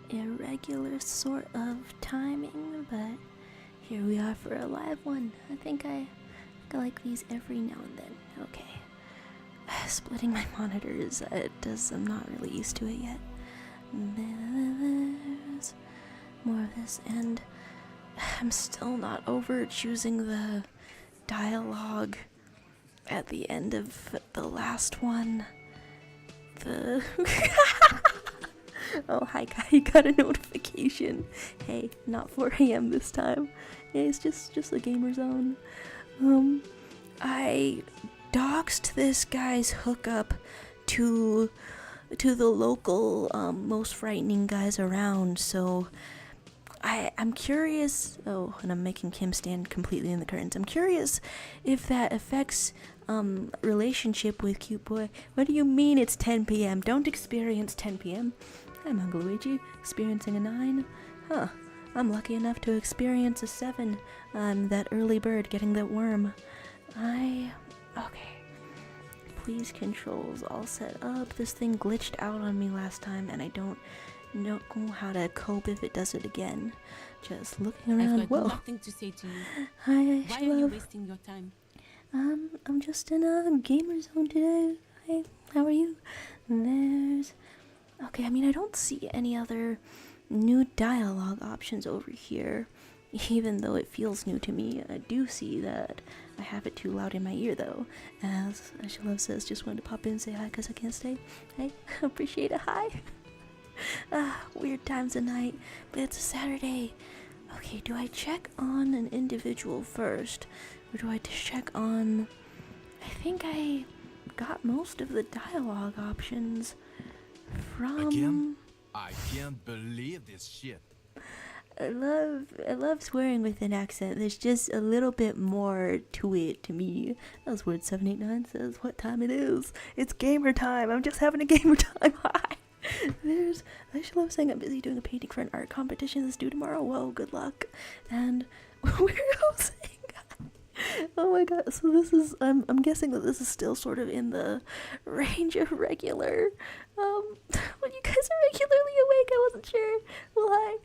irregular sort of timing, but here we are for a live one. I think I like these every now and then. Okay. Splitting my monitors, I'm not really used to it yet. There's more of this, and I'm still not over choosing the dialogue at the end of the last one. Oh, hi guy, you got a notification. Hey, not 4 a.m. this time. It's just a gamer zone. I doxed this guy's hookup to the local most frightening guys around, so I'm curious. Oh, and I'm making Kim stand completely in the curtains. I'm curious if that affects relationship with cute boy. What do you mean it's 10 p.m.? Don't experience 10 p.m. I'm Uncle Luigi, experiencing a 9. Huh. I'm lucky enough to experience a 7. I'm that early bird getting that worm. Okay. Please, controls all set up. This thing glitched out on me last time, and I don't know how to cope if it does it again. Just looking around. I've got nothing to say to you. Hi, Why are you wasting your time? I'm just in a gamer zone today. Hey, how are you? Okay, I mean, I don't see any other new dialogue options over here, even though it feels new to me. I do see that I have it too loud in my ear, though. As Ashalove says, just wanted to pop in and say hi because I can't stay. Hey, appreciate a hi. Weird times of night, but it's a Saturday. Okay, do I check on an individual first, or do I just check on... I think I got most of the dialogue options from... Again? I can't believe this shit. I love swearing with an accent. There's just a little bit more to it to me. As Word 789 says, what time it is. It's gamer time. I'm just having a gamer time. Hi. I should love saying I'm busy doing a painting for an art competition that's due tomorrow. Whoa, good luck. And we're hosting. Oh my god, so this is, I'm guessing that this is still sort of in the range of regular. When you guys are regularly awake, I wasn't sure. Well, hi.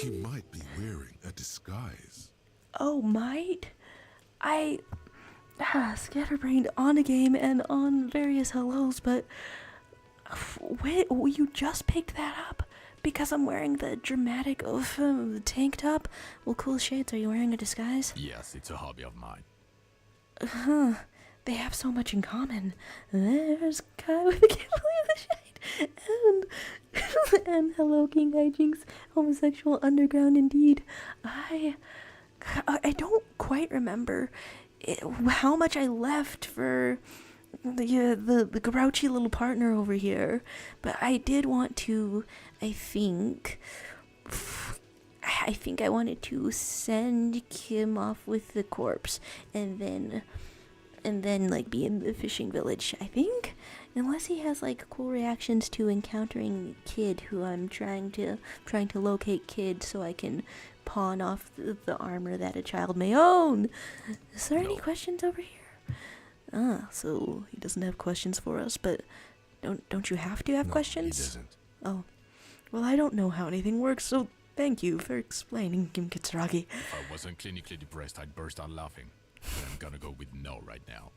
She might be wearing a disguise. Oh, might? Scatterbrained on a game and on various hellos, but wait, you just picked that up? Because I'm wearing the dramatic of tank top? Well, cool shades, are you wearing a disguise? Yes, it's a hobby of mine. They have so much in common. There's Kai with the Can't Believe the Shade, and hello, King Hijinks, homosexual underground indeed. I don't quite remember how much I left for the grouchy little partner over here, but I did want to, I think I wanted to send Kim off with the corpse and then like be in the fishing village, I think, unless he has like cool reactions to encountering Kid, who I'm trying to locate Kid so I can pawn off the armor that a child may own. Is there any questions over here? So he doesn't have questions for us, but don't you have to have questions? He doesn't. Oh, well, I don't know how anything works, so thank you for explaining, Kim Kitsuragi. If I wasn't clinically depressed, I'd burst out laughing. But I'm gonna go with no right now.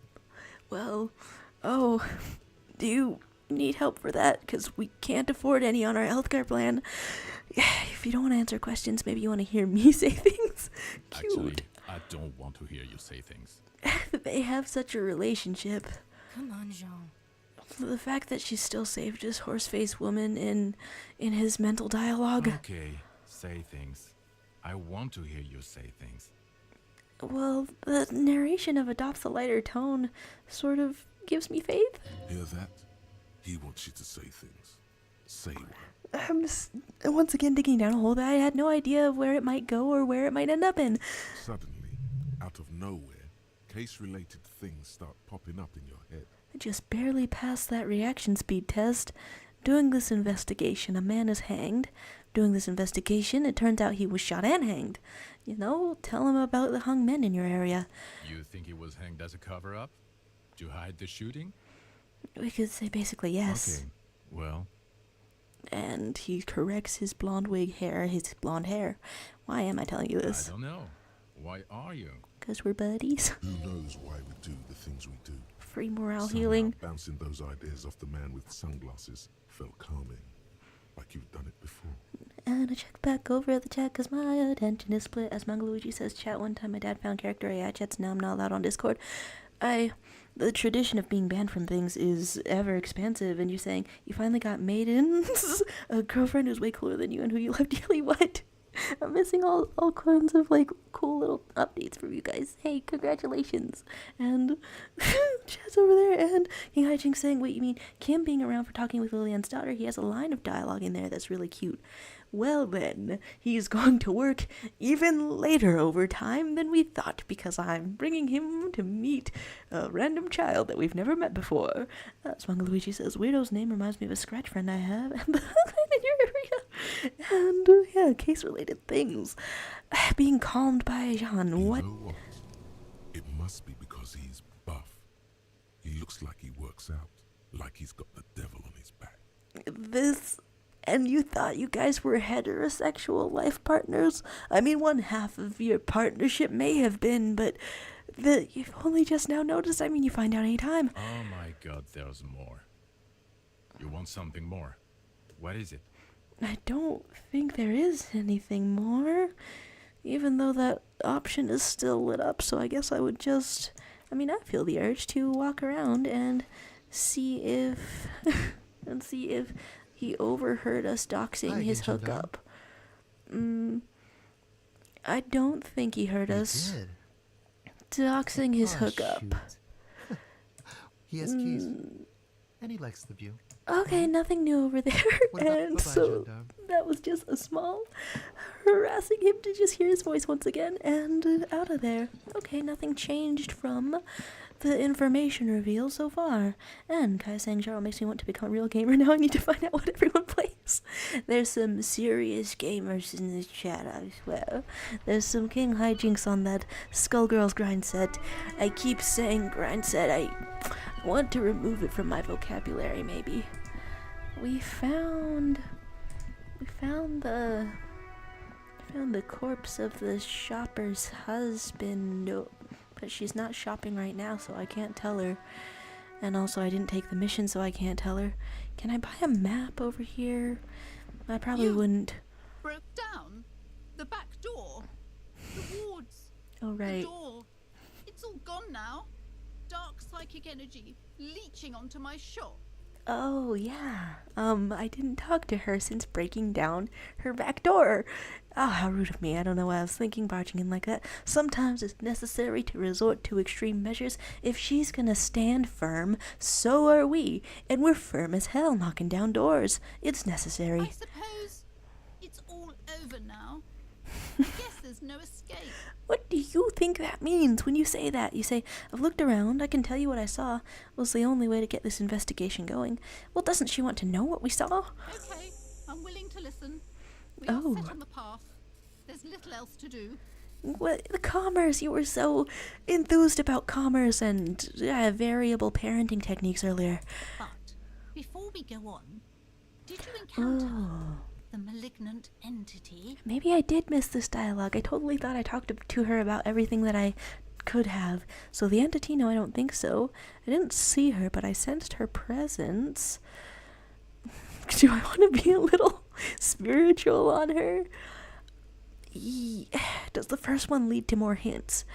Well, do you need help for that? Because we can't afford any on our healthcare plan. If you don't want to answer questions, maybe you want to hear me say things. Cute. Actually, I don't want to hear you say things. They have such a relationship. Come on, Jean. The fact that she still saved his horse-faced woman in his mental dialogue. Okay, say things. I want to hear you say things. Well, the narration of adopts a lighter tone sort of gives me faith. Hear that? He wants you to say things. Say one. I'm once again digging down a hole that I had no idea of where it might go or where it might end up in. Suddenly, out of nowhere, case-related things start popping up in your head. I just barely passed that reaction speed test. Doing this investigation, a man is hanged. Doing this investigation, it turns out he was shot and hanged. You know, tell him about the hung men in your area. You think he was hanged as a cover-up? To hide the shooting? We could say basically yes. Okay, well, And he corrects his blonde hair. Why am I telling you I this? don't know. Why are you? Because we're buddies. Who knows why we do the things we do? Free morale Somehow healing. bouncing those ideas off the man with sunglasses felt calming, like you've done it before. And I check back over the chat because my attention is split. As Mangaluigi says, chat one time my dad found character AI chats, now I'm not allowed on Discord. The tradition of being banned from things is ever expansive, and you're saying you finally got maidens, a girlfriend who's way cooler than you and who you love dearly. What? I'm missing all kinds of like cool little updates from you guys. Hey, congratulations. And chat's over there, and King Haijing saying, wait, you mean Kim being around for talking with Lilian's daughter? He has a line of dialogue in there that's really cute. Well then, he's going to work even later over time than we thought, because I'm bringing him to meet a random child that we've never met before. Swangaluigi says, Weirdo's name reminds me of a scratch friend I have in your area. And yeah, case-related things. Being calmed by Jean. You What? know what? It must be because he's buff. He looks like he works out, like he's got the devil on his back. This... And you thought you guys were heterosexual life partners? I mean, one half of your partnership may have been, but you've only just now noticed. I mean, you find out any time. Oh my god, there's more. You want something more? What is it? I don't think there is anything more. Even though that option is still lit up, so I guess I would just... I mean, I feel the urge to walk around and see if... he overheard us doxing Hi, his Agent hookup. I don't think he heard us He did. doxing his Oh, hookup. shoot. He has keys, and he likes the view. Okay, nothing new over there. What about And bye-bye, so gendarme? that was just a small harassing him to just hear his voice once again and out of there. Okay, nothing changed from the information reveal so far. And Kai saying Cheryl makes me want to become a real gamer. Now I need to find out what everyone plays. There's some serious gamers in this chat, I swear. There's some King Hijinks on that Skullgirls grind set. I keep saying grind set. I want to remove it from my vocabulary, maybe. We found the corpse of the shopper's husband. No, but she's not shopping right now, so I can't tell her. And also, I didn't take the mission, so I can't tell her. Can I buy a map over here? I probably You wouldn't. broke down the back door, the wards, Oh, the right. door. It's all gone now. Dark psychic energy leeching onto my shop. Oh, yeah. I didn't talk to her since breaking down her back door. Oh, how rude of me. I don't know why I was thinking barging in like that. Sometimes it's necessary to resort to extreme measures. If she's gonna stand firm, so are we. And we're firm as hell knocking down doors. It's necessary. I suppose it's all over now. I guess there's no escape. What do you think that means when you say that? You say, I've looked around, I can tell you what I saw. Was the only way to get this investigation going. Well, doesn't she want to know what we saw? Okay, I'm willing to listen. We Oh. are set on the path. There's little else to do. What, the commerce, you were so enthused about commerce and variable parenting techniques earlier. But before we go on, did you encounter Oh. the malignant entity? Maybe I did miss this dialogue. I totally thought I talked to her about everything that I could have. So the entity, no, I don't think so. I didn't see her, but I sensed her presence. Do I want to be a little spiritual on her? Does the first one lead to more hints?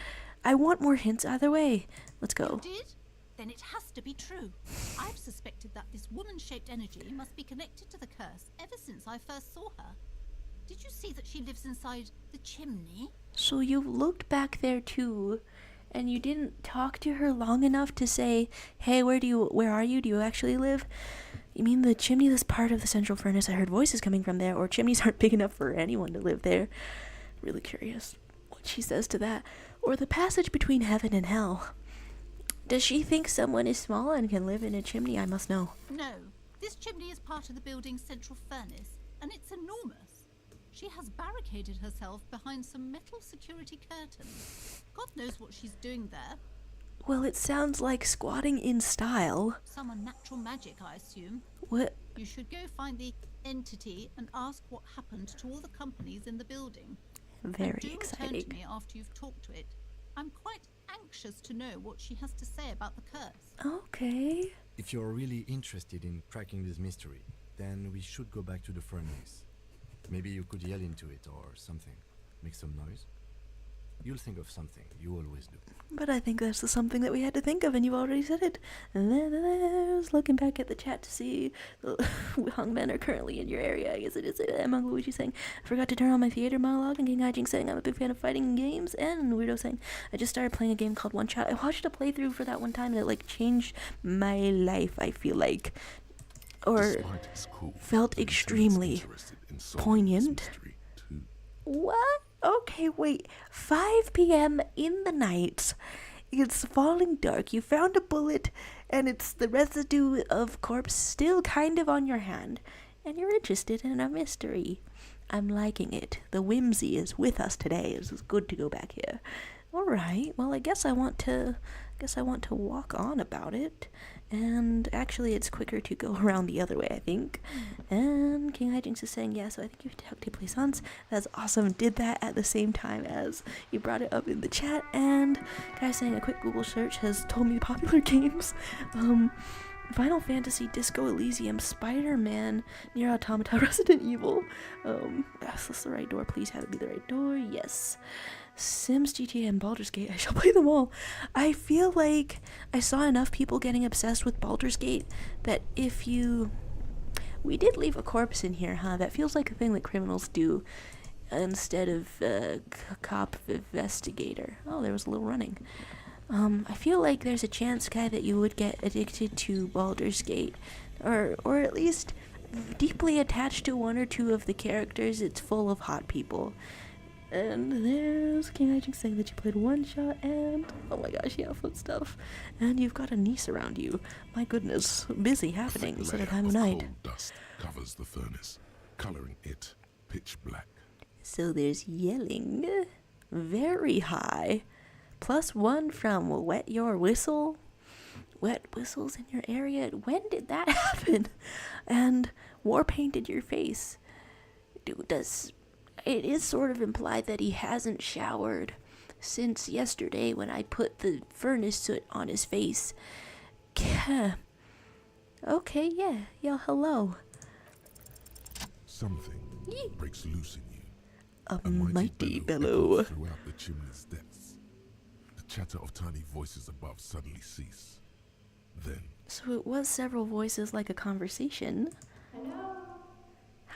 I want more hints either way. Let's go. Did? Then it has to be true. I've suspected that this woman-shaped energy must be connected to the curse ever since I first saw her. Did you see that she lives inside the chimney? So you looked back there too, and you didn't talk to her long enough to say, hey, where are you? Do you actually live? You mean the chimney that's part of the central furnace? I heard voices coming from there, or chimneys aren't big enough for anyone to live there. Really curious what she says to that. Or the passage between heaven and hell. Does she think someone is small and can live in a chimney? I must know. No. This chimney is part of the building's central furnace, and it's enormous. She has barricaded herself behind some metal security curtains. God knows what she's doing there. Well, it sounds like squatting in style. Some unnatural magic, I assume. What? You should go find the entity and ask what happened to all the companies in the building. Very And do return exciting. to me after you've talked to it. I'm quite anxious to know what she has to say about the curse. Okay. If you're really interested in cracking this mystery, then we should go back to the furnace. Maybe you could yell into it or something. Make some noise. You'll think of something. You always do. But I think that's the something that we had to think of, and you already said it. And then I was looking back at the chat to see the hungmen are currently in your area. I guess it is Emma Luigi saying, I forgot to turn on my theater monologue, and King Hijing saying, I'm a big fan of fighting games, and Weirdo saying, I just started playing a game called One Shot. I watched a playthrough for that one time, and it, like, changed my life, I feel like. Or Despite its cool, felt the lieutenant's extremely interested in solving this poignant. mystery too. What? Okay, wait. 5 p.m. in the night. It's falling dark. You found a bullet, and it's the residue of corpse still kind of on your hand. And you're interested in a mystery. I'm liking it. The whimsy is with us today. This is good to go back here. All right. Well, I guess I want to walk on about it. And actually, it's quicker to go around the other way, I think. And King Hijinks is saying, yeah, so I think you have to play Sans. That's awesome. Did that at the same time as you brought it up in the chat. And guys saying a quick Google search has told me popular games. Final Fantasy, Disco Elysium, Spider-Man, Nier Automata, Resident Evil. Is this the right door? Please have it be the right door. Yes. Sims, GTA, and Baldur's Gate. I shall play them all. I feel like I saw enough people getting obsessed with Baldur's Gate that if you... We did leave a corpse in here, huh? That feels like a thing that criminals do instead of cop investigator. Oh, there was a little running. I feel like there's a chance, Kai, that you would get addicted to Baldur's Gate. Or at least deeply attached to one or two of the characters. It's full of hot people. And there's King Hijinks saying that you played One Shot, and oh my gosh, yeah, foot stuff. And you've got a niece around you. My goodness, busy happenings at a Layer time of of night. coal dust covers the furnace, coloring it pitch black. So there's yelling. Very high. +1 from Wet Your Whistle. Wet whistles in your area. When did that happen? And war painted your face. It is sort of implied that he hasn't showered since yesterday when I put the furnace soot on his face. Okay, yeah, hello. Something breaks loose in you. A mighty bellow. echoes throughout the chimney's depths. The chatter of tiny voices above suddenly cease. Then, So it was several voices like a conversation. Hello.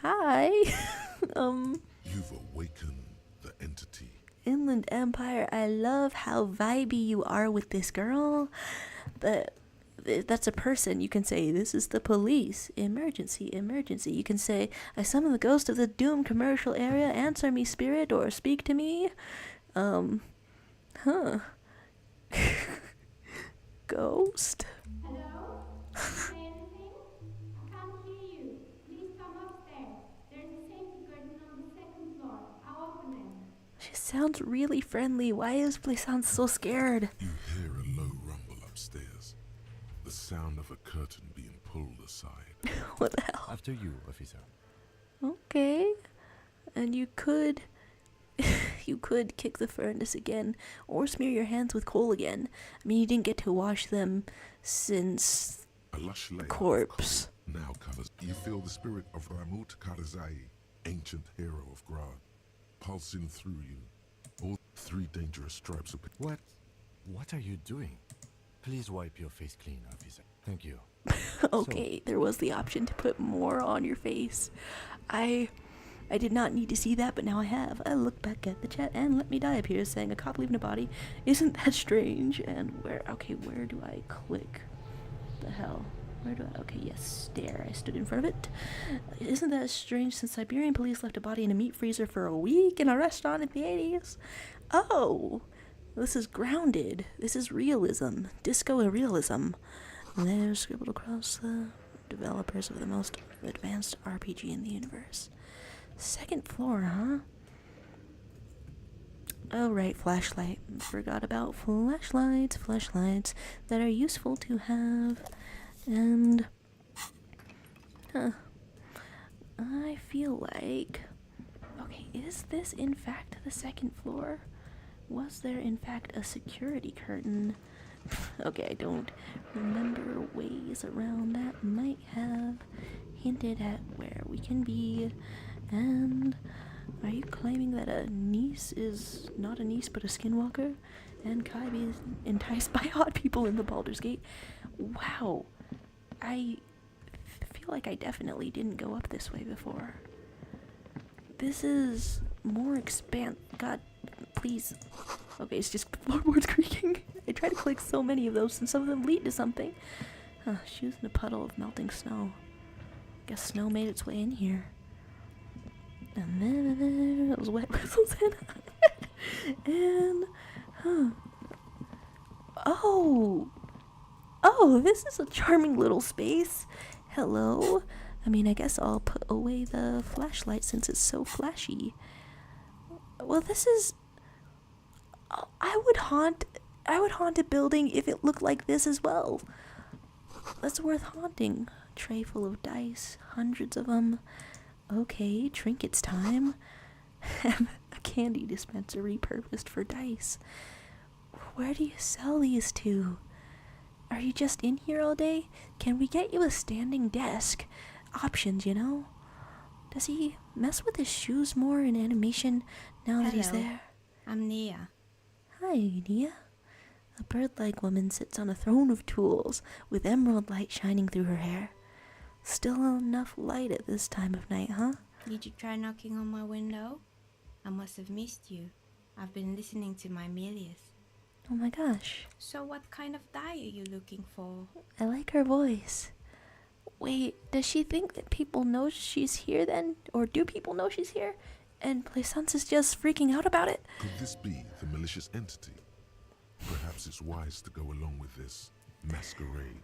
Hi. you've awakened the entity. Inland Empire, I love how vibey you are with this girl. That's a person. You can say, this is the police. Emergency, emergency. You can say, I summon the ghost of the doomed commercial area. Answer me, spirit, or speak to me. Ghost? Hello? Say anything? I can't hear you. Please come upstairs. There's a safety curtain on the second floor. I'll open it. She sounds really friendly. Why is Blaisance so scared? You hear a low rumble upstairs. The sound of a curtain being pulled aside. What the hell? After you, officer. Okay. And you could kick the furnace again, or smear your hands with coal again. I mean, you didn't get to wash them since A lush layer of corpse. coal now covers. You feel the spirit of Ramut Karzai, ancient hero of Grad, pulsing through you. All 3 dangerous stripes of... What are you doing? Please wipe your face clean, officer. Thank you. Okay, there was the option to put more on your face. I did not need to see that, but now I have. I look back at the chat and Let Me Die appears saying a cop leaving a body. Isn't that strange? And where do I click? The hell? Okay, yes, there. I stood in front of it. Isn't that strange since Siberian police left a body in a meat freezer for a week in a restaurant in the 80s? Oh, this is grounded. This is realism. Disco Realism. There's scribbled across the developers of the most advanced RPG in the universe. 2nd floor, huh? Oh, right, flashlight. Forgot about flashlights. Flashlights that are useful to have. And... I feel like... Okay, is this in fact the second floor? Was there in fact a security curtain? Okay, I don't remember ways around that might have hinted at where we can be. And are you claiming that a niece is not a niece but a skinwalker? And Kaibi is enticed by hot people in the Baldur's Gate? Wow. I feel like I definitely didn't go up this way before. This is more God, please. Okay, it's just floorboards creaking. I try to click so many of those, and some of them lead to something. Shoes in a puddle of melting snow. Guess snow made its way in here. And then those wet whistles in. And, Oh, this is a charming little space. Hello. I mean, I guess I'll put away the flashlight since it's so flashy. Well, this is... I would haunt a building if it looked like this as well. That's worth haunting. Tray full of dice, hundreds of them. Okay, trinkets time. A candy dispenser repurposed for dice. Where do you sell these to? Are you just in here all day? Can we get you a standing desk? Options, you know? Does he mess with his shoes more in animation now that he's Hello. there? I'm Nia. Hi, Nia. A bird-like woman sits on a throne of tools with emerald light shining through her hair. Still enough light at this time of night, huh? Did you try knocking on my window? I must have missed you. I've been listening to my Melius. Oh my gosh. So what kind of dye are you looking for? I like her voice. Wait, does she think that people know she's here then? Or do people know she's here? And Plaisance is just freaking out about it? Could this be the malicious entity? Perhaps it's wise to go along with this masquerade.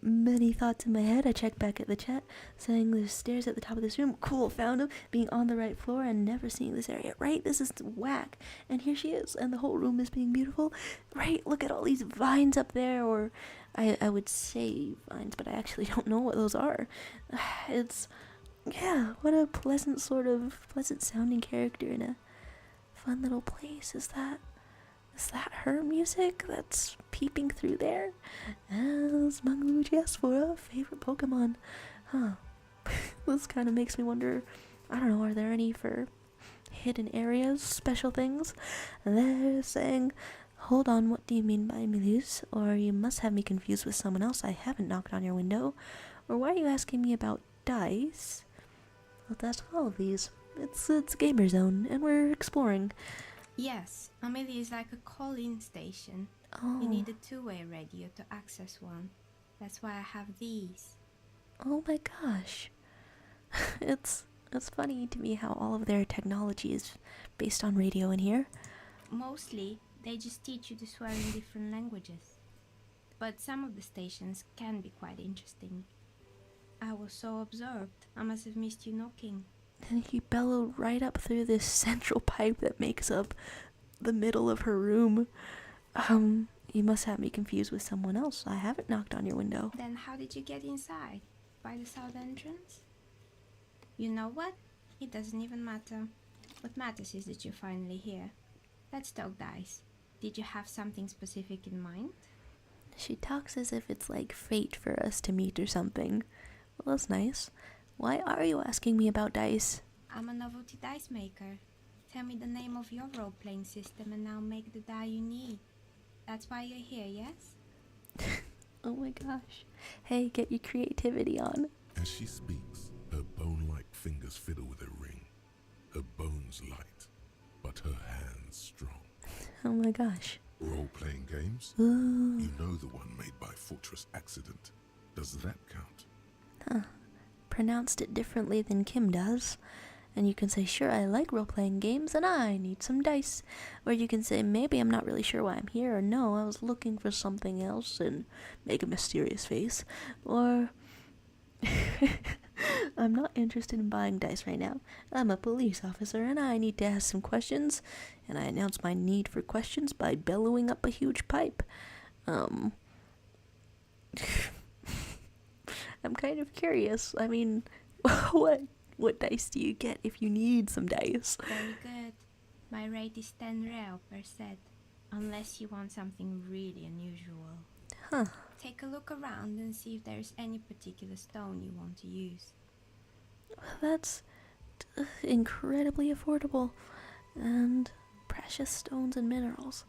Many thoughts in my head. I check back at the chat, saying there's stairs at the top of this room. Cool, found him. Being on the right floor and never seeing this area. Right, this is whack. And here she is, and the whole room is being beautiful. Right, look at all these vines up there, or I would say vines, but I actually don't know what those are. It's, yeah, what a pleasant sounding character in a fun little place. Is that her music that's peeping through there? As Mangluji asked for a favorite Pokemon. Huh. This kind of makes me wonder, I don't know, are there any for hidden areas, special things? They're saying, hold on, what do you mean by Emilius? Or you must have me confused with someone else. I haven't knocked on your window. Or why are you asking me about dice? Let's ask all of these. It's Gamer Zone, and we're exploring. Yes, Amelia is like a call-in station. Oh. You need a two-way radio to access one. That's why I have these. Oh my gosh. It's funny to me how all of their technology is based on radio in here. Mostly, they just teach you to swear in different languages. But some of the stations can be quite interesting. I was so absorbed, I must have missed you knocking. And he bellowed right up through this central pipe that makes up the middle of her room. You must have me confused with someone else. I haven't knocked on your window. Then how did you get inside? By the south entrance? You know what? It doesn't even matter. What matters is that you're finally here. Let's talk dice. Did you have something specific in mind? She talks as if it's like fate for us to meet or something. Well, that's nice. Why are you asking me about dice? I'm a novelty dice maker. Tell me the name of your role-playing system and I'll make the die you need. That's why you're here, yes? Oh my gosh. Hey, get your creativity on. As she speaks, her bone-like fingers fiddle with a ring. Her bones light, but her hands strong. Oh my gosh. Role-playing games? Ooh. You know the one made by Fortress Accident. Does that count? Huh. Pronounced it differently than Kim does. And you can say, sure, I like role-playing games and I need some dice. Or you can say, maybe I'm not really sure why I'm here, or no, I was looking for something else, and make a mysterious face. Or, I'm not interested in buying dice right now. I'm a police officer and I need to ask some questions. And I announce my need for questions by bellowing up a huge pipe. I'm kind of curious. I mean, what dice do you get if you need some dice? Very good. My rate is 10 real per set, unless you want something really unusual. Huh. Take a look around and see if there's any particular stone you want to use. That's incredibly affordable. And precious stones and minerals.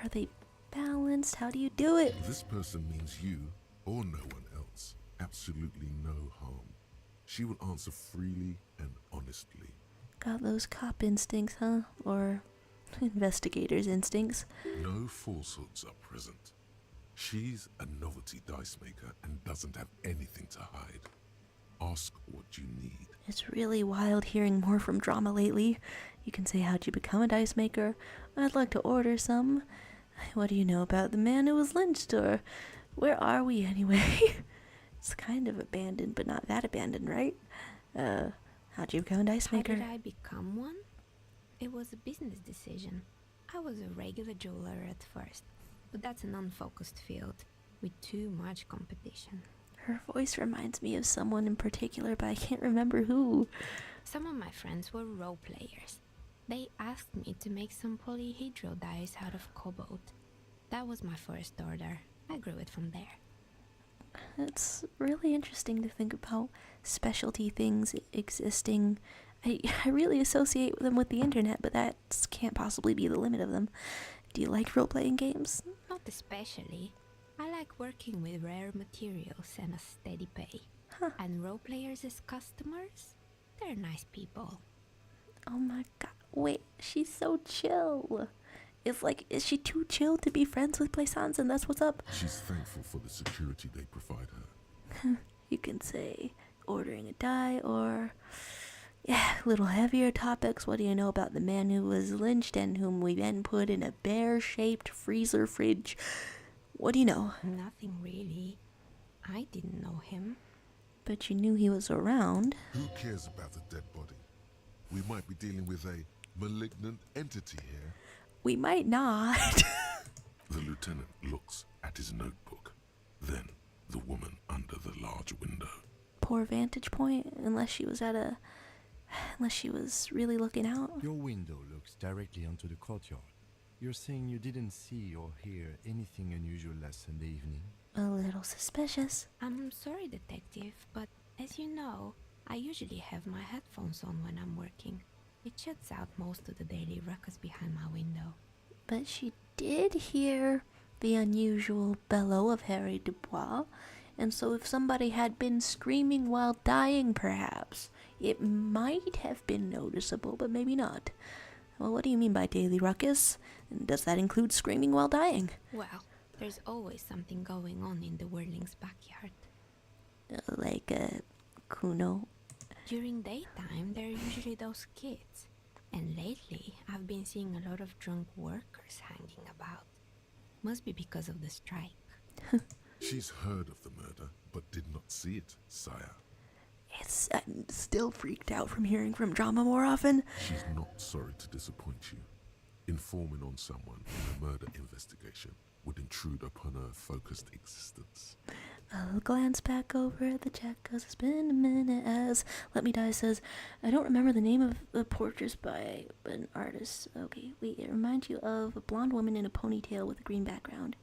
Are they balanced? How do you do it? This person means you or no one else. Absolutely no harm. She will answer freely and honestly. Got those cop instincts, huh? Or investigator's instincts. No falsehoods are present. She's a novelty dice maker and doesn't have anything to hide. Ask what you need. It's really wild hearing more from Drama lately. You can say, how'd you become a dice maker? I'd like to order some. What do you know about the man who was lynched? Or where are we anyway? It's kind of abandoned, but not that abandoned, right? How'd you become a dice maker? How did I become one? It was a business decision. I was a regular jeweler at first, but that's an unfocused field with too much competition. Her voice reminds me of someone in particular, but I can't remember who. Some of my friends were role players. They asked me to make some polyhedral dice out of cobalt. That was my first order. I grew it from there. It's really interesting to think about specialty things existing. I really associate them with the internet, but that can't possibly be the limit of them. Do you like role-playing games? Not especially. I like working with rare materials and a steady pay. Huh. And role players as customers, they're nice people. Oh my god. Wait, she's so chill. It's like, is she too chill to be friends with Plaisance, and that's what's up? She's thankful for the security they provide her. You can say ordering a die, or yeah, little heavier topics. What do you know about the man who was lynched and whom we then put in a bear-shaped freezer fridge? What do you know? Nothing really. I didn't know him. But you knew he was around. Who cares about the dead body? We might be dealing with a malignant entity here. We might not. The lieutenant looks at his notebook. Then the woman under the large window. Poor vantage point, unless she was really looking out. Your window looks directly onto the courtyard. You're saying you didn't see or hear anything unusual last Sunday evening? A little suspicious. I'm sorry, detective, but as you know, I usually have my headphones on when I'm working. It shuts out most of the daily ruckus behind my window. But she did hear the unusual bellow of Harry Dubois, and so if somebody had been screaming while dying, perhaps, it might have been noticeable, but maybe not. Well, what do you mean by daily ruckus? And does that include screaming while dying? Well, there's always something going on in the Whirling's backyard. Like Kuno. During daytime, there are usually those kids. And lately, I've been seeing a lot of drunk workers hanging about. Must be because of the strike. She's heard of the murder, but did not see it, sire. I'm still freaked out from hearing from Drama more often. She's not sorry to disappoint you. Informing on someone in a murder investigation would intrude upon her focused existence. I'll glance back over at the check, 'cause it's been a minute as Let Me Die says, I don't remember the name of the portraits by an artist. Okay, wait, it reminds you of a blonde woman in a ponytail with a green background.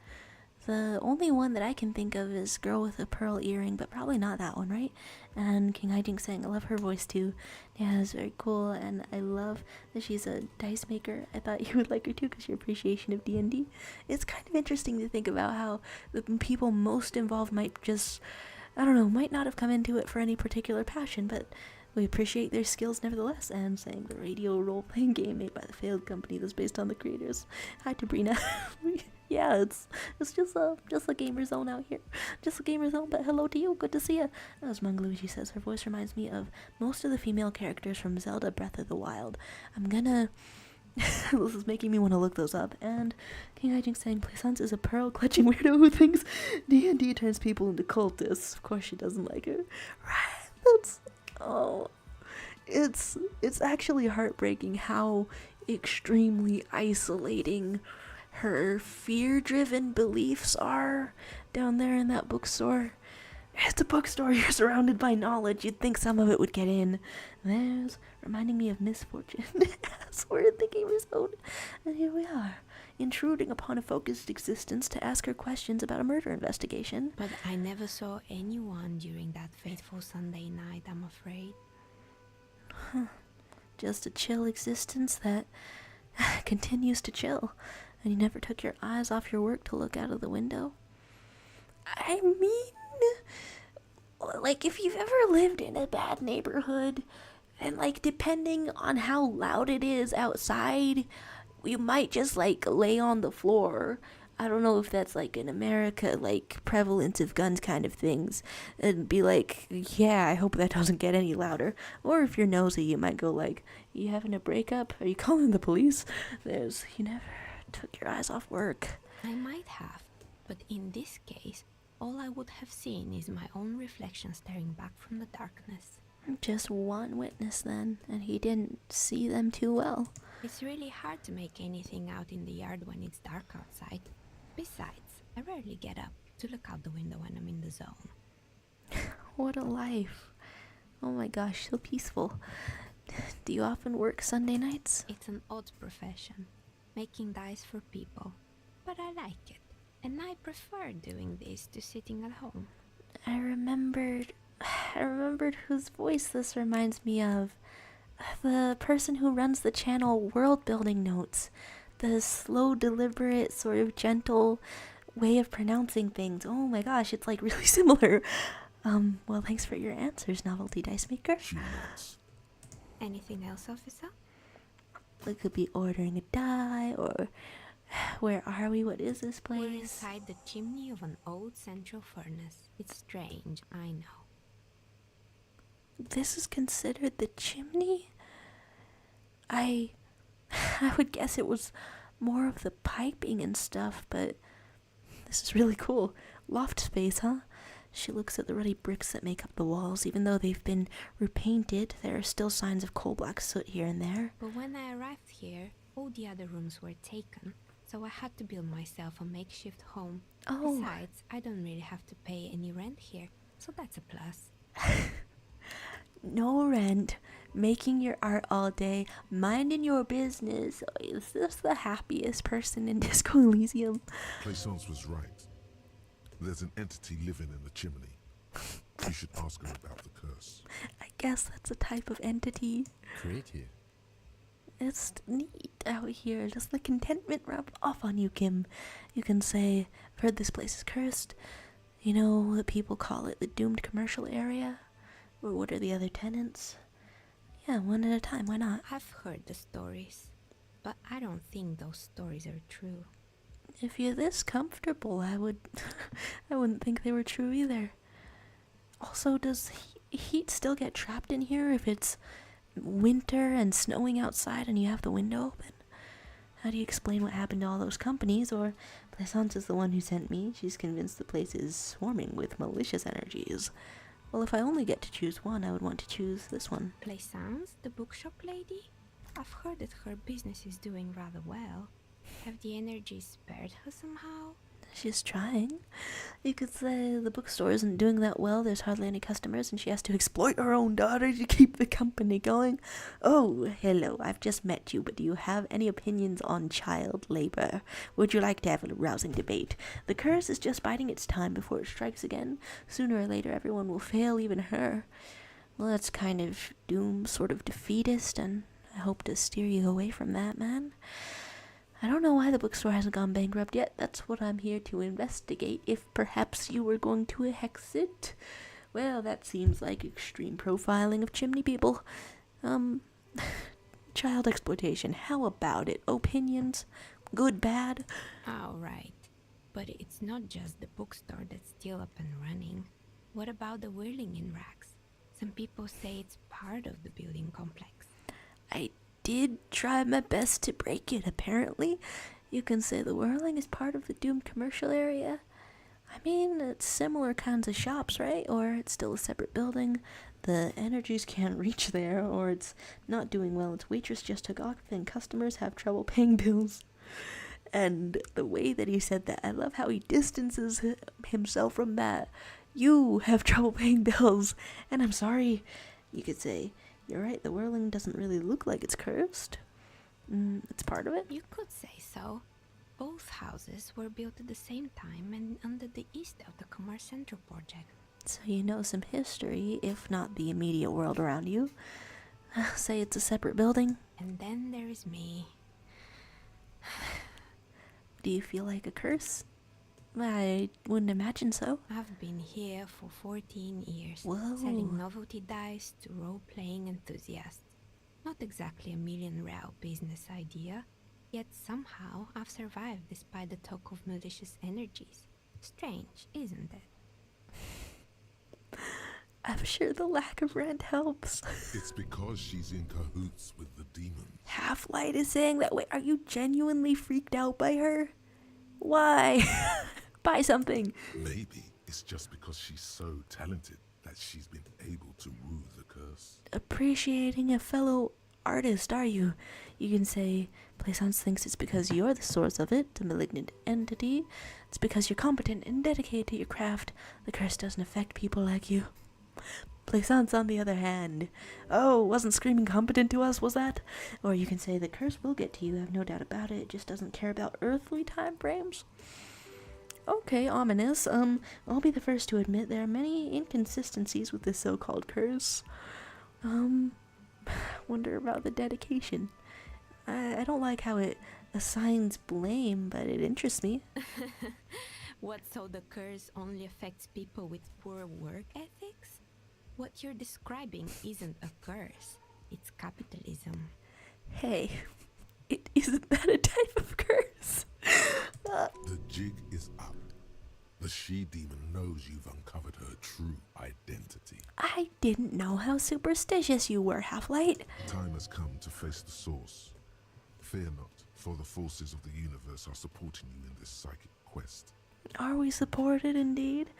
The only one that I can think of is Girl with a Pearl Earring, but probably not that one, right? And King Hijink saying, I love her voice too. Yeah, it's very cool, and I love that she's a dice maker. I thought you would like her too, because your appreciation of D&D. It's kind of interesting to think about how the people most involved might just, I don't know, might not have come into it for any particular passion, but we appreciate their skills nevertheless. And saying the radio role-playing game made by the failed company that's based on the creators. Hi to Brina. Yeah, it's just a gamer zone out here. Just a gamer zone, but hello to you. Good to see you. As Mungluigi says, her voice reminds me of most of the female characters from Zelda Breath of the Wild. I'm gonna... this is making me want to look those up. And King Hijink saying, Plaisance is a pearl-clutching weirdo who thinks D&D turns people into cultists. Of course she doesn't like her. Right, that's... Oh... It's actually heartbreaking how extremely isolating her fear-driven beliefs are down there in that bookstore. It's a bookstore. You're surrounded by knowledge. You'd think some of it would get in. There's reminding me of misfortune. As we're thinking episode. And here we are, intruding upon a focused existence to ask her questions about a murder investigation. But I never saw anyone during that fateful Sunday night, I'm afraid. Just a chill existence that continues to chill. And you never took your eyes off your work to look out of the window. I mean, like, if you've ever lived in a bad neighborhood, and, like, depending on how loud it is outside, you might just, like, lay on the floor. I don't know if that's, like, in America, like, prevalence of guns kind of things, and be like, yeah, I hope that doesn't get any louder. Or if you're nosy, you might go like, you having a breakup? Are you calling the police? You never took your eyes off work. I might have, but in this case, all I would have seen is my own reflection staring back from the darkness. Just one witness then, and he didn't see them too well. It's really hard to make anything out in the yard when it's dark outside. Besides, I rarely get up to look out the window when I'm in the zone. What a life. Oh my gosh, so peaceful. Do you often work Sunday nights? It's an odd profession, making dice for people, but I like it. And I prefer doing this to sitting at home. I remembered whose voice this reminds me of. The person who runs the channel World Building Notes. The slow, deliberate, sort of gentle way of pronouncing things. Oh my gosh, it's like really similar. Well, thanks for your answers, Novelty Dice Maker. She nods. Anything else, officer? We could be ordering a die, or where are we? What is this place? We're inside the chimney of an old central furnace. It's strange, I know. This is considered the chimney? I would guess it was more of the piping and stuff, but this is really cool. Loft space, huh? She looks at the ruddy bricks that make up the walls. Even though they've been repainted, there are still signs of coal black soot here and there. But when I arrived here, all the other rooms were taken, so I had to build myself a makeshift home. Oh. Besides, I don't really have to pay any rent here, so that's a plus. No rent, making your art all day, minding your business. Is this the happiest person in Disco Elysium? Plaisance was right. There's an entity living in the chimney. You should ask her about the curse. I guess that's a type of entity. Creative. It's neat out here. Just the contentment rub off on you, Kim. You can say, I've heard this place is cursed. You know, the people call it the doomed commercial area. Or what are the other tenants? Yeah, one at a time, why not? I've heard the stories, but I don't think those stories are true. If you're this comfortable, I wouldn't think they were true either. Also, does heat still get trapped in here if it's winter and snowing outside and you have the window open? How do you explain what happened to all those companies? Or Plaisance is the one who sent me. She's convinced the place is swarming with malicious energies. Well, if I only get to choose one, I would want to choose this one. Plaisance, the bookshop lady? I've heard that her business is doing rather well. Have the energies spared her somehow? She's trying. You could say the bookstore isn't doing that well. There's hardly any customers, and she has to exploit her own daughter to keep the company going. Oh, hello. I've just met you, but do you have any opinions on child labor? Would you like to have a rousing debate? The curse is just biding its time before it strikes again. Sooner or later, everyone will fail, even her. Well, that's kind of doom, sort of defeatist, and I hope to steer you away from that, man. I don't know why the bookstore hasn't gone bankrupt yet. That's what I'm here to investigate. If perhaps you were going to hex it. Well, that seems like extreme profiling of chimney people. Child exploitation. How about it? Opinions? Good, bad? All right. But it's not just the bookstore that's still up and running. What about the whirling in racks? Some people say it's part of the building complex. I did try my best to break it, apparently. You can say the whirling is part of the doomed commercial area. I mean, it's similar kinds of shops, right? Or it's still a separate building. The energies can't reach there, or it's not doing well. Its waitress just took off and customers have trouble paying bills. And the way that he said that, I love how he distances himself from that. You have trouble paying bills, and I'm sorry. You could say, you're right, the whirling doesn't really look like it's cursed. It's part of it. You could say so. Both houses were built at the same time and under the East of the Commerce Central project. So you know some history, if not the immediate world around you. Say it's a separate building. And then there is me. Do you feel like a curse? I wouldn't imagine so. I've been here for 14 years, Whoa. selling novelty dice to role-playing enthusiasts. Not exactly a million-real business idea, yet somehow I've survived despite the talk of malicious energies. Strange, isn't it? I'm sure the lack of rent helps. It's because she's in cahoots with the demons. Half-Light is saying that. Wait, are you genuinely freaked out by her? Why? Buy something. Maybe it's just because she's so talented that she's been able to woo the curse. Appreciating a fellow artist, are you? You can say, Plaisance thinks it's because you're the source of it, the malignant entity. It's because you're competent and dedicated to your craft. The curse doesn't affect people like you. Plaisance, on the other hand, oh, wasn't screaming competent to us, was that? Or you can say the curse will get to you, I have no doubt about it. It just doesn't care about earthly time frames. Okay, ominous. I'll be the first to admit there are many inconsistencies with this so-called curse. Wonder about the dedication. I don't like how it assigns blame, but it interests me. What, so the curse only affects people with poor work ethics? What you're describing isn't a curse, it's capitalism. Hey, isn't that a type of curse? The jig is up. The she-demon knows you've uncovered her true identity. I didn't know how superstitious you were, Half-Light. Time has come to face the source. Fear not, for the forces of the universe are supporting you in this psychic quest. Are we supported indeed?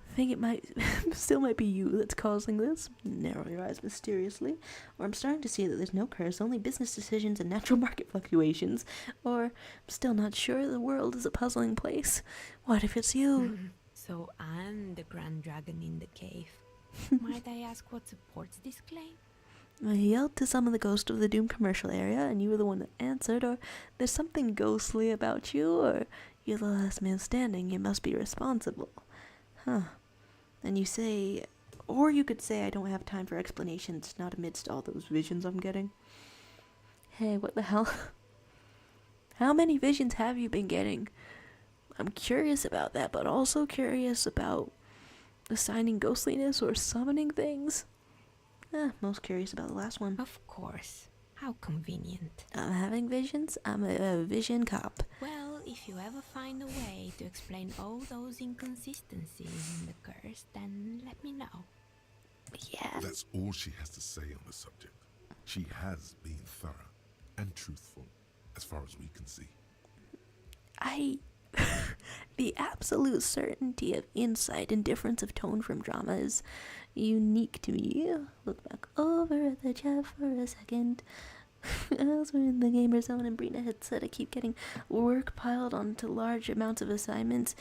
I think it might still might be you that's causing this. Narrow your eyes mysteriously. Or I'm starting to see that there's no curse, only business decisions and natural market fluctuations. Or I'm still not sure, the world is a puzzling place. What if it's you? So I'm the grand dragon in the cave. Might I ask what supports this claim? I yelled to summon the ghost of the Doom commercial area, and you were the one that answered, or there's something ghostly about you, or you're the last man standing, you must be responsible. Huh. And you say, or you could say I don't have time for explanations, not amidst all those visions I'm getting. Hey, what the hell? How many visions have you been getting? I'm curious about that, but also curious about assigning ghostliness or summoning things. Most curious about the last one. Of course. How convenient. I'm having visions. I'm a vision cop. Well, if you ever find a way to explain all those inconsistencies in the curse, then let me know. Yeah. That's all she has to say on the subject. She has been thorough and truthful, as far as we can see. The absolute certainty of insight and difference of tone from drama is unique to me. Look back over at the chat for a second. As we're in the gamer zone and Brina had said, I keep getting work piled onto large amounts of assignments.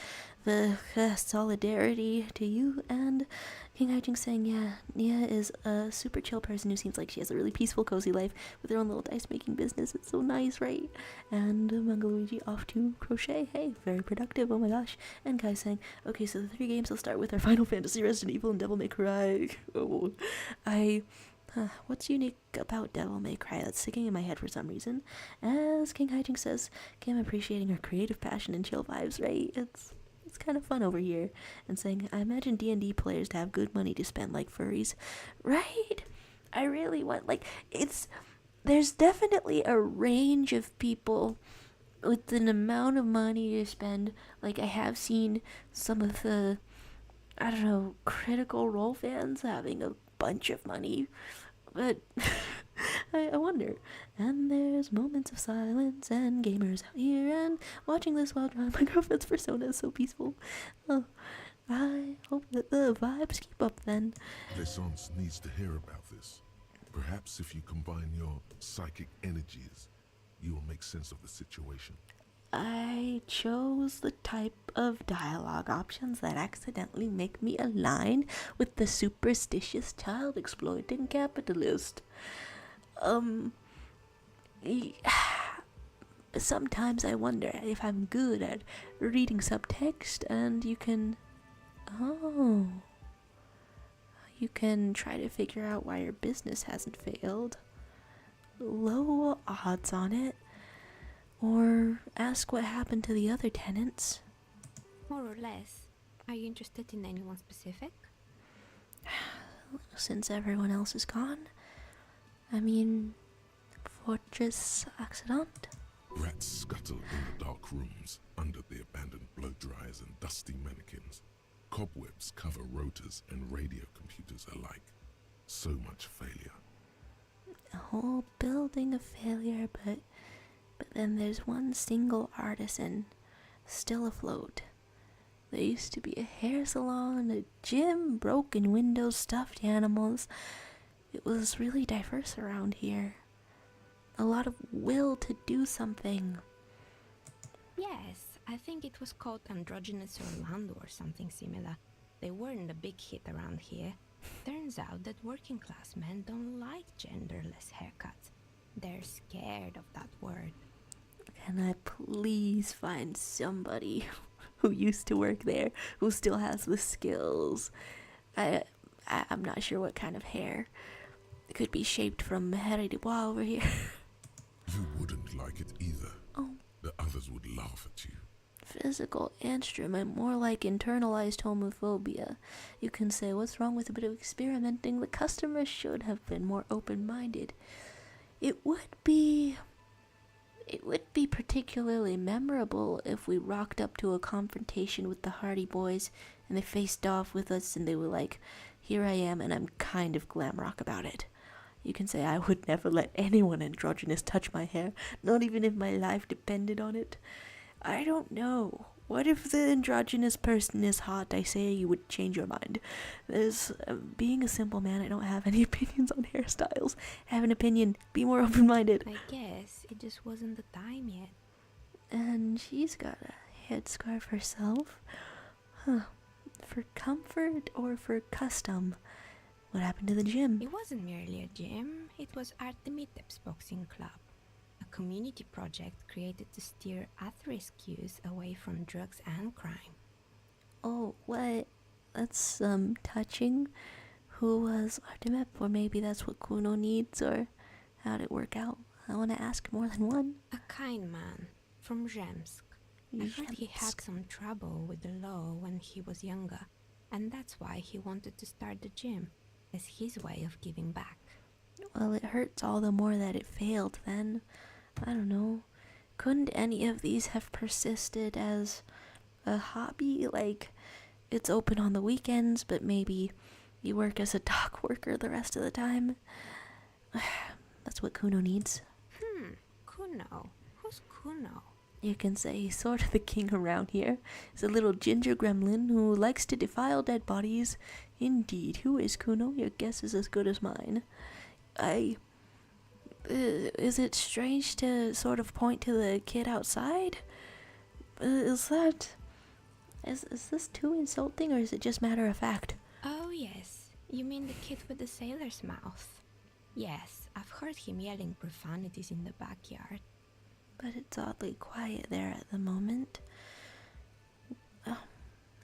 The solidarity to you, and King Hijing saying, yeah, Nia is a super chill person who seems like she has a really peaceful, cozy life with her own little dice making business. It's so nice, right? And Mangaluigi off to crochet. Hey, very productive, oh my gosh. And Kai saying, okay, so the 3 games will start with our Final Fantasy, Resident Evil, and Devil May Cry. Oh, what's unique about Devil May Cry that's sticking in my head for some reason? As King Hijing says, okay, I'm appreciating her creative passion and chill vibes, right? It's kind of fun over here. And saying, I imagine D&D players to have good money to spend like furries. Right? I really want, there's definitely a range of people with an amount of money to spend. Like, I have seen some of the, I don't know, Critical Role fans having a bunch of money. But I wonder. And there's moments of silence and gamers out here and watching this while drawing my girlfriend's persona is so peaceful. Oh, I hope that the vibes keep up then. Plaisance needs to hear about this. Perhaps if you combine your psychic energies, you will make sense of the situation. I chose the type of dialogue options that accidentally make me align with the superstitious child exploiting capitalist. Y- Sometimes I wonder if I'm good at reading subtext, and you can try to figure out why your business hasn't failed. Low odds on it. Or ask what happened to the other tenants. More or less. Are you interested in anyone specific? Since everyone else is gone. I mean, Fortress Accident? Rats scuttle in the dark rooms, under the abandoned blow dryers and dusty mannequins. Cobwebs cover rotors and radio computers alike. So much failure. A whole building of failure, but then there's one single artisan still afloat. There used to be a hair salon, a gym, broken windows, stuffed animals. It was really diverse around here. A lot of will to do something. Yes, I think it was called Androgynous Orlando or something similar. They weren't a big hit around here. Turns out that working class men don't like genderless haircuts. They're scared of that word. Can I please find somebody who used to work there, who still has the skills? I'm not sure what kind of hair. It could be shaped from Harry Dubois over here. You wouldn't like it either. Oh. The others would laugh at you. Physical instrument, more like internalized homophobia. You can say, what's wrong with a bit of experimenting? The customer should have been more open-minded. It would be particularly memorable if we rocked up to a confrontation with the Hardy Boys and they faced off with us and they were like, here I am and I'm kind of glam rock about it. You can say, I would never let anyone androgynous touch my hair, not even if my life depended on it. I don't know. What if the androgynous person is hot? I say you would change your mind. Being a simple man, I don't have any opinions on hairstyles. Have an opinion. Be more open-minded. I guess it just wasn't the time yet. And she's got a headscarf herself. Huh. For comfort or for custom? What happened to the gym? It wasn't merely a gym, it was Artemitep's boxing club. A community project created to steer at-risk youth away from drugs and crime. Oh, what? That's, touching. Who was Artemip? Or maybe that's what Kuno needs, or how'd it work out? I want to ask more than one. A kind man from Zemsk. I heard he had some trouble with the law when he was younger, and that's why he wanted to start the gym, as his way of giving back. Well, it hurts all the more that it failed then. I don't know. Couldn't any of these have persisted as a hobby? Like, it's open on the weekends, but maybe you work as a dock worker the rest of the time. That's what Kuno needs. Kuno? Who's Kuno? You can say he's sort of the king around here. He's a little ginger gremlin who likes to defile dead bodies. Indeed, who is Kuno? Your guess is as good as mine. Is it strange to sort of point to the kid outside? Is this too insulting, or is it just matter of fact? Oh yes, you mean the kid with the sailor's mouth. Yes, I've heard him yelling profanities in the backyard. But it's oddly quiet there at the moment. Oh,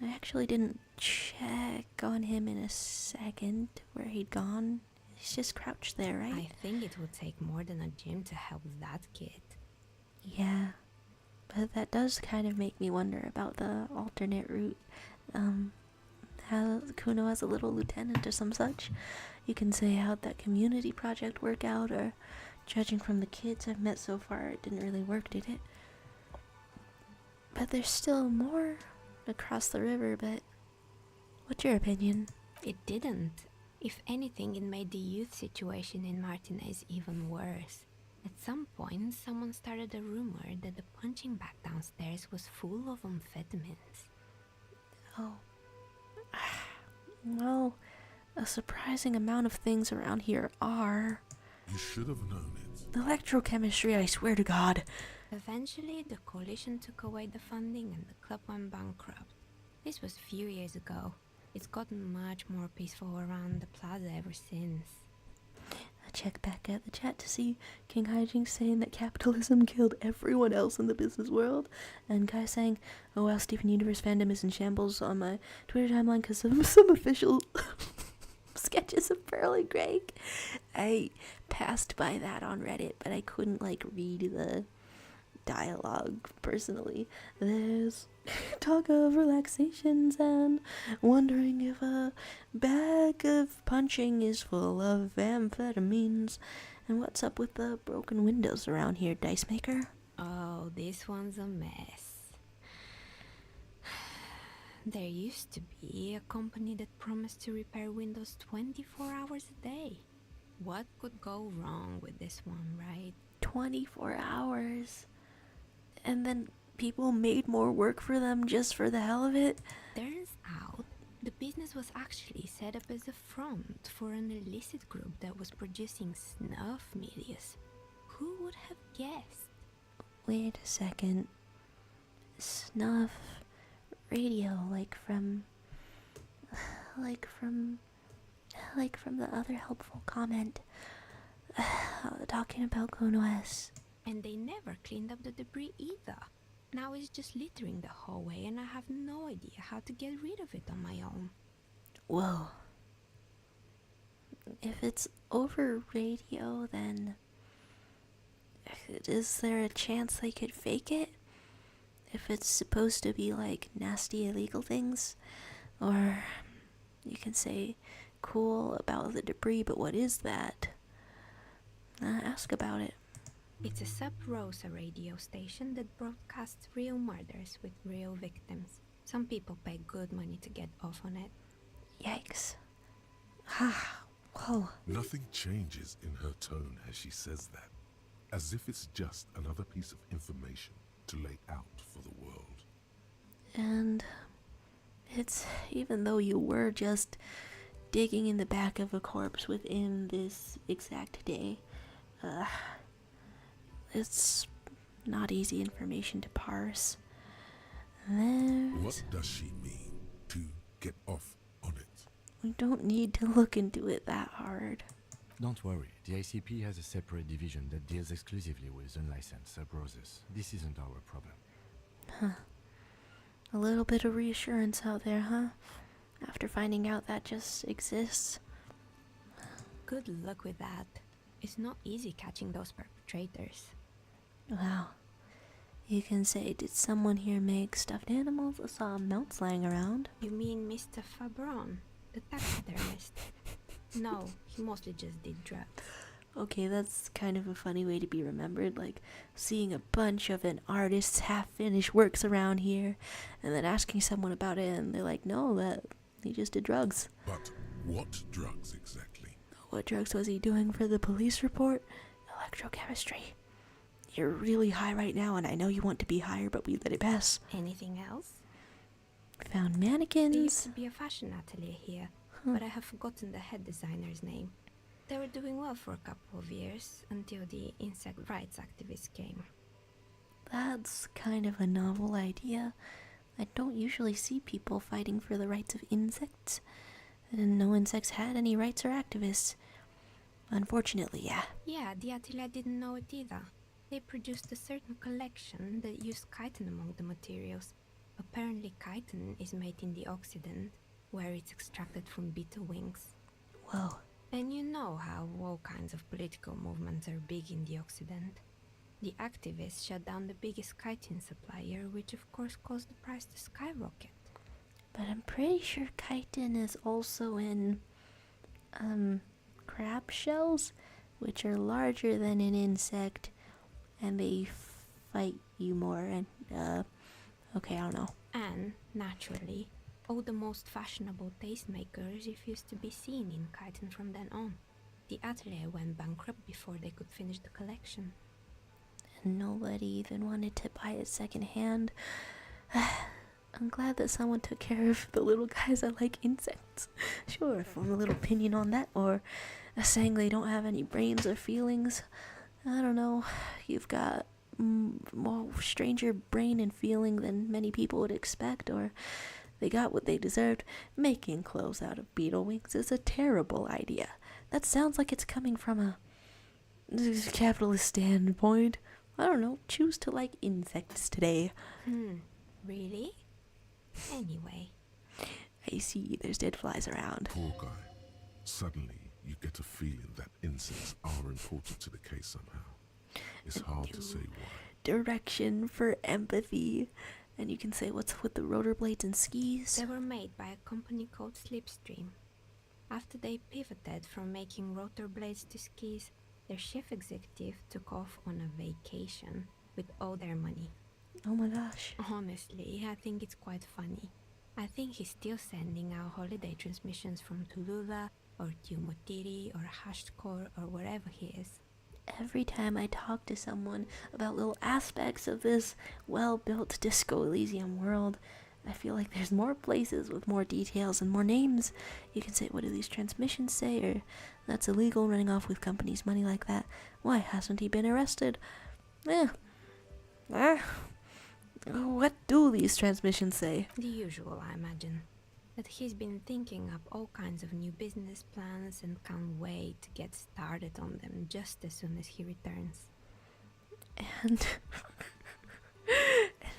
I actually didn't check on him in a second where he'd gone. He's just crouched there, right? I think it would take more than a gym to help that kid. Yeah, but that does kind of make me wonder about the alternate route. How Kuno has a little lieutenant or some such. You can say how'd that community project work out, or judging from the kids I've met so far, it didn't really work, did it? But there's still more across the river, but what's your opinion? It didn't. If anything, it made the youth situation in Martinez even worse. At some point, someone started a rumor that the punching bag downstairs was full of amphetamines. Oh. Well, a surprising amount of things around here are. You should have known it. Electrochemistry, I swear to God. Eventually, the coalition took away the funding and the club went bankrupt. This was a few years ago. It's gotten much more peaceful around the plaza ever since. I check back at the chat to see King Hijinks saying that capitalism killed everyone else in the business world, and Kai saying, "Oh wow, Steven Universe fandom is in shambles" on my Twitter timeline because of some official sketches of Pearl and Greg. I passed by that on Reddit, but I couldn't read the dialogue personally. There's talk of relaxations and wondering if a bag of punching is full of amphetamines. And what's up with the broken windows around here, Dice Maker? Oh, this one's a mess. There used to be a company that promised to repair windows 24 hours a day. What could go wrong with this one, right? 24 hours. And then people made more work for them just for the hell of it? Turns out, the business was actually set up as a front for an illicit group that was producing snuff medias. Who would have guessed? Wait a second. Snuff radio, like from the other helpful comment talking about Clone OS. And they never cleaned up the debris either. Now it's just littering the hallway and I have no idea how to get rid of it on my own. Whoa. If it's over radio, then is there a chance they could fake it? If it's supposed to be nasty illegal things? Or you can say cool about the debris, but what is that? Ask about it. It's a Sub Rosa radio station that broadcasts real murders with real victims. Some people pay good money to get off on it. Yikes. Whoa. Nothing changes in her tone as she says that, as if it's just another piece of information to lay out for the world. And it's even though you were just digging in the back of a corpse within this exact day, it's not easy information to parse. What does she mean to get off on it? We don't need to look into it that hard. Don't worry, the ICP has a separate division that deals exclusively with unlicensed sub-roses. This isn't our problem. A little bit of reassurance out there, huh? After finding out that just exists. Good luck with that. It's not easy catching those perpetrators. Wow. You can say, did someone here make stuffed animals? I saw melts lying around. You mean Mr. Fabron, the taxidermist? No, he mostly just did drugs. Okay, that's kind of a funny way to be remembered, seeing a bunch of an artist's half-finished works around here, and then asking someone about it, and they're like, no, that he just did drugs. But what drugs exactly? What drugs was he doing for the police report? Electrochemistry. You're really high right now, and I know you want to be higher, but we let it pass. Anything else? Found There used mannequins. to be a fashion atelier here, but I have forgotten the head designer's name. They were doing well for a couple of years, until the insect rights activists came. That's kind of a novel idea. I don't usually see people fighting for the rights of insects. I didn't know insects had any rights or activists. Unfortunately, yeah. Yeah, the atelier didn't know it either. They produced a certain collection that used chitin among the materials. Apparently chitin is made in the Occident, where it's extracted from beetle wings. Whoa. And you know how all kinds of political movements are big in the Occident. The activists shut down the biggest chitin supplier, which of course caused the price to skyrocket. But I'm pretty sure chitin is also in, crab shells, which are larger than an insect, and they fight you more, and, okay, I don't know. And, naturally, all the most fashionable tastemakers refused to be seen in chitin from then on. The atelier went bankrupt before they could finish the collection. And nobody even wanted to buy it secondhand. I'm glad that someone took care of the little guys that like insects. Sure, form a little opinion on that, or saying they don't have any brains or feelings. I don't know. You've got more stranger brain and feeling than many people would expect, or they got what they deserved. Making clothes out of beetle wings is a terrible idea. That sounds like it's coming from a capitalist standpoint. I don't know, choose to like insects today. Really? Anyway. I see there's dead flies around. Poor guy. Suddenly, you get a feeling that insects are important to the case somehow. It's hard to say why. Direction for empathy. And you can say what's with the rotor blades and skis. They were made by a company called Slipstream. After they pivoted from making rotor blades to skis, their chief executive took off on a vacation with all their money. Oh my gosh. Honestly, I think it's quite funny. I think he's still sending out holiday transmissions from Tulula or Tiumotiri or Hashtkor or wherever he is. Every time I talk to someone about little aspects of this well-built Disco Elysium world, I feel like there's more places with more details and more names. You can say, what do these transmissions say? Or, that's illegal, running off with companies' money like that. Why hasn't he been arrested? What do these transmissions say? The usual, I imagine. That he's been thinking up all kinds of new business plans and can't wait to get started on them just as soon as he returns. And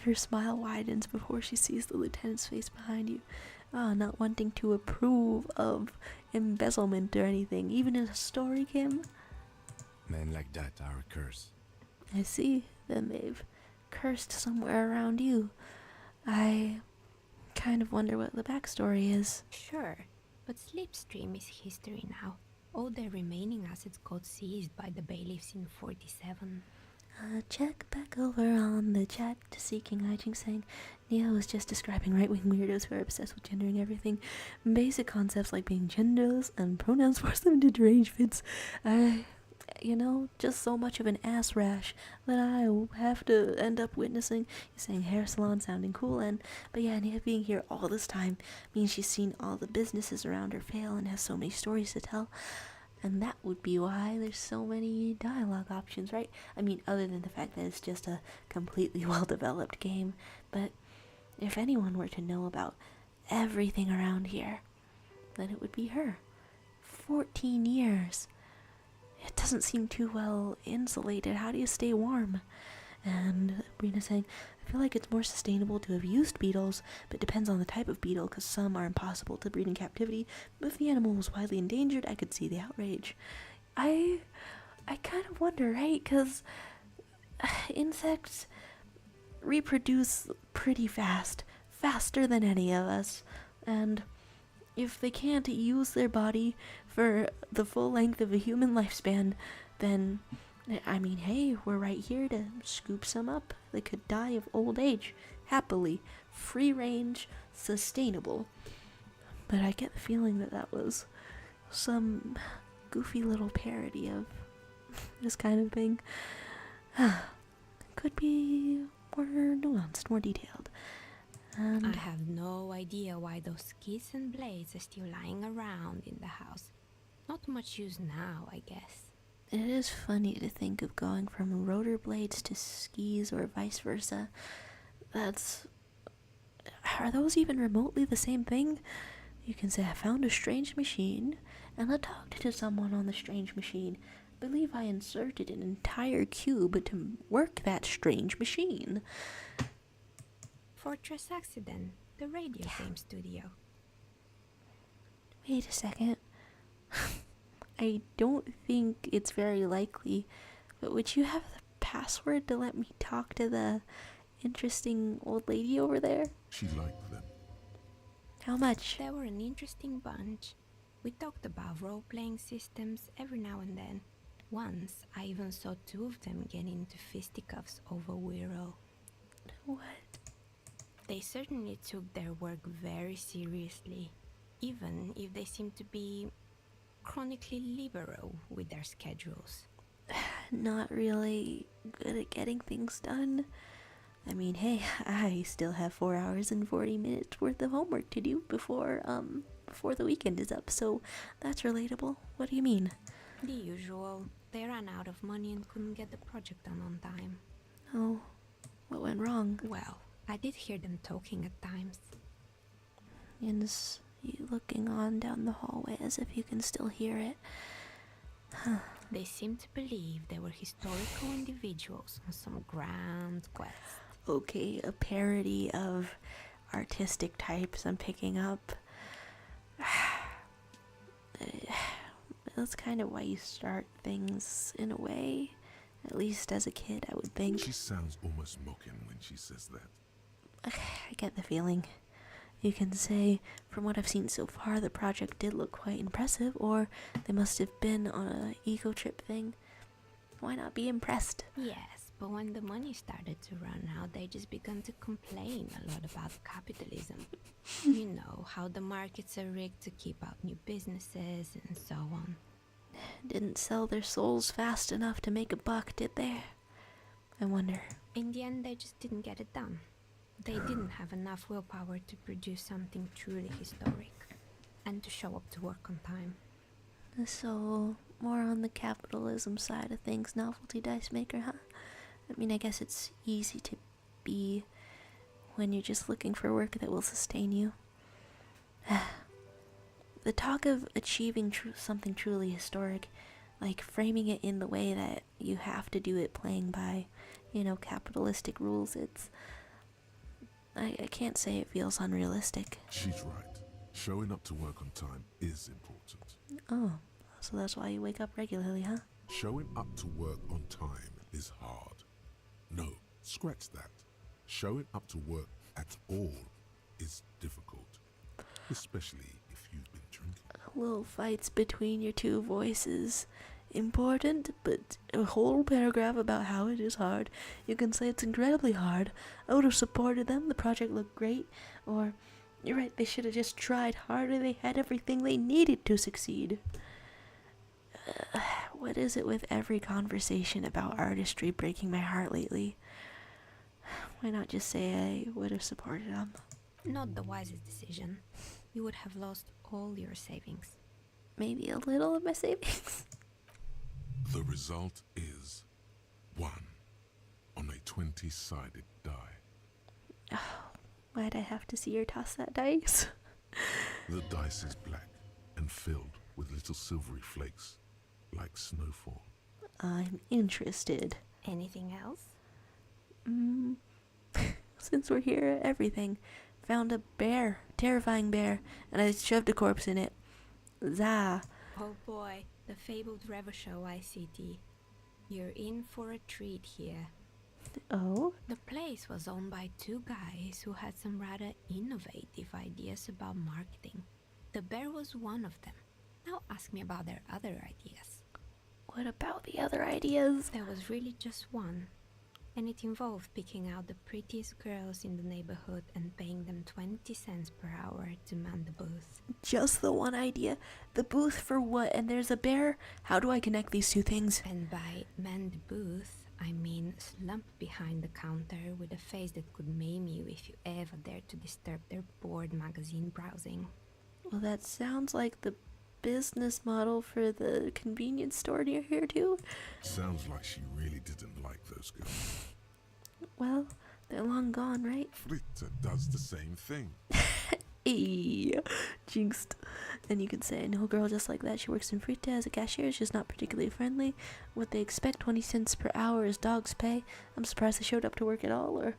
her smile widens before she sees the lieutenant's face behind you. Not wanting to approve of embezzlement or anything, even in a story, Kim. Men like that are a curse. I see. Then they've cursed somewhere around you. I kind of wonder what the backstory is. Sure, but Slipstream is history now. All their remaining assets got seized by the bailiffs in 47. Check back over on the chat to Seeking Hijinks saying, Neo was just describing right-wing weirdos who are obsessed with gendering everything. Basic concepts like being genderless and pronouns force them into deranged fits. Just so much of an ass rash that I have to end up witnessing. He's saying hair salon sounding cool, but yeah, Nia being here all this time means she's seen all the businesses around her fail and has so many stories to tell. And that would be why there's so many dialogue options, right? I mean, other than the fact that it's just a completely well-developed game. But if anyone were to know about everything around here, then it would be her. 14 years. It doesn't seem too well insulated. How do you stay warm? And Brina saying, I feel like it's more sustainable to have used beetles, but depends on the type of beetle, because some are impossible to breed in captivity. But if the animal was widely endangered, I could see the outrage. I kind of wonder, right? Because insects reproduce pretty fast, faster than any of us. And if they can't use their body for the full length of a human lifespan, then, I mean, hey, we're right here to scoop some up. They could die of old age, happily, free range, sustainable. But I get the feeling that that was some goofy little parody of this kind of thing. Could be more nuanced, more detailed. And I have no idea why those skis and blades are still lying around in the house. Not much use now, I guess. it is funny to think of going from rotor blades to skis or vice versa. Are those even remotely the same thing? You can say I found a strange machine, and I talked to someone on the strange machine. I believe I inserted an entire cube to work that strange machine. Fortress Accident, the radio game studio. Wait a second. I don't think it's very likely, but would you have the password to let me talk to the interesting old lady over there? She liked them. How much? They were an interesting bunch. We talked about role-playing systems every now and then. Once, I even saw two of them get into fisticuffs over Wiro. What? They certainly took their work very seriously, even if they seemed to be chronically liberal with their schedules. Not really good at getting things done. I mean, hey, I still have 4 hours and 40 minutes worth of homework to do before the weekend is up, so that's relatable. What do you mean? The usual. They ran out of money and couldn't get the project done on time. Oh, what went wrong? Well, I did hear them talking at times. And you looking on down the hallway as if you can still hear it. They seem to believe they were historical individuals on some grand quest. Okay, a parody of artistic types I'm picking up. That's kind of why you start things in a way. At least as a kid, I would think. She sounds almost mocking when she says that. I get the feeling. You can say, from what I've seen so far, the project did look quite impressive, or they must have been on a ego trip thing. Why not be impressed? Yes, but when the money started to run out, they just began to complain a lot about capitalism. You know, how the markets are rigged to keep out new businesses and so on. Didn't sell their souls fast enough to make a buck, did they? I wonder. In the end, they just didn't get it done. They didn't have enough willpower to produce something truly historic and to show up to work on time. So, more on the capitalism side of things, novelty dice maker, huh? I mean, I guess it's easy to be when you're just looking for work that will sustain you. The talk of achieving something truly historic, like framing it in the way that you have to do it playing by, capitalistic rules, I can't say it feels unrealistic. She's right. Showing up to work on time is important. Oh, so that's why you wake up regularly, huh? Showing up to work on time is hard. No, scratch that. Showing up to work at all is difficult, especially if you've been drinking. Little fights between your two voices. Important, but a whole paragraph about how it is hard. You can say it's incredibly hard. I would have supported them. The project looked great. Or, you're right, they should have just tried harder. They had everything they needed to succeed. What is it with every conversation about artistry breaking my heart lately? Why not just say I would have supported them? Not the wisest decision. You would have lost all your savings. Maybe a little of my savings? The result is 1 on a 20-sided die. Why'd I have to see her toss that dice? The dice is black and filled with little silvery flakes, like snowfall. I'm interested. Anything else? Since we're here, everything. Found a bear, terrifying bear, and I shoved a corpse in it. Zah. Oh boy, the fabled Revachol ICT. You're in for a treat here. Oh? The place was owned by two guys who had some rather innovative ideas about marketing. The bear was one of them. Now ask me about their other ideas. What about the other ideas? There was really just one, and it involved picking out the prettiest girls in the neighborhood and paying them 20 cents per hour to man the booth. Just the one idea? The booth for what? And there's a bear? How do I connect these two things? And by man the booth, I mean slump behind the counter with a face that could maim you if you ever dared to disturb their bored magazine browsing. Well, that sounds like the business model for the convenience store near here, too. Sounds like she really didn't like those girls. Well, they're long gone, right? Fritta does the same thing. Hey, jinxed. And you could say, I know a girl just like that. She works in Frita as a cashier. She's not particularly friendly. What they expect, 20 cents per hour, is dog's pay. I'm surprised they showed up to work at all, or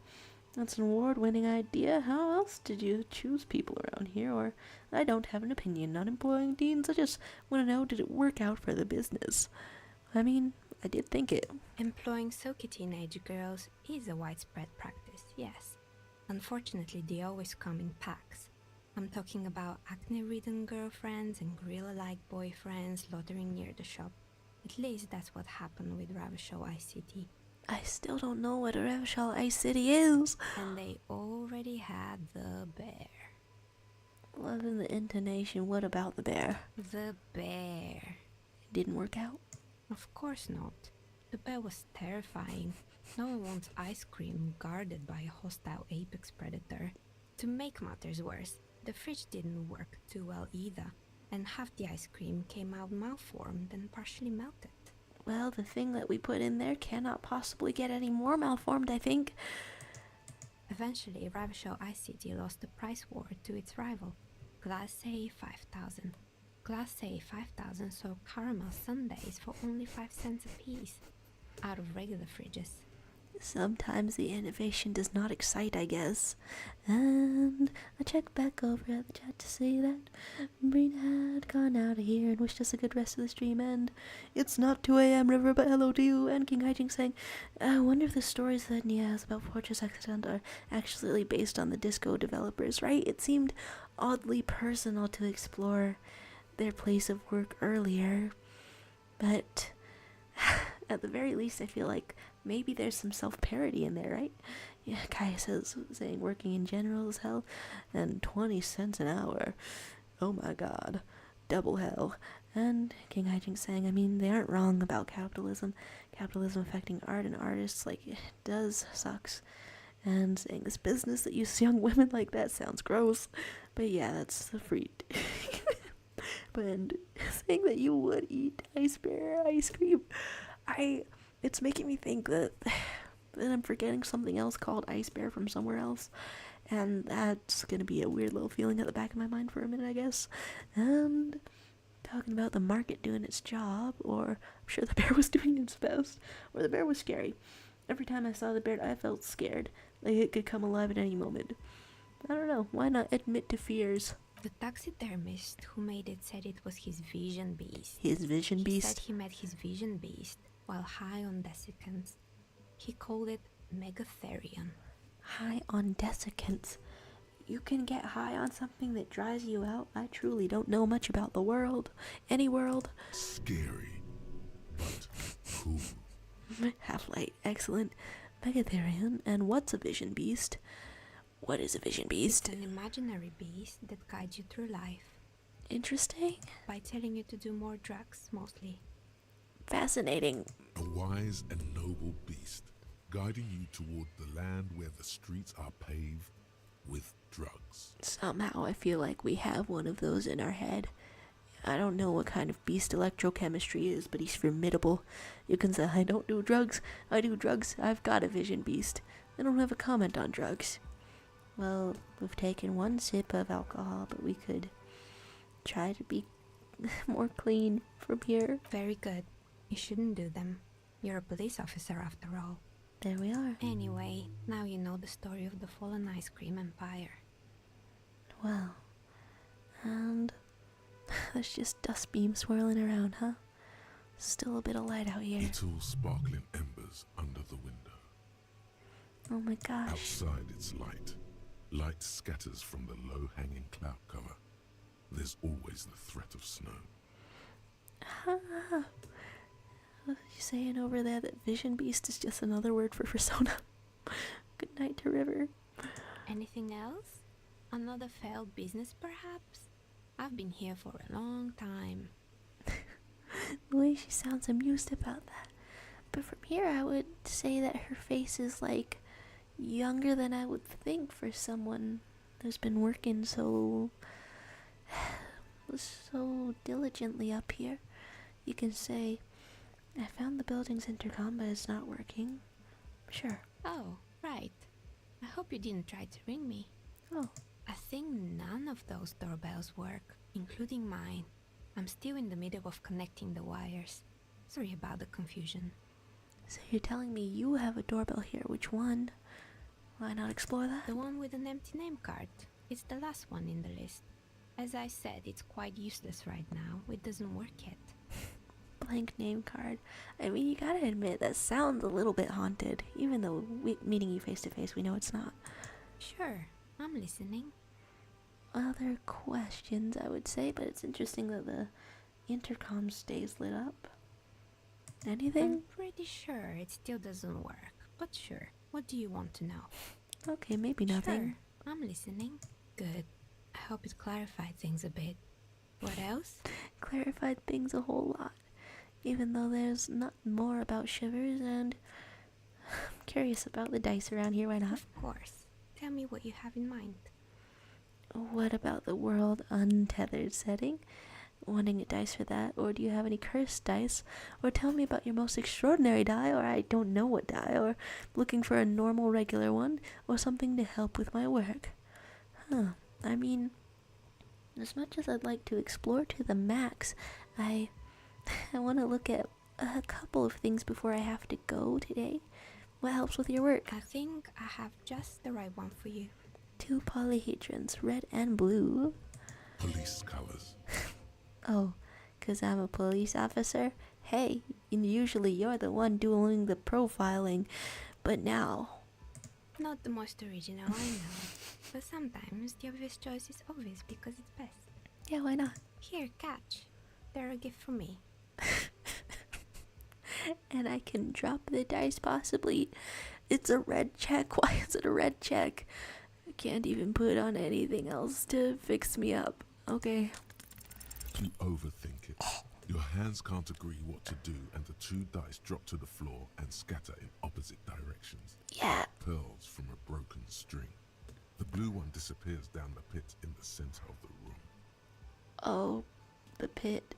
that's an award-winning idea. How else did you choose people around here? Or I don't have an opinion on employing deans. I just want to know, did it work out for the business? I mean, I did think it. Employing silky teenage girls is a widespread practice, yes. Unfortunately, they always come in packs. I'm talking about acne-ridden girlfriends and gorilla-like boyfriends loitering near the shop. At least that's what happened with Revachol ICT. I still don't know what a Revachol Ice City is. And they already had the bear. Loving the intonation. What about the bear? The bear. It didn't work out? Of course not. The bear was terrifying. No one wants ice cream guarded by a hostile apex predator. To make matters worse, the fridge didn't work too well either, and half the ice cream came out malformed and partially melted. well, the thing that we put in there cannot possibly get any more malformed, I think. Eventually, Ravishaw Ice City lost the price war to its rival, Glass A 5000. Glass A 5000 sold caramel sundaes for only 5 cents a piece, out of regular fridges. Sometimes the innovation does not excite, I guess. And I checked back over at the chat to say that Breen had gone out of here and wished us a good rest of the stream. And it's not 2 a.m. River, but hello to you. And King Hijing saying, I wonder if the stories that Nia has about Fortress Accident are actually based on the Disco developers, right? It seemed oddly personal to explore their place of work earlier. But at the very least, I feel like maybe there's some self-parody in there, right? Yeah, Kai saying working in general is hell, and 20 cents an hour. Oh my god. Double hell. And King Hijink saying, I mean, they aren't wrong about capitalism. Capitalism affecting art and artists, like, it does sucks. And saying this business that uses young women like that sounds gross. But yeah, that's the fruit. But saying that you would eat ice bear ice cream, it's making me think that I'm forgetting something else called ice bear from somewhere else, and that's gonna be a weird little feeling at the back of my mind for a minute, I guess. And talking about the market doing its job, or I'm sure the bear was doing its best, or the bear was scary. Every time I saw the bear, I felt scared, like it could come alive at any moment. I don't know, why not admit to fears? The taxidermist who made it said it was his vision beast. His vision He beast? said he met his vision beast while high on desiccants. He called it Megatherion. High on desiccants. You can get high on something that dries you out? I truly don't know much about the world. Any world. Scary, but cool. Half-light, excellent. Megatherion, and what's a vision beast? What is a vision beast? It's an imaginary beast that guides you through life. Interesting. By telling you to do more drugs, mostly. Fascinating. A wise and noble beast, guiding you toward the land where the streets are paved with drugs. Somehow I feel like we have one of those in our head. I don't know what kind of beast electrochemistry is, but he's formidable. You can say, I don't do drugs, I do drugs, I've got a vision beast. I don't have a comment on drugs. Well, we've taken one sip of alcohol, but we could try to be more clean from here. Very good. You shouldn't do them. You're a police officer after all. There we are. Anyway, now you know the story of the fallen ice cream empire. Well, and there's just dust beams swirling around, huh? Still a bit of light out here. Little sparkling embers under the window. Oh my gosh. Outside it's light. Light scatters from the low-hanging cloud cover. There's always the threat of snow. Ah. You saying over there that vision beast is just another word for persona? Good night to River. Anything else? Another failed business, perhaps? I've been here for a long time. The way she sounds amused about that. But from here I would say that her face is like younger than I would think for someone who's been working so diligently up here. You can say, I found the building's intercom, but it's not working. Sure. Oh, right. I hope you didn't try to ring me. Oh. I think none of those doorbells work, including mine. I'm still in the middle of connecting the wires. Sorry about the confusion. So you're telling me you have a doorbell here. Which one? Why not explore that? The one with an empty name card. It's the last one in the list. As I said, it's quite useless right now. It doesn't work yet. Blank name card. I mean, you gotta admit, that sounds a little bit haunted. Even though meeting you face to face, we know it's not. Sure, I'm listening. Other questions, I would say, but it's interesting that the intercom stays lit up. Anything? I'm pretty sure it still doesn't work, but sure. What do you want to know? Okay, maybe nothing. Sure, I'm listening. Good. I hope it clarified things a bit. What else? Clarified things a whole lot. Even though there's not more about Shivers, and I'm curious about the dice around here, why not? Of course. Tell me what you have in mind. What about the world untethered setting? wanting a dice for that, or do you have any cursed dice? Or tell me about your most extraordinary die, or I don't know what die, or looking for a normal regular one, or something to help with my work. I mean, as much as I'd like to explore to the max, I want to look at a couple of things before I have to go today. What helps with your work? I think I have just the right one for you. 2 polyhedrons, red and blue. Police colors. Oh, 'cause I'm a police officer? Hey, and usually you're the one doing the profiling, but now... Not the most original, I know. But sometimes the obvious choice is obvious because it's best. Yeah, why not? Here, catch. They're a gift from me. And I can drop the dice possibly. It's a red check. Why is it a red check? I can't even put on anything else to fix me up. Okay. You overthink it. Your hands can't agree what to do, and the 2 dice drop to the floor and scatter in opposite directions. Yeah. Pearls from a broken string. The blue one disappears down the pit in the center of the room. Oh, the pit.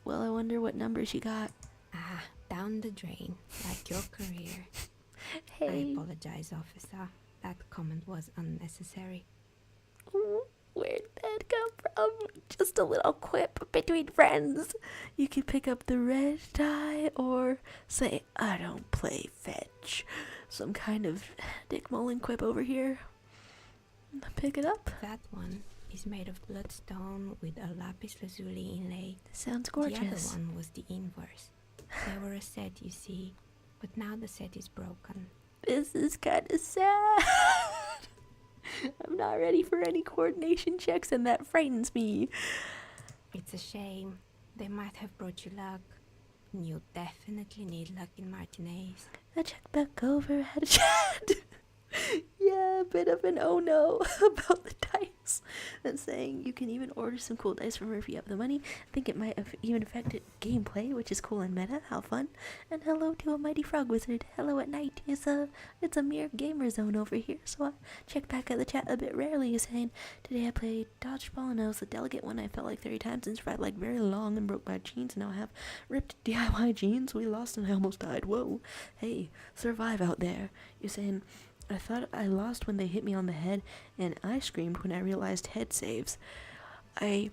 Well, I wonder what numbers you got. Ah, down the drain, like your career. I Hey. apologize, officer. That comment was unnecessary. Where'd that come from? Just a little quip between friends. You can pick up the red die or say, I don't play fetch. Some kind of Dick Mullen quip over here. Pick it up. That one is made of bloodstone with a lapis lazuli inlay. Sounds The other gorgeous. one was the inverse. They were a set, you see, but now the set is broken. This is kind of sad. I'm not ready for any coordination checks and that frightens me. It's a shame. They might have brought you luck. You definitely need luck in Martinez. I checked back over, had a chat. Yeah, a bit of an oh no about the dice. And saying you can even order some cool dice from her if you have the money. I think it might have even affected gameplay, which is cool and meta. How fun. And hello to a mighty frog wizard. Hello at night. It's a mere gamer zone over here. So I check back at the chat a bit rarely, saying today I played dodgeball and I was the delegate one. I felt like 30 times and survived like very long and broke my jeans. And now I have ripped DIY jeans. We lost and I almost died. Whoa. Hey, survive out there. You're saying I thought I lost when they hit me on the head, and I screamed when I realized head saves. That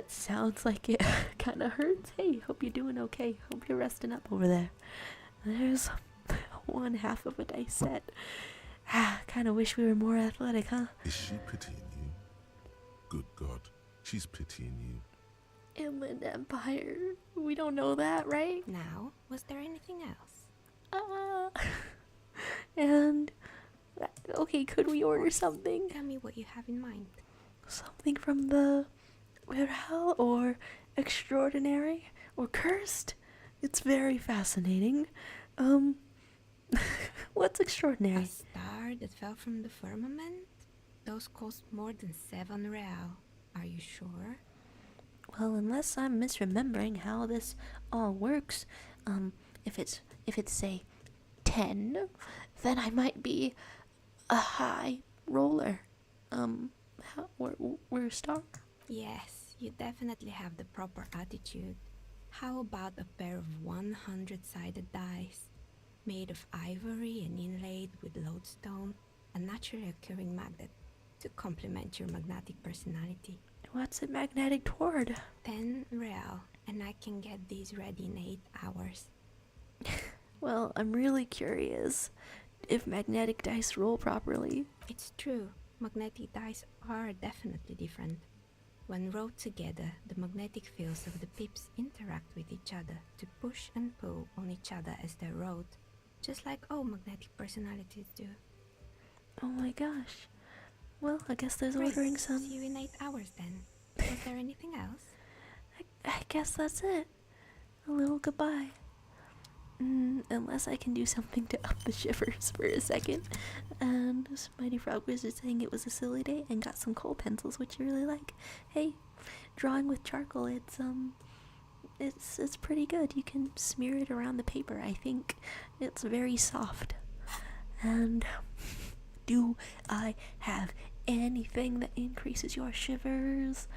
sounds like it kind of hurts. Hey, hope you're doing okay. Hope you're resting up over there. There's 1/2 of a dice set. Kind of wish we were more athletic, huh? Is she pitying you? Good God, she's pitying you. Inland Empire. We don't know that, right? Now, was there anything else? And okay, could we order something? Tell me what you have in mind. Something from the Real or extraordinary or cursed? It's very fascinating. What's A extraordinary? star that fell from the firmament? Those cost more than 7 real. Are you sure? Well, unless I'm misremembering how this all works, if it's say 10, then I might be a high roller. We're a star. Yes, you definitely have the proper attitude. How about a pair of 100-sided dice, made of ivory and inlaid with lodestone, a naturally occurring magnet, to complement your magnetic personality? What's it magnetic toward? 10 real, and I can get these ready in 8 hours. Well, I'm really curious if magnetic dice roll properly. It's true, magnetic dice are definitely different. When rolled together, the magnetic fields of the pips interact with each other to push and pull on each other as they're rolled, just like all magnetic personalities do. Oh my gosh. Well, I guess there's Great. ordering some. See you in 8 hours then. Was there anything else? I guess that's it. A little goodbye. Unless I can do something to up the shivers for a second. And this Mighty Frog Wizard saying it was a silly day and got some coal pencils, which you really like. Hey, drawing with charcoal, it's pretty good. You can smear it around the paper, I think. It's very soft. And do I have anything that increases your shivers?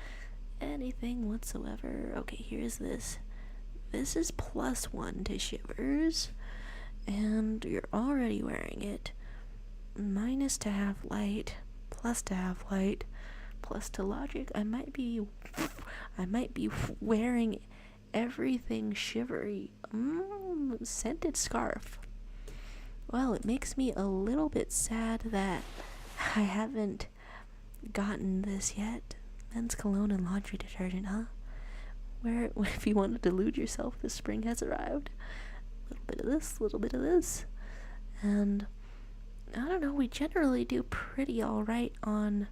anything whatsoever. Okay, here's this. This is +1 to shivers, and you're already wearing it. Minus to have light, plus to have light, plus to logic. I might be wearing everything shivery. Scented scarf. Well, it makes me a little bit sad that I haven't gotten this yet. Men's cologne and laundry detergent, huh? Where, if you want to delude yourself, the spring has arrived. A little bit of this, a little bit of this. And I don't know, we generally do pretty alright on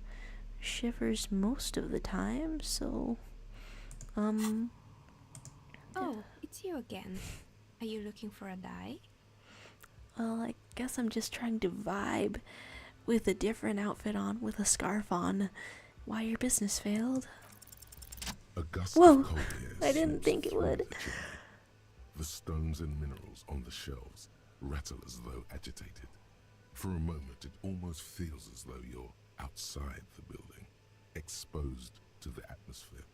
shivers most of the time, so, Oh, it's you again. Are you looking for a dye? well, I guess I'm just trying to vibe with a different outfit on, with a scarf on. Why your business failed? A gust Whoa, of cold air I didn't sweeps think it through would. the chimney. The stones and minerals on the shelves rattle as though agitated. For a moment, it almost feels as though you're outside the building, exposed to the atmosphere.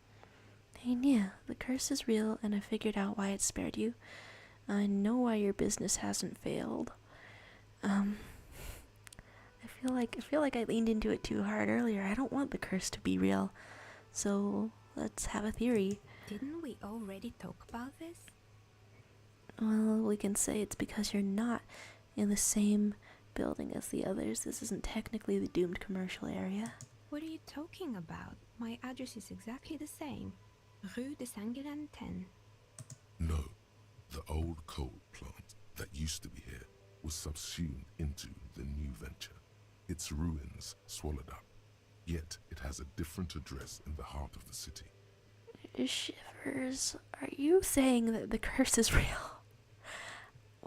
Hey Nia, the curse is real, and I figured out why it spared you. I know why your business hasn't failed. I feel like I leaned into it too hard earlier. I don't want the curse to be real. So let's have a theory. Didn't we already talk about this? Well, we can say it's because you're not in the same building as the others. This isn't technically the doomed commercial area. What are you talking about? My address is exactly the same. Rue de Saint-Guilain 10. No, the old coal plant that used to be here was subsumed into the new venture. Its ruins swallowed up. Yet it has a different address in the heart of the city. Shivers, are you saying that the curse is real?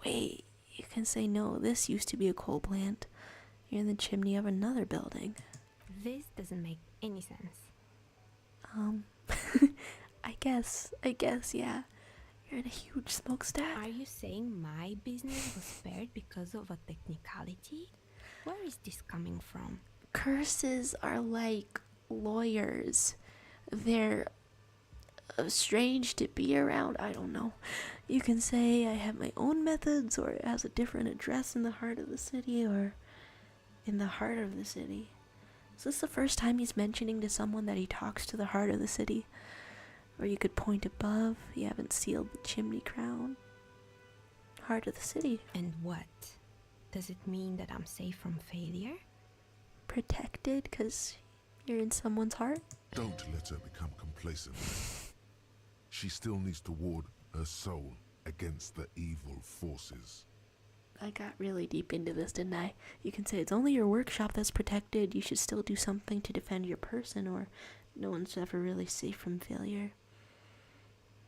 Wait, you can say no, this used to be a coal plant. You're in the chimney of another building. This doesn't make any sense. I guess, yeah. You're in a huge smokestack. Are you saying my business was spared because of a technicality? Where is this coming from? Curses are like lawyers. They're strange to be around. I don't know. You can say I have my own methods, or it has a different address in the heart of the city, or in the heart of the city. Is this the first time he's mentioning to someone that he talks to the heart of the city? Or you could point above. You haven't sealed the chimney crown. Heart of the city. And what? Does it mean that I'm safe from failure? Protected because you're in someone's heart? Don't let her become complacent. She still needs to ward her soul against the evil forces. I got really deep into this, didn't I? You can say it's only your workshop that's protected. You should still do something to defend your person, or no one's ever really safe from failure.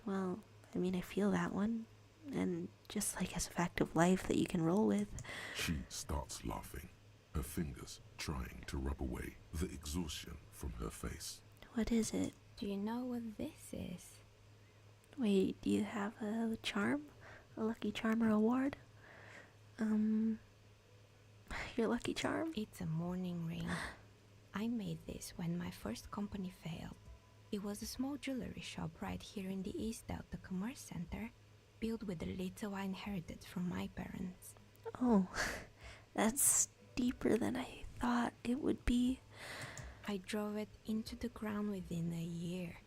Well, I mean, I feel that one. And just like as a fact of life that you can roll with. She starts laughing, her fingers trying to rub away the exhaustion from her face. What is it? Do you know what this is? Wait, do you have a charm? A Lucky Charmer award? Your lucky charm? It's a mourning ring. I made this when my first company failed. It was a small jewelry shop right here in the East Delta Commerce Center, built with the little I inherited from my parents. Oh, that's deeper than I thought it would be. I drove it into the ground within a year.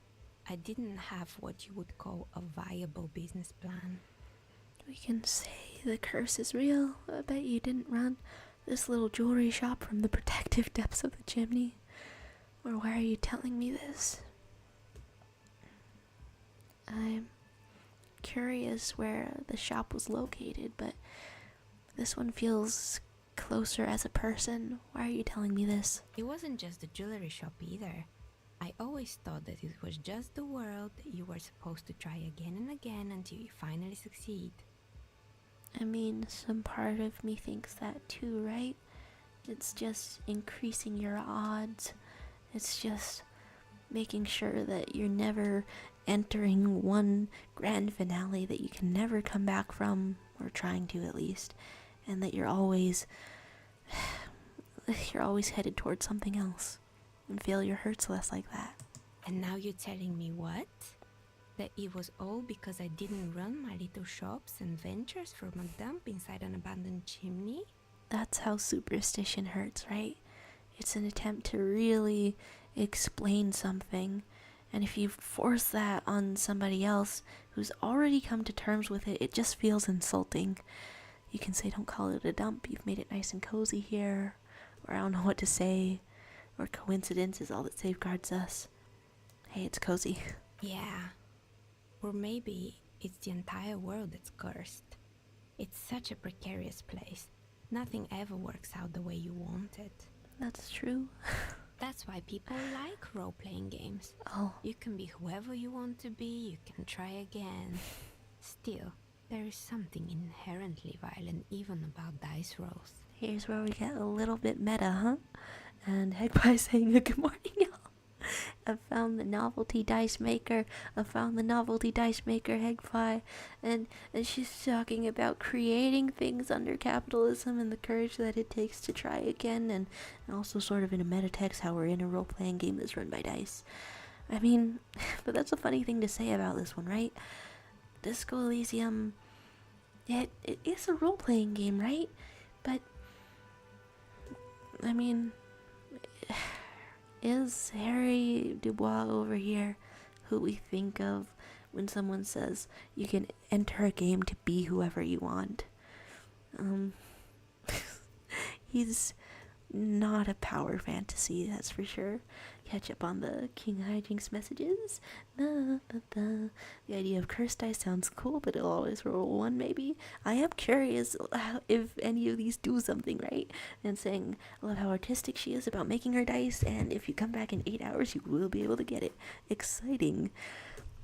I didn't have what you would call a viable business plan. We can say the curse is real. I bet you didn't run this little jewelry shop from the protective depths of the chimney. Or why are you telling me this? I'm curious where the shop was located, but this one feels closer as a person. Why are you telling me this? It wasn't just a jewelry shop either. I always thought that it was just the world that you were supposed to try again and again until you finally succeed. I mean, some part of me thinks that too, right? It's just increasing your odds. It's just making sure that you're never entering one grand finale that you can never come back from, or trying to at least, and that you're always headed towards something else. And failure hurts less like that. And now you're telling me what? That it was all because I didn't run my little shops and ventures from a dump inside an abandoned chimney? That's how superstition hurts, right? It's an attempt to really explain something. And if you force that on somebody else who's already come to terms with it, it just feels insulting. You can say, don't call it a dump, you've made it nice and cozy here. Or I don't know what to say. Or coincidence is all that safeguards us. Hey, it's cozy. Yeah. Or maybe it's the entire world that's cursed. It's such a precarious place. Nothing ever works out the way you want it. That's true. That's why people like role-playing games. Oh, You can be whoever you want to be, you can try again. Still, there is something inherently violent even about dice rolls. here's where we get a little bit meta, huh? And Hegpie saying a good morning, y'all. I found the novelty dice maker. Hegpie. And she's talking about creating things under capitalism and the courage that it takes to try again. And also sort of in a meta text how we're in a role-playing game that's run by dice. I mean, but that's a funny thing to say about this one, right? Disco Elysium, it is a role-playing game, right? But, I mean, is Harry Dubois over here who we think of when someone says you can enter a game to be whoever you want? He's not a power fantasy, that's for sure. Catch up on the King Hijinks messages. The idea of cursed dice sounds cool, but it'll always roll one, maybe. I am curious if any of these do something, right? And saying, I love how artistic she is about making her dice, and if you come back in 8 hours, you will be able to get it. Exciting.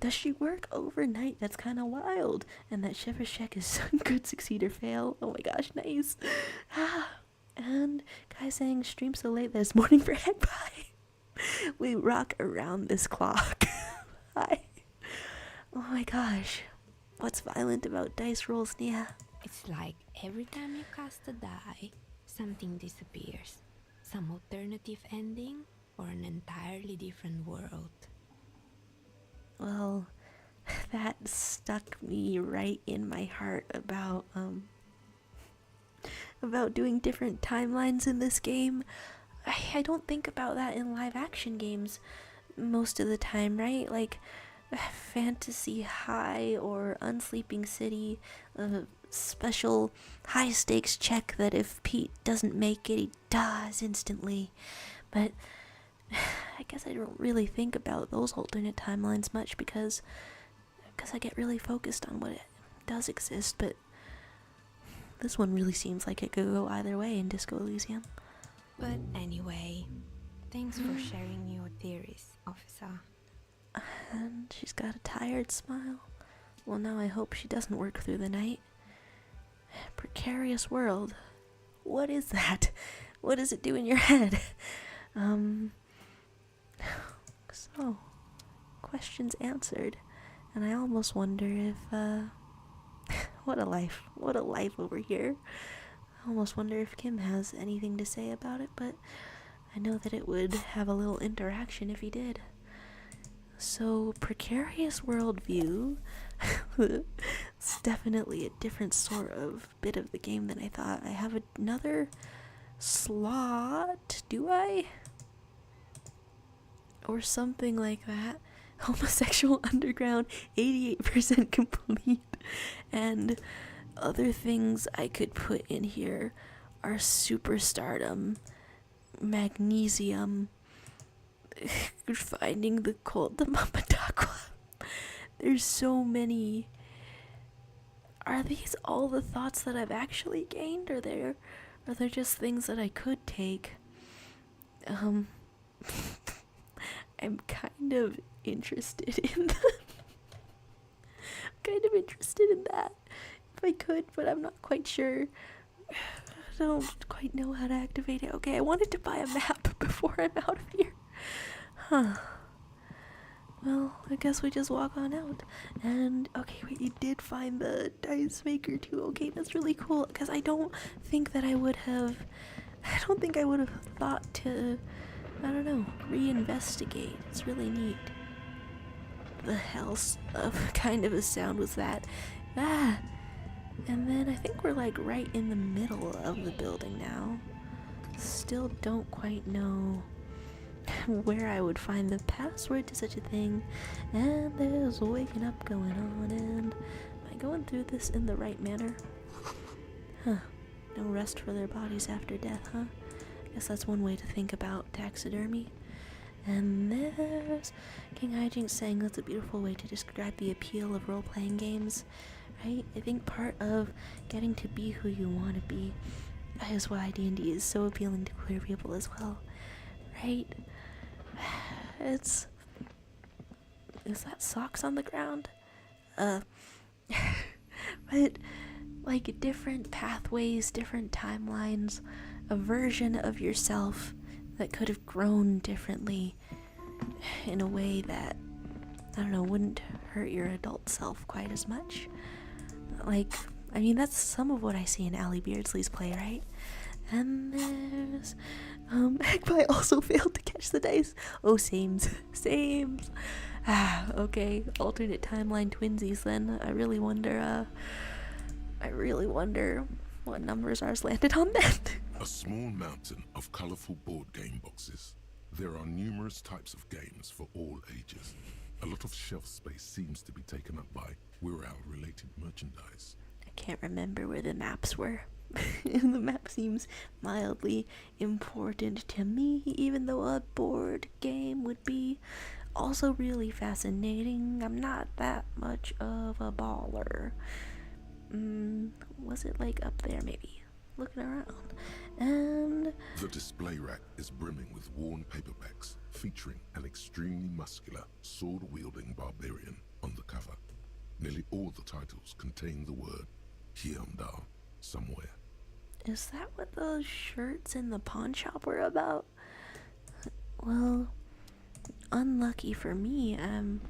Does she work overnight? That's kind of wild. And that Shepherd's is could succeed or fail. Oh my gosh, nice. And guy saying, stream so late this morning for head pie. We rock around this clock. Hi. Oh my gosh. What's violent about dice rolls, Nia? It's like every time you cast a die, something disappears. Some alternative ending or an entirely different world. Well, that stuck me right in my heart about doing different timelines in this game. I don't think about that in live action games most of the time, right? Like Fantasy High or Unsleeping City, a special high stakes check that if Pete doesn't make it, he dies instantly. But I guess I don't really think about those alternate timelines much because I get really focused on what does exist, but this one really seems like it could go either way in Disco Elysium. But anyway, thanks for sharing your theories, officer. And she's got a tired smile. Well, now I hope she doesn't work through the night. Precarious world. What is that? What does it do in your head? So, questions answered. And I almost wonder if, what a life over here. I almost wonder if Kim has anything to say about it, but I know that it would have a little interaction if he did. So, precarious worldview. It's definitely a different sort of bit of the game than I thought. I have another slot, do I? Or something like that. Homosexual Underground, 88% complete. And other things I could put in here are superstardom, magnesium, finding the cult, the Mamadakwa. There's so many. Are these all the thoughts that I've actually gained? Are there just things that I could take? I'm kind of interested in that. If I could, but I'm not quite sure. I don't quite know how to activate it. Okay, I wanted to buy a map before I'm out of here. Huh. Well, I guess we just walk on out. And, okay, wait, you did find the dice maker too. Okay, that's really cool. Because I don't think I would have thought to I don't know, reinvestigate. It's really neat. The hell's kind of a sound was that? Ah! And then I think we're like right in the middle of the building now. Still don't quite know where I would find the password to such a thing. And there's waking up going on, and am I going through this in the right manner? Huh. No rest for their bodies after death, huh? Guess that's one way to think about taxidermy. And there's King Hijinks saying that's a beautiful way to describe the appeal of role-playing games, right? I think part of getting to be who you want to be is why D&D is so appealing to queer people as well, right? Is that socks on the ground? But like different pathways, different timelines, a version of yourself that could have grown differently in a way that, I don't know, wouldn't hurt your adult self quite as much. Like, I mean, that's some of what I see in Allie Beardsley's play, right? And there's, Magpie also failed to catch the dice. Oh, sames. Okay, alternate timeline twinsies then. I really wonder what numbers ours landed on then. A small mountain of colorful board game boxes. There are numerous types of games for all ages. A lot of shelf space seems to be taken up by Wirral-related merchandise. I can't remember where the maps were. The map seems mildly important to me, even though a board game would be also really fascinating. I'm not that much of a baller. Was it like up there maybe? Looking around. And the display rack is brimming with worn paperbacks featuring an extremely muscular, sword-wielding barbarian on the cover. Nearly all the titles contain the word Hyundai somewhere. is that what those shirts in the pawn shop were about? Well, unlucky for me, I'm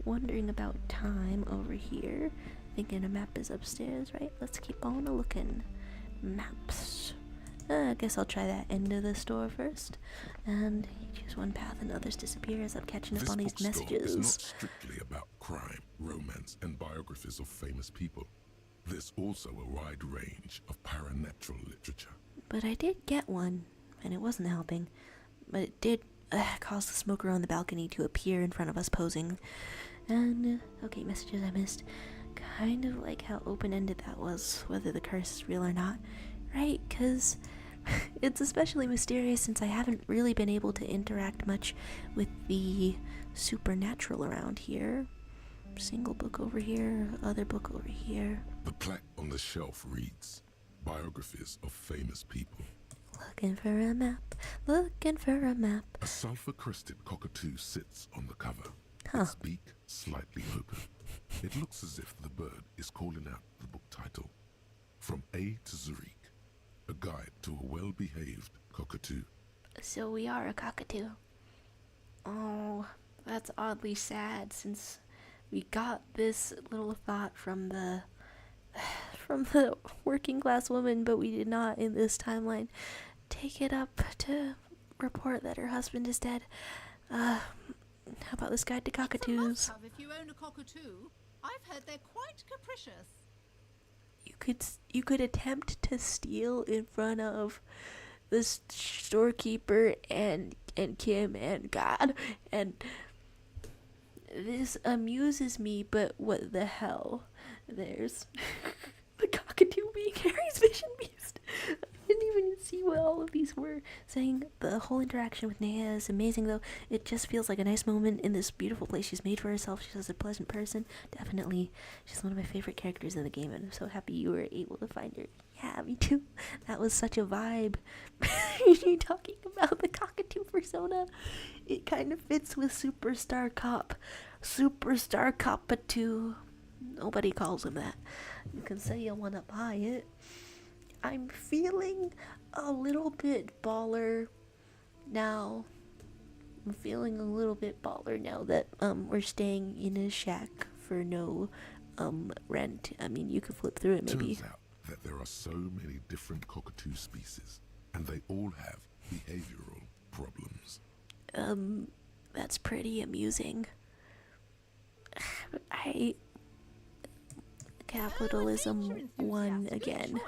wondering about time over here. Thinking a map is upstairs, right? Let's keep on looking. Maps. I guess I'll try that end of the store first. And you choose one path and others disappear as I'm catching up on these messages. This bookstore is not strictly about crime, romance, and biographies of famous people. There's also a wide range of paranatural literature. But I did get one, and it wasn't helping. But it did cause the smoker on the balcony to appear in front of us posing. And, okay, messages I missed. Kind of like how open-ended that was, whether the curse is real or not, right? Because it's especially mysterious since I haven't really been able to interact much with the supernatural around here. Single book over here, other book over here. The plaque on the shelf reads, Biographies of Famous People. Looking for a map, looking for a map. A sulfur-crested cockatoo sits on the cover, Huh. its beak slightly open. It looks as if the bird is calling out the book title, From A to Zurich, a guide to a well-behaved cockatoo. So we are a cockatoo. Oh, that's oddly sad since we got this little thought from the working class woman, but we did not in this timeline take it up to report that her husband is dead. How about this guide to It's a cockatoos? must-have if you own a cockatoo. I've heard they're quite capricious. You could attempt to steal in front of the storekeeper and Kim and God, and this amuses me, but what the hell? There's the cockatoo being Harry's vision beast. I didn't even see what all of these were saying. The whole interaction with Naya is amazing, though. It just feels like a nice moment in this beautiful place she's made for herself. She's a pleasant person. Definitely, she's one of my favorite characters in the game, and I'm so happy you were able to find her. Yeah, me too. That was such a vibe. You talking about the cockatoo persona? It kind of fits with Superstar Cop. Superstar Cop-a-too. Nobody calls him that. You can say you want to buy it. I'm feeling a little bit baller now. I'm feeling a little bit baller now that we're staying in a shack for no rent. I mean, you could flip through it maybe. Turns out that there are so many different cockatoo species, and they all have behavioral problems. That's pretty amusing. I... Capitalism won again.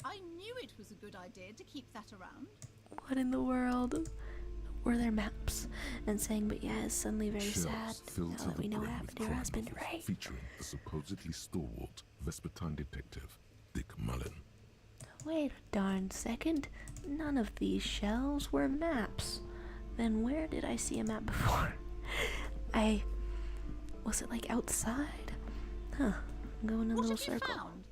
I knew it was a good idea to keep that around. What in the world? Were there maps? And saying, but yeah, it's suddenly very sad Shelves filled now to that the we know what brim happened with to her crime husband, novels right? featuring the supposedly stalwart Vespertine detective, Dick Mullen. Wait a darn second. None of these shelves were maps. Then where did I see a map before? Was it like outside? Huh. I'm going in a What little have you circle. found?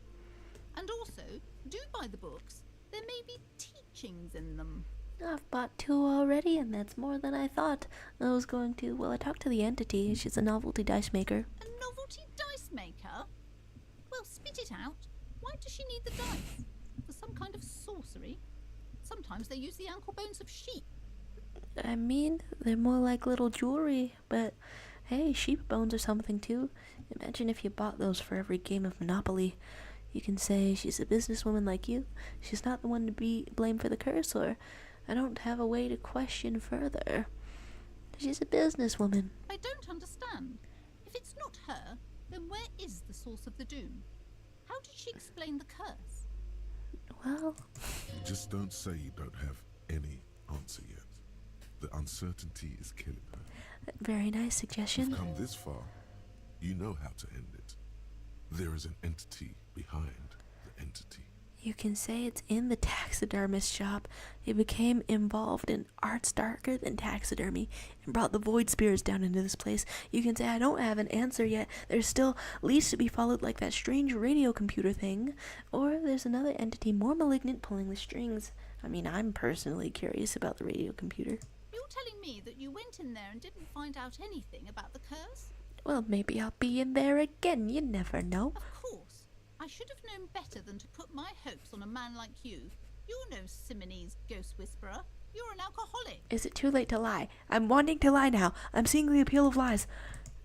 And also, do buy the books. There may be teachings in them. I've bought 2 already, and that's more than I thought. I was going to... Well, I talked to the entity. She's a novelty dice maker. A novelty dice maker? Well, spit it out. Why does she need the dice? For some kind of sorcery? Sometimes they use the ankle bones of sheep. I mean, they're more like little jewelry, but hey, sheep bones or something too. Imagine if you bought those for every game of Monopoly. You can say she's a businesswoman like you. She's not the one to be blamed for the curse, or I don't have a way to question further. She's a businesswoman. I don't understand. If it's not her, then where is the source of the doom? How did she explain the curse? Well, Just don't say you don't have any answer yet. The uncertainty is killing her. very nice You've suggestion. come this far. You know how to end it. There is an entity behind the entity. You can say it's in the taxidermist shop. It became involved in arts darker than taxidermy and brought the void spirits down into this place. You can say I don't have an answer yet. There's still leads to be followed like that strange radio computer thing. Or there's another entity more malignant pulling the strings. I mean, I'm personally curious about the radio computer. You're telling me that you went in there and didn't find out anything about the curse? Well, maybe I'll be in there again. You never know. Of course. I should have known better than to put my hopes on a man like you. You're no Simonese ghost whisperer. You're an alcoholic. Is it too late to lie? I'm wanting to lie now. I'm seeing the appeal of lies.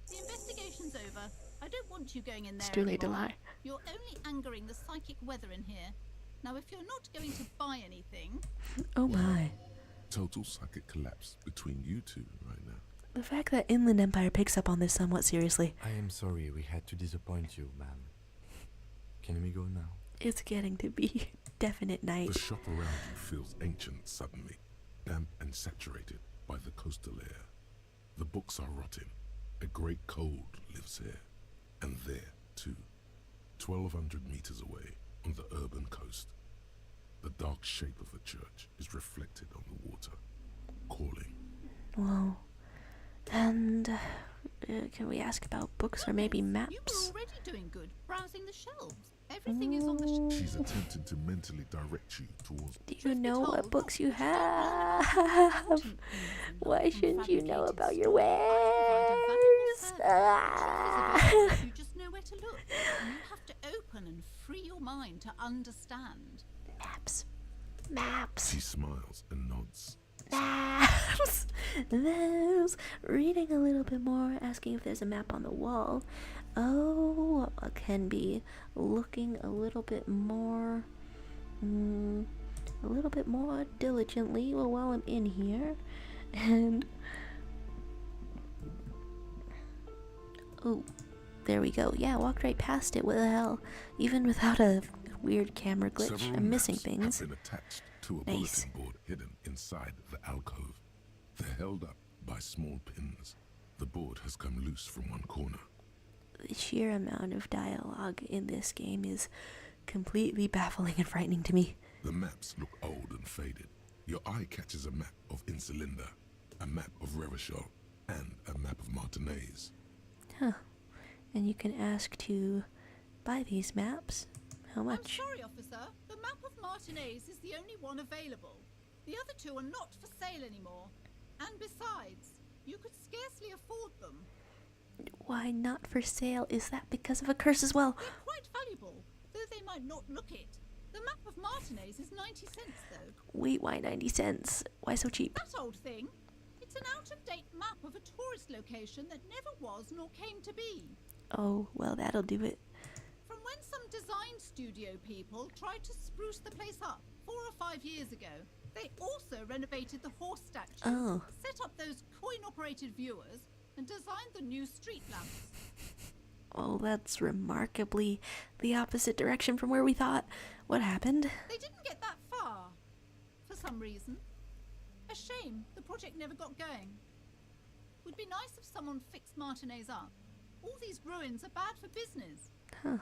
The investigation's over. I don't want you going in there It's too late to anymore. lie. You're only angering the psychic weather in here. Now, if you're not going to buy anything... Oh my. Total psychic collapse between you two right now. The fact that Inland Empire picks up on this somewhat seriously. I am sorry we had to disappoint you, ma'am. Can we go now? It's getting to be definite night. The shop around you feels ancient suddenly, damp and saturated by the coastal air. The books are rotting. A great cold lives here, and there too, 1,200 meters away on the urban coast. The dark shape of a church is reflected on the water, calling. Whoa. And can we ask about books or maybe You maps? were already doing good, browsing the shelves. Everything is on the She's attempting to mentally direct you towards. Do you know what books you have? Why shouldn't you know about your wares? You just know where to look. And you have to open and free your mind to understand. Maps. Maps. She smiles and nods. Maps. Those. Reading a little bit more, asking if there's a map on the wall. Oh, can be looking a little bit more diligently while I'm in here. And oh, there we go. Yeah, walked right past it. What the hell? Even without a weird camera glitch, Several I'm missing maps things. have been attached to a Nice. bulletin board hidden inside the alcove. They're held up by small pins. The board has come loose from one corner. The sheer amount of dialogue in this game is completely baffling and frightening to me. The maps look old and faded. Your eye catches a map of Insulinda, a map of Revachol, and a map of Martinez. Huh. And you can ask to buy these maps. How I'm much? sorry, officer. The map of Martinez is the only one available. The other two are not for sale anymore. And besides, you could scarcely afford them. Why not for sale? Is that because of a curse as well? They're quite valuable, though they might not look it. The map of Martinez is 90 cents, though. Wait, why 90 cents? Why so cheap? That old thing. It's an out-of-date map of a tourist location that never was nor came to be. Oh, well, that'll do it. From when some design studio people tried to spruce the place up 4 or 5 years ago, They also renovated the horse statue, Oh. set up those coin-operated viewers, and designed the new street lamps. Oh, that's remarkably the opposite direction from where we thought. What happened? They didn't get that far, for some reason. A shame the project never got going. Would be nice if someone fixed Martinez up. All these ruins are bad for business. Huh.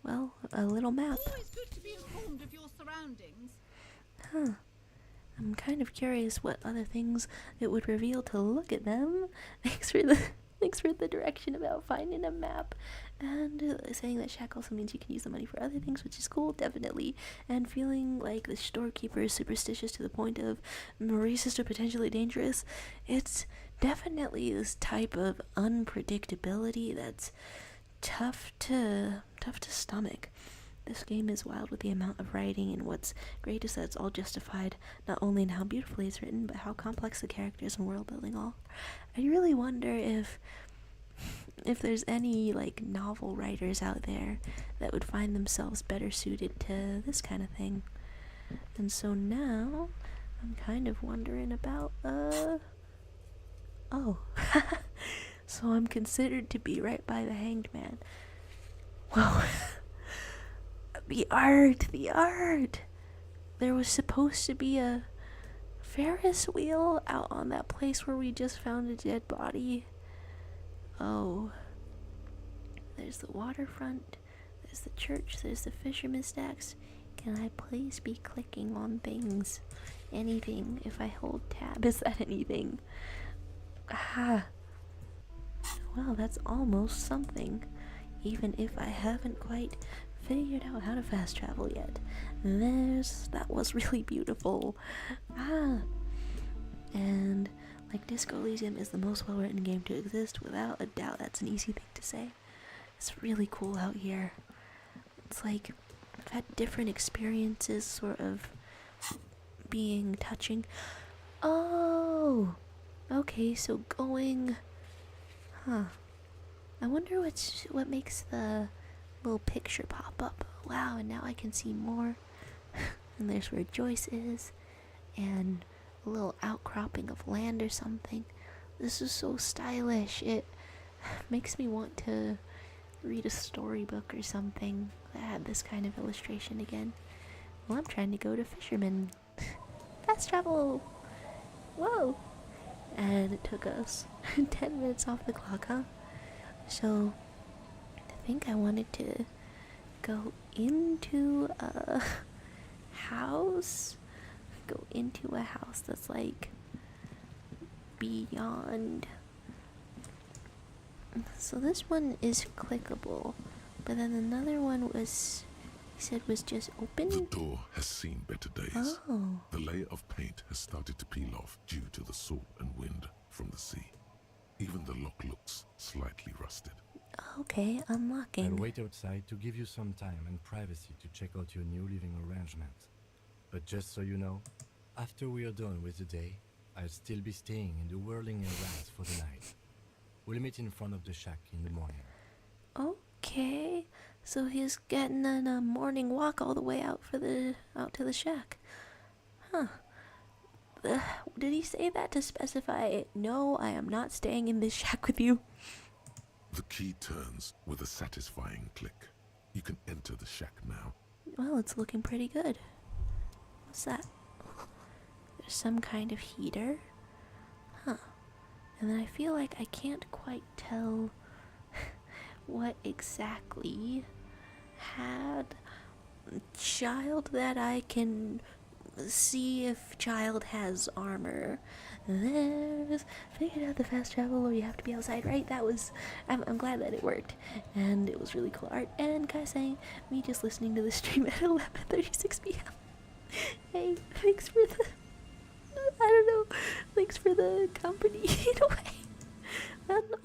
Well, a little map. Always good to be informed of your surroundings. Huh. I'm kind of curious what other things it would reveal to look at them. Thanks for the direction about finding a map. And saying that shack also means you can use the money for other things, which is cool, definitely. And feeling like the storekeeper is superstitious to the point of racist or potentially dangerous. It's definitely this type of unpredictability that's tough to stomach. This game is wild with the amount of writing, and what's great is that it's all justified, not only in how beautifully it's written, but how complex the characters and world building are. I really wonder if there's any like novel writers out there that would find themselves better suited to this kind of thing. And so now I'm kind of wondering about oh. So I'm considered to be right by the Hanged Man. Whoa. The art! There was supposed to be a Ferris wheel out on that place where we just found a dead body. Oh. There's the waterfront, there's the church, there's the fisherman's stacks. Can I please be clicking on things? Anything. If I hold tab, is that anything? Ah. Well, that's almost something. Even if I haven't quite figured out how to fast travel yet. That was really beautiful. And like Disco Elysium is the most well-written game to exist, without a doubt. That's an easy thing to say. It's really cool out here. It's like I've had different experiences sort of being touching. Oh, okay, so going, I wonder what makes the little picture pop up. Wow, and now I can see more. And there's where Joyce is, and a little outcropping of land or something. This is so stylish. It makes me want to read a storybook or something that had this kind of illustration again. Well, I'm trying to go to Fisherman. Fast travel! Whoa! And it took us 10 minutes off the clock, huh? So I think I wanted to go into a house. Go into a house that's like beyond. So this one is clickable, but then another one was, he said, was just open. The door has seen better days. Oh. The layer of paint has started to peel off due to the salt and wind from the sea. Even the lock looks slightly rusted. Okay, unlocking. I'll wait outside to give you some time and privacy to check out your new living arrangement. But just so you know, after we are done with the day, I'll still be staying in the Whirling Rats for the night. We'll meet in front of the shack in the morning. Okay, so he's getting a morning walk all the way out to the shack. Huh. Did he say that to specify, no, I am not staying in this shack with you? The key turns with a satisfying click. You can enter the shack now. Well, it's looking pretty good. What's that? There's some kind of heater. Huh. And then I feel like I can't quite tell what exactly had child that I can see if child has armor. There's figured out the fast travel or you have to be outside, right? I'm glad that it worked, and it was really cool art. And guys saying me just listening to the stream at 11:36 p.m. Hey, thanks for the thanks for the company in a way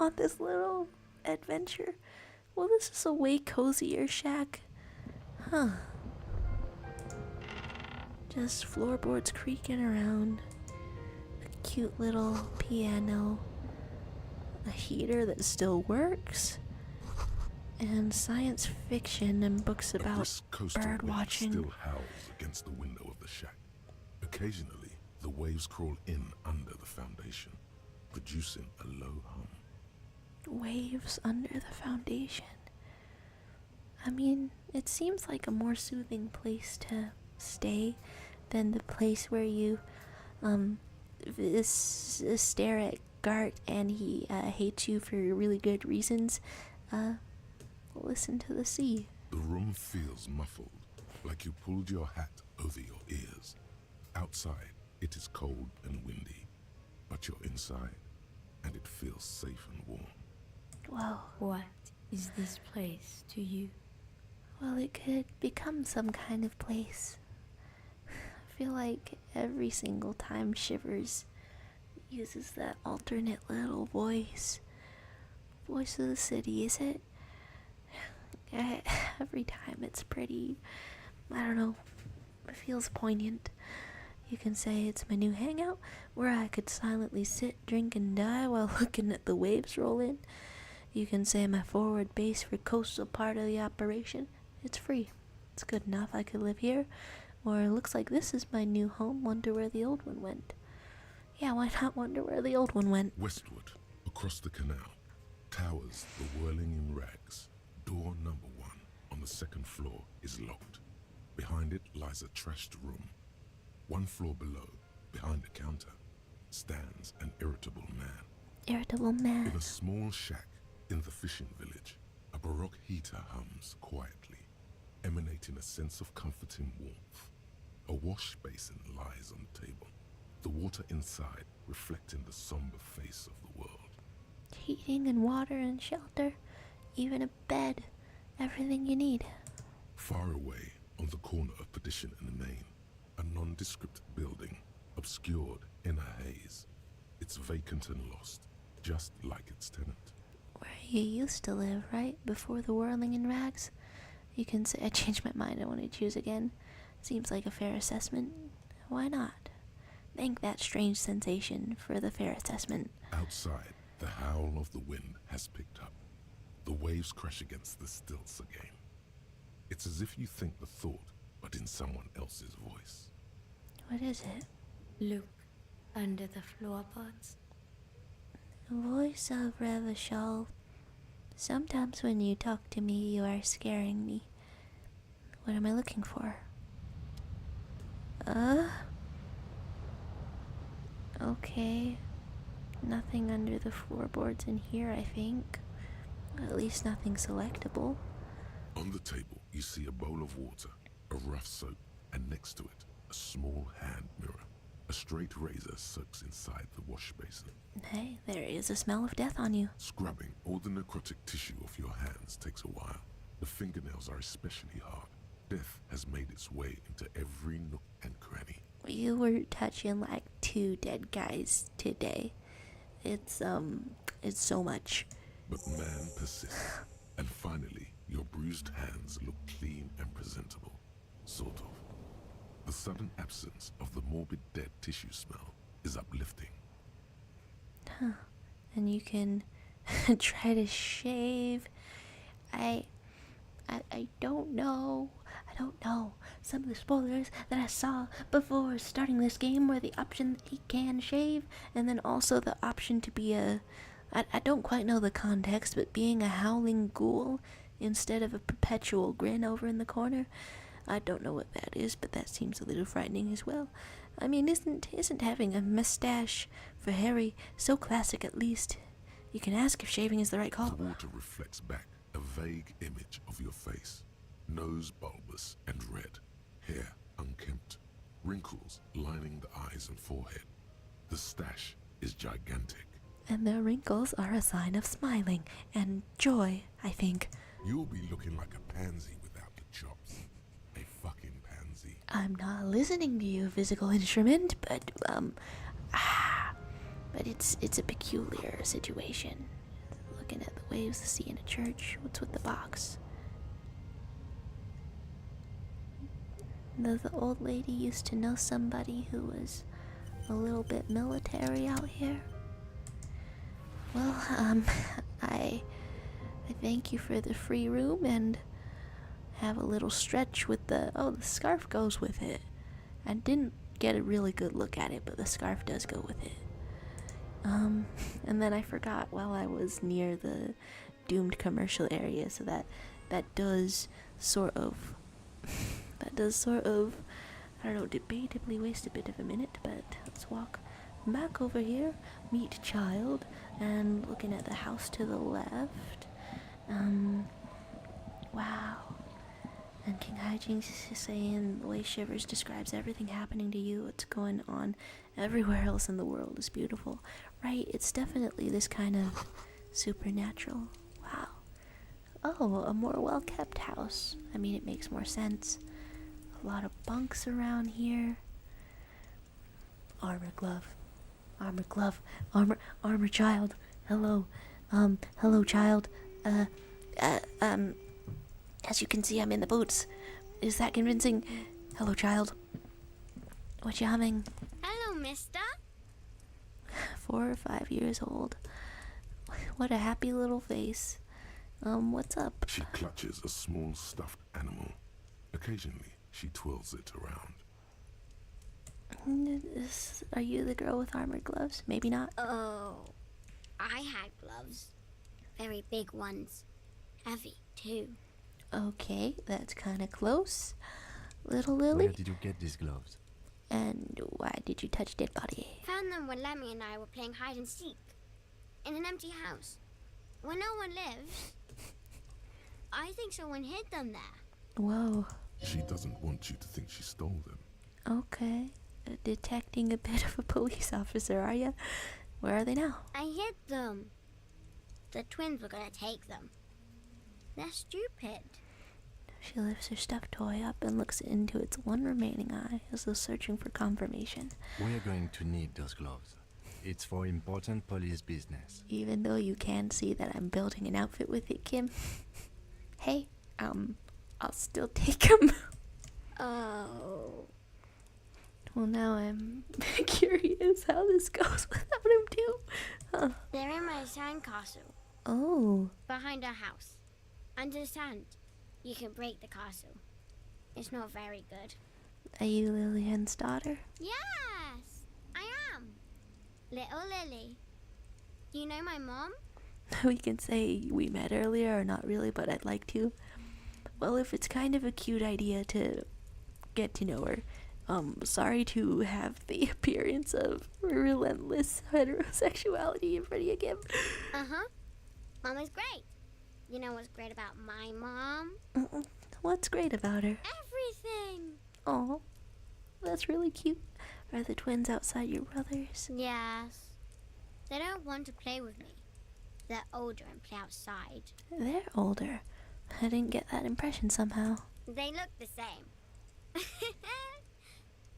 on this little adventure. Well, this is a way cozier shack. Huh. Just floorboards creaking around, a cute little piano, a heater that still works, and science fiction and books about brisk coastal bird wind watching. still howls against the window of the shack. Occasionally, the waves crawl in under the foundation, producing a low hum. Waves under the foundation. I mean, it seems like a more soothing place to stay than the place where you stare at Gart and he hates you for really good reasons. Listen to the sea. The room feels muffled, like you pulled your hat over your ears. Outside, it is cold and windy, but you're inside, and it feels safe and warm. Well, What is this place to you? well, it could become some kind of place. I feel like every single time Shivers uses that alternate little voice of the city, is it? Every time it's pretty, I don't know, it feels poignant. You can say it's my new hangout, where I could silently sit, drink, and die while looking at the waves roll in. You can say my forward base for coastal part of the operation. It's free. It's good enough. I could live here. Or it looks like this is my new home. Wonder where the old one went. Yeah, why not wonder where the old one went? Westward, across the canal, towers the whirling in rags. Door number 1 on the second floor is locked. Behind it lies a trashed room. 1 floor below, behind a counter, stands an irritable man. Irritable man. In a small shack in the fishing village, a baroque heater hums quietly, emanating a sense of comforting warmth. A wash basin lies on the table, the water inside reflecting the somber face of the world. Heating and water and shelter. Even a bed. Everything you need. Far away, on the corner of Petition and Main, a nondescript building, obscured in a haze. It's vacant and lost, just like its tenant. Where you used to live, right? Before the whirling in rags? You can say I changed my mind, I want to choose again. Seems like a fair assessment. Why not? Thank that strange sensation for the fair assessment. Outside, the howl of the wind has picked up. The waves crash against the stilts again. It's as if you think the thought, but in someone else's voice. What is it? Look under the floorboards. Voice of Revachol. Sometimes when you talk to me, you are scaring me. What am I looking for? Okay. Nothing under the floorboards in here, I think. At least nothing selectable. On the table, you see a bowl of water, a rough soap, and next to it, a small hand mirror. A straight razor soaks inside the wash basin. Hey, there is a smell of death on you. Scrubbing all the necrotic tissue off your hands takes a while. The fingernails are especially hard. Death has made its way into every nook and cranny. You were touching like 2 dead guys today. It's so much. But man persists, and finally, your bruised hands look clean and presentable. Sort of. The sudden absence of the morbid dead tissue smell is uplifting. Huh. And you can try to shave. I don't know. I don't know. Some of the spoilers that I saw before starting this game were the option that he can shave, and then also the option to be I don't quite know the context, but being a howling ghoul instead of a perpetual grin over in the corner. I don't know what that is, but that seems a little frightening as well. I mean, isn't having a mustache for Harry so classic at least? You can ask if shaving is the right call. The water reflects back a vague image of your face. Nose bulbous and red, hair unkempt, wrinkles lining the eyes and forehead. The stash is gigantic. And the wrinkles are a sign of smiling and joy, I think. You'll be looking like a pansy without the chops. A fucking pansy. I'm not listening to you, physical instrument, but it's a peculiar situation. Looking at the waves, the sea, in a church. What's with the box? The old lady used to know somebody who was a little bit military out here. Well, I thank you for the free room and have a little stretch with the scarf goes with it. I didn't get a really good look at it, but the scarf does go with it. And then I forgot while I was near the doomed commercial area, so that does sort of I don't know, debatably waste a bit of a minute, but let's walk back over here, meet child, and looking at the house to the left. Wow. And King Hijinks is saying the way Shivers describes everything happening to you, what's going on everywhere else in the world is beautiful. Right? It's definitely this kind of supernatural. Wow. Oh, a more well-kept house. I mean, it makes more sense. A lot of bunks around here. Armor glove, armor child. Hello, hello child. As you can see, I'm in the boots. Is that convincing? Hello child. What you humming? Hello, mister. 4 or 5 years old. What a happy little face. What's up? She clutches a small stuffed animal. Occasionally, she twirls it around. Are you the girl with armored gloves? Maybe not. Oh, I had gloves. Very big ones. Heavy, too. Okay, that's kind of close. Little Lily. Where did you get these gloves? And why did you touch dead body? Found them when Lemmy and I were playing hide and seek. In an empty house. Where no one lives. I think someone hid them there. Whoa. She doesn't want you to think she stole them. Okay. Detecting a bit of a police officer, are you? Where are they now? I hid them. The twins were gonna take them. They're stupid. She lifts her stuffed toy up and looks into its one remaining eye as though searching for confirmation. We are going to need those gloves. It's for important police business. Even though you can see that I'm building an outfit with it, Kim. Hey, I'll still take them. Oh. Well, now I'm curious how this goes without him too. Huh. They're in my sandcastle. Oh. Behind our house. Under the sand. You can break the castle. It's not very good. Are you Lillian's daughter? Yes, I am. Little Lily. Do you know my mom? We can say we met earlier or not really, but I'd like to. Well, if it's kind of a cute idea to get to know her, sorry to have the appearance of relentless heterosexuality in front of you, Kim. Uh-huh. Mom is great. You know what's great about my mom? What's great about her? Everything. Oh, that's really cute. Are the twins outside your brothers? Yes. They don't want to play with me. They're older and play outside. They're older. I didn't get that impression somehow. They look the same.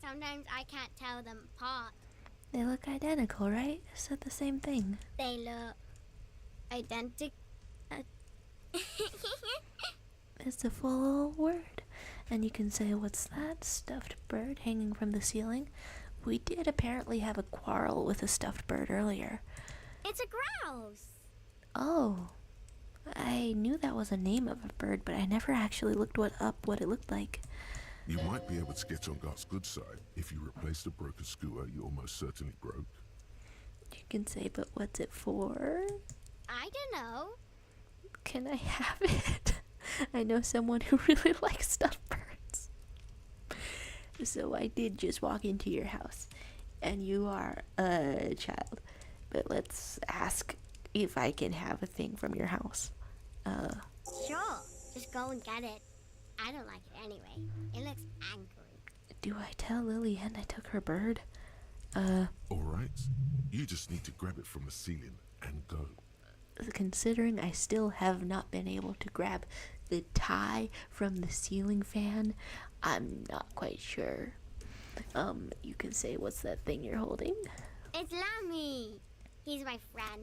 Sometimes I can't tell them apart. They look identical, right? I said the same thing. They look identical. It's a full word. And you can say, what's that? Stuffed bird hanging from the ceiling? We did apparently have a quarrel with a stuffed bird earlier. It's a grouse. Oh. I knew that was a name of a bird, but I never actually looked up what it looked like. You might be able to get on Gart's good side. If you replace the broken skewer, you almost certainly broke. You can say, but what's it for? I don't know. Can I have it? I know someone who really likes stuffed birds. So I did just walk into your house, and you are a child. But let's ask if I can have a thing from your house. Sure. Just go and get it. I don't like it anyway. It looks angry. Do I tell Lillian I took her bird? Alright. You just need to grab it from the ceiling and go. Considering I still have not been able to grab the tie from the ceiling fan, I'm not quite sure. You can say, what's that thing you're holding? It's Lammy. He's my friend.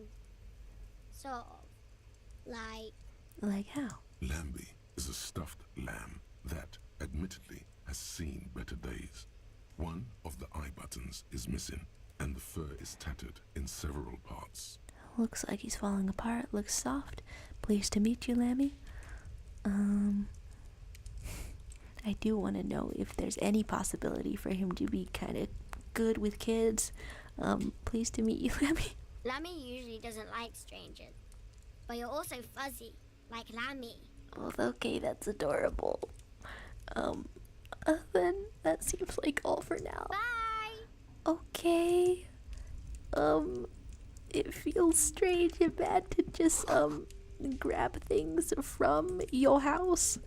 Sort of. Like how? Lambie is a stuffed lamb that, admittedly, has seen better days. One of the eye buttons is missing, and the fur is tattered in several parts. Looks like he's falling apart. Looks soft. Pleased to meet you, Lammy. I do want to know if there's any possibility for him to be kind of good with kids. Pleased to meet you, Lammy. Lammy usually doesn't like strangers. But you're also fuzzy, like Lammy. Well, okay, that's adorable. Then that seems like all for now. Bye! Okay. It feels strange and bad to just, grab things from your house.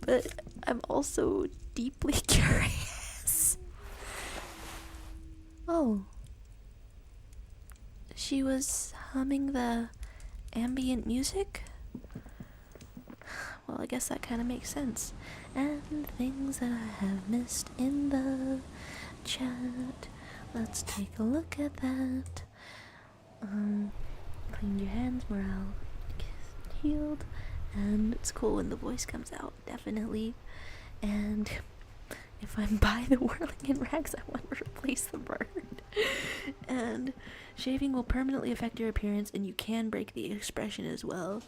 But I'm also deeply curious. Oh. She was humming the ambient music? Well, I guess that kind of makes sense. And things that I have missed in the chat. Let's take a look at that. Clean your hands, morale healed. And it's cool when the voice comes out, definitely. And if I'm by the whirling in rags, I want to replace the bird. And shaving will permanently affect your appearance, and you can break the expression as well.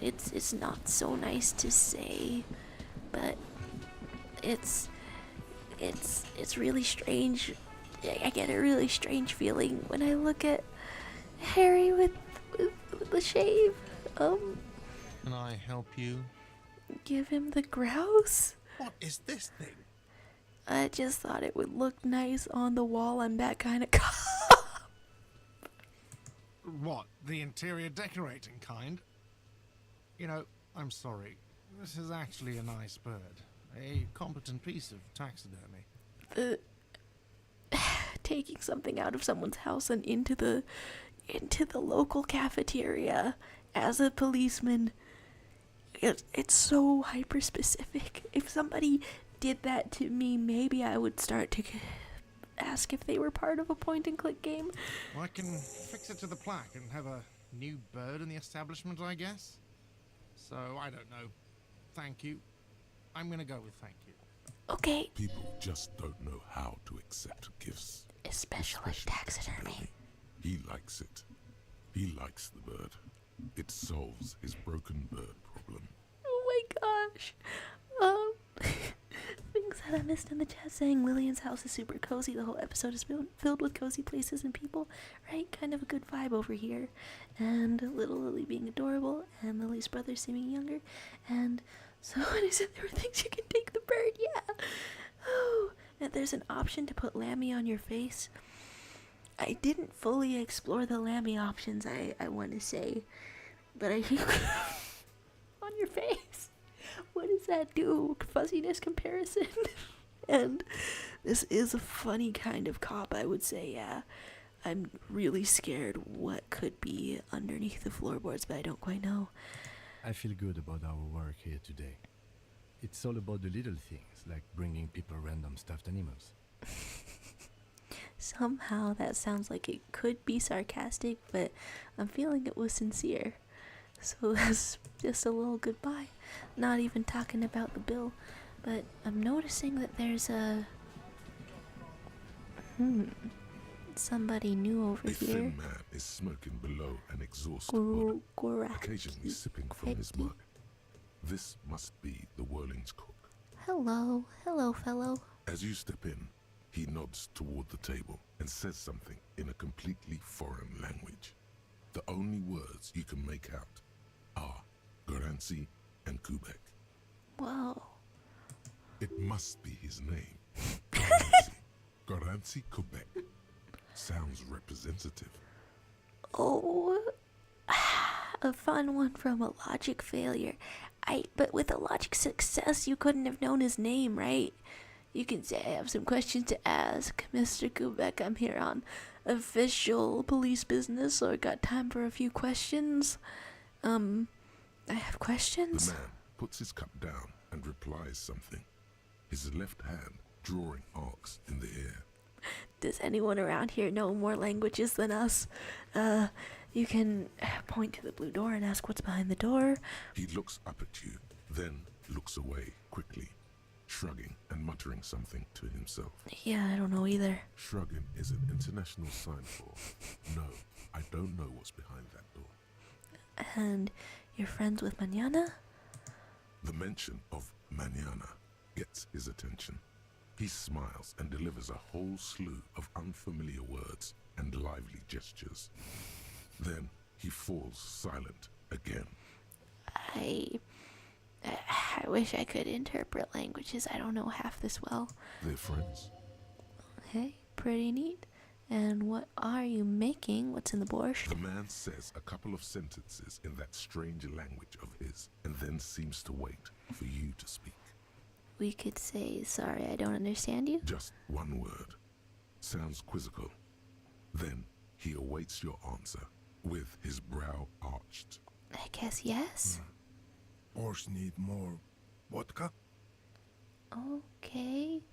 It's not so nice to say, but it's really strange. I get a really strange feeling when I look at Harry with the shave. Can I help you? Give him the grouse. What is this thing? I just thought it would look nice on the wall. I'm that kind of cop. What, the interior decorating kind? You know, I'm sorry. This is actually a nice bird. A competent piece of taxidermy. Taking something out of someone's house and into the local cafeteria as a policeman. It's so hyper specific. If somebody did that to me, maybe I would start to ask if they were part of a point and click game. Well, I can fix it to the plaque and have a new bird in the establishment, I guess. So, I don't know. Thank you. I'm gonna go with thank you. Okay. People just don't know how to accept gifts. Especially taxidermy. He likes it. He likes the bird. It solves his broken bird problem. Oh my gosh. Things that I missed in the chat saying Lillian's house is super cozy. The whole episode is filled with cozy places and people. Right? Kind of a good vibe over here. And little Lily being adorable. And Lily's brother seeming younger. And so when I said there were things you can take the bird, yeah. Oh, and there's an option to put Lammy on your face. I didn't fully explore the Lammy options, I want to say. But I on your face. What does that do? Fuzziness comparison? And this is a funny kind of cop, I would say, yeah. I'm really scared what could be underneath the floorboards, but I don't quite know. I feel good about our work here today. It's all about the little things, like bringing people random stuffed animals. Somehow that sounds like it could be sarcastic, but I'm feeling it was sincere. So that's just a little goodbye. Not even talking about the bill, but I'm noticing that there's a... somebody new over A here. thin man is smoking below an exhaust pod, occasionally sipping from his mug. This must be the Whirling's cook. Hello, fellow. As you step in, he nods toward the table and says something in a completely foreign language. The only words you can make out are Garancy and Kubek. Whoa. It must be his name. Garancy. Garancy Kubek. Sounds representative. Oh, a fun one from a logic failure. But with a logic success, you couldn't have known his name, right? You can say, I have some questions to ask. Mr. Kubek, I'm here on official police business, so I got time for a few questions. I have questions? The man puts his cup down and replies something, his left hand drawing arcs in the air. Does anyone around here know more languages than us? You can point to the blue door and ask what's behind the door. He looks up at you, then looks away quickly, shrugging and muttering something to himself. Yeah, I don't know either. Shrugging is an international sign for, no, I don't know what's behind that door. And You're friends with Manana? The mention of Manana gets his attention. He smiles and delivers a whole slew of unfamiliar words and lively gestures. Then he falls silent again. I wish I could interpret languages. I don't know half this well. They're friends. Hey, pretty neat. And what are you making? What's in the borscht? The man says a couple of sentences in that strange language of his, and then seems to wait for you to speak. We could say, sorry, I don't understand you. Just one word. Sounds quizzical. Then he awaits your answer, with his brow arched. I guess yes. Borscht need more vodka? Okay.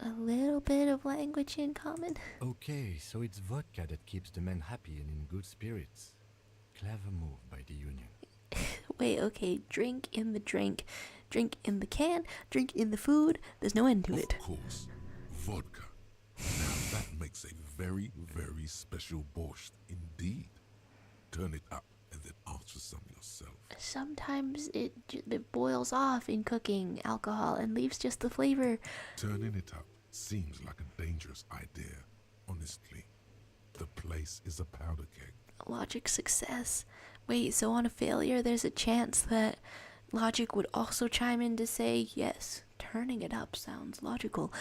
A little bit of language in common. Okay, so it's vodka that keeps the men happy and in good spirits. Clever move by the Union. Wait, okay, drink in the drink. Drink in the can, drink in the food. There's no end to it. Of course, vodka. Now that makes a very, very special borscht indeed. Turn it up and then ask for some yourself. Sometimes it boils off in cooking alcohol and leaves just the flavor. Turning it up seems like a dangerous idea, honestly. The place is a powder keg. Logic success. Wait, so on a failure, there's a chance that Logic would also chime in to say, yes, turning it up sounds logical.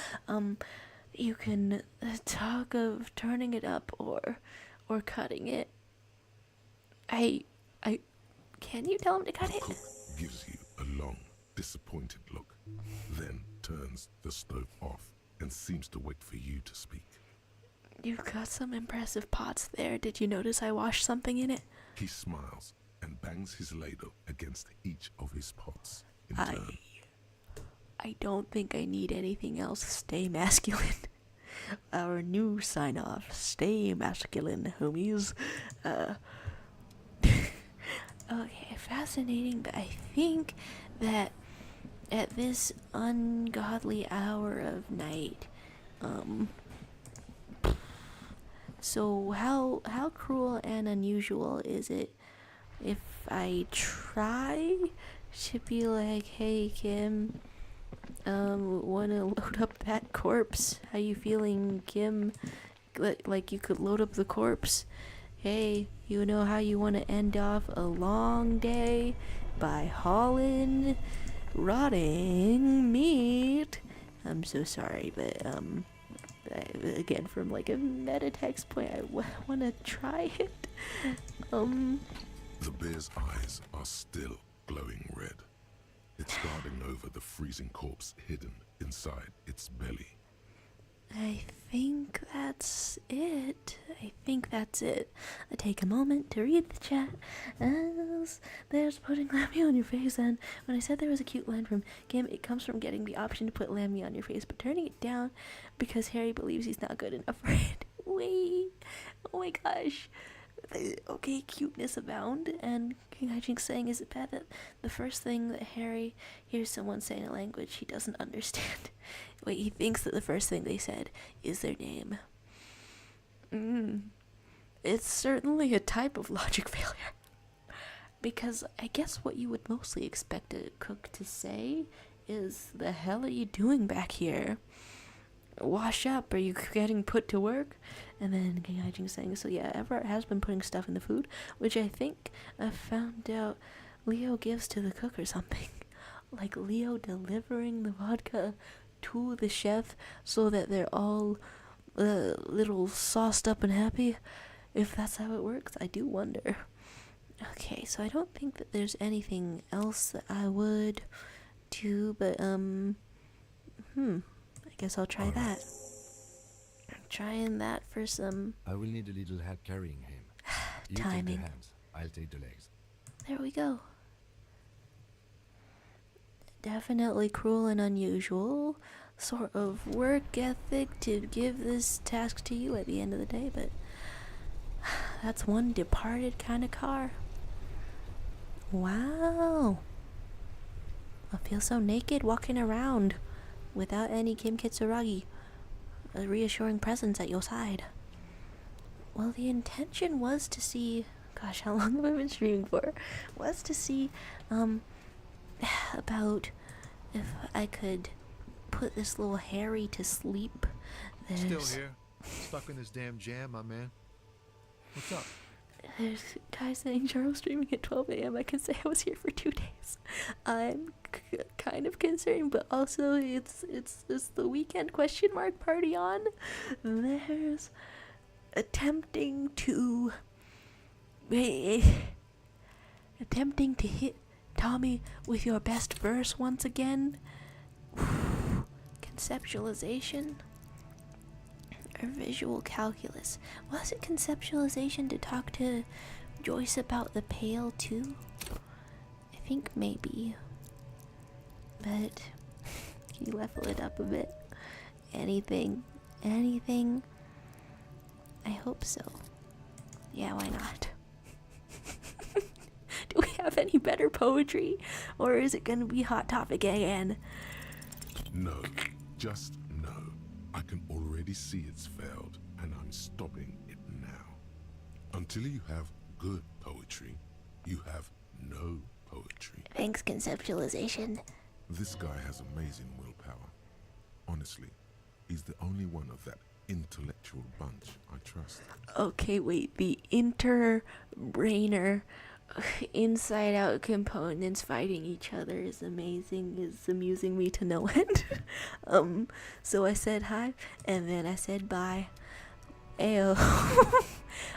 You can talk of turning it up or cutting it. Can you tell him to cut The it? cook gives you a long, disappointed look, then turns the stove off and seems to wait for you to speak. You've got some impressive pots there. Did you notice I washed something in it? He smiles and bangs his ladle against each of his pots in turn. I don't think I need anything else. Stay masculine. Our new sign-off. Stay masculine, homies. Okay, fascinating, but I think that at this ungodly hour of night, so how cruel and unusual is it if I try to be like, hey Kim, wanna load up that corpse? How you feeling, Kim? Like you could load up the corpse. Hey, you know how you want to end off a long day by hauling rotting meat? I'm so sorry, but again, from like a meta text point, I want to try it. The bear's eyes are still glowing red. It's guarding over the freezing corpse hidden inside its belly. I think that's it. I take a moment to read the chat as there's putting Lammy on your face, and when I said there was a cute line from Kim, it comes from getting the option to put Lammy on your face, but turning it down because Harry believes he's not good enough for it. Wait. Oh my gosh. Okay, cuteness abound, and King Hijinks saying, is it bad that the first thing that Harry hears someone say in a language he doesn't understand? Wait, he thinks that the first thing they said is their name. It's certainly a type of logic failure. Because I guess what you would mostly expect a cook to say is, the hell are you doing back here? Wash up, are you getting put to work? And then King Hijinks saying, so yeah, Everett has been putting stuff in the food, which I think I found out Leo gives to the cook or something. Like Leo delivering the vodka to the chef so that they're all little sauced up and happy. If that's how it works, I do wonder. Okay, so I don't think that there's anything else that I would do, but I guess I'll try that. I'm trying that for some I will need a little help carrying him. You take timing. the hands, I'll take the legs. There we go. Definitely cruel and unusual sort of work ethic to give this task to you at the end of the day, but that's one departed kind of car. Wow. I feel so naked walking around without any Kim Kitsuragi, a reassuring presence at your side. Well, the intention was to see gosh, how long have I been streaming for? Was to see, about if I could put this little Harry to sleep. Still here, stuck in this damn jam, my man. What's up? There's guys saying Charles streaming at 12 a.m. I can say I was here for 2 days. I'm kind of concerned, but also it's the weekend question mark party on. There's attempting to hit Tommy with your best verse once again. Conceptualization or visual calculus. Was it conceptualization to talk to Joyce about the pail too? I think maybe. But can you level it up a bit? Anything? I hope so. Yeah, why not? Do we have any better poetry? Or is it gonna be Hot Topic again? No, just no. I can already see it's failed, and I'm stopping it now. Until you have good poetry, you have no poetry. Thanks, conceptualization. This guy has amazing willpower. Honestly, he's the only one of that intellectual bunch I trust. Okay, wait, the inter-brainer inside-out components fighting each other is amazing, is amusing me to no end. So I said hi, and then I said bye. Ayo.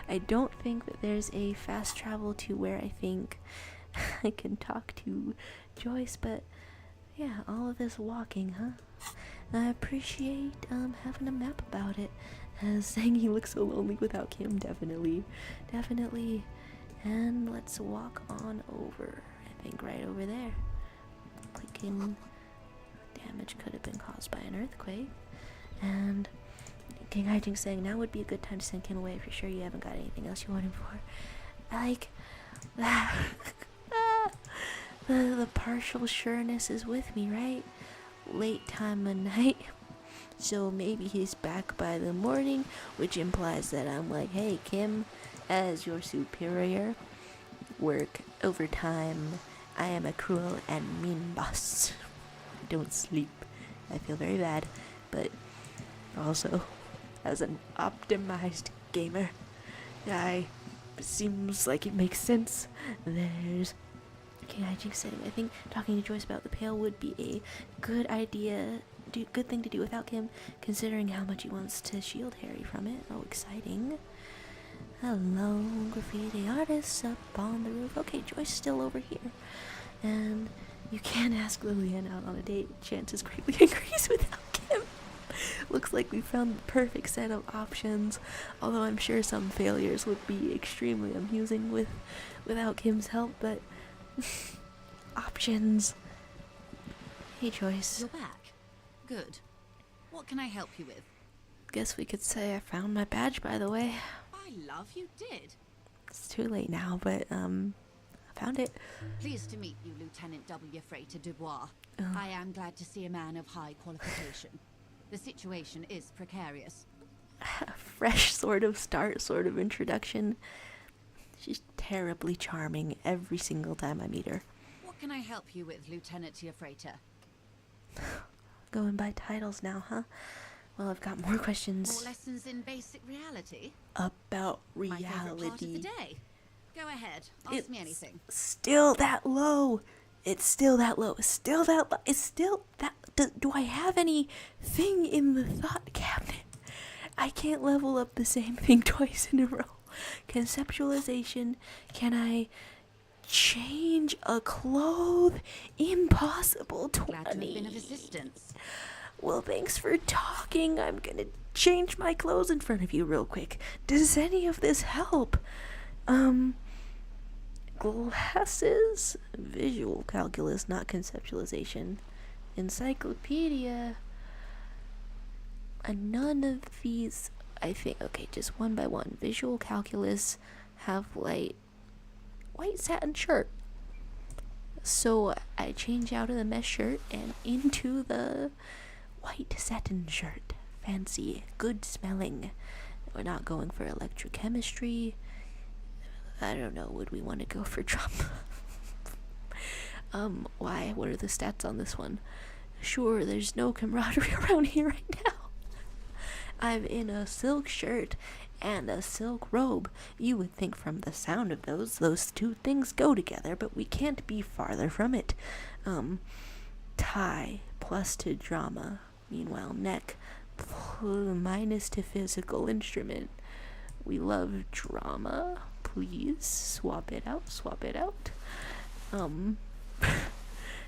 I don't think that there's a fast travel to where I think I can talk to Joyce, but yeah, all of this walking, huh? I appreciate having a map about it. Saying he looks so lonely without Kim, definitely. And let's walk on over. I think right over there. Clicking. Damage could have been caused by an earthquake. And King Hijinks saying now would be a good time to send Kim away if you're sure you haven't got anything else you want him for. I like that. The partial sureness is with me, right? Late time of night. So maybe he's back by the morning, which implies that I'm like, hey, Kim, as your superior, work overtime. I am a cruel and mean boss. I don't sleep. I feel very bad, but also, as an optimized gamer, seems like it makes sense. There's King Hijinks saying, I think talking to Joyce about the pail would be a good idea, good thing to do without Kim, considering how much he wants to shield Harry from it. Oh, exciting. Hello, graffiti artists up on the roof. Okay, Joyce still over here. And you can ask Lillian out on a date. Chances greatly increase without Kim. Looks like we found the perfect set of options, although I'm sure some failures would be extremely amusing without Kim's help, but options. Hey, Joyce. You're back. Good. What can I help you with? Guess we could say I found my badge, by the way. I love you did. It's too late now, but I found it. Pleased to meet you, Lieutenant W. Frater Dubois. I am glad to see a man of high qualification. The situation is precarious. Fresh sort of start, sort of introduction. She's terribly charming every single time I meet her. What can I help you with, Lieutenant Frater? Going by titles now, huh? Well, I've got more questions. More lessons in basic reality? About reality. My favorite part of the day. Go ahead, ask me anything. Still that low. It's still that low. It's still that low. It's still that. Do I have anything in the thought cabinet? I can't level up the same thing twice in a row. Conceptualization. Can I change a cloth? Impossible. 20. Glad to have been of assistance. Well, thanks for talking. I'm gonna change my clothes in front of you real quick. Does any of this help? Glasses, visual calculus, not conceptualization. Encyclopedia. None of these, I think. Okay, just one by one. Visual calculus, have white satin shirt. So I change out of the mesh shirt and into the white satin shirt. Fancy, good smelling. We're not going for electrochemistry. I don't know, would we want to go for drama? Why? What are the stats on this one? Sure, there's no camaraderie around here right now. I'm in a silk shirt and a silk robe. You would think from the sound of those two things go together, but we can't be farther from it. Tie plus to drama. Meanwhile, neck minus to physical instrument. We love drama. Please swap it out.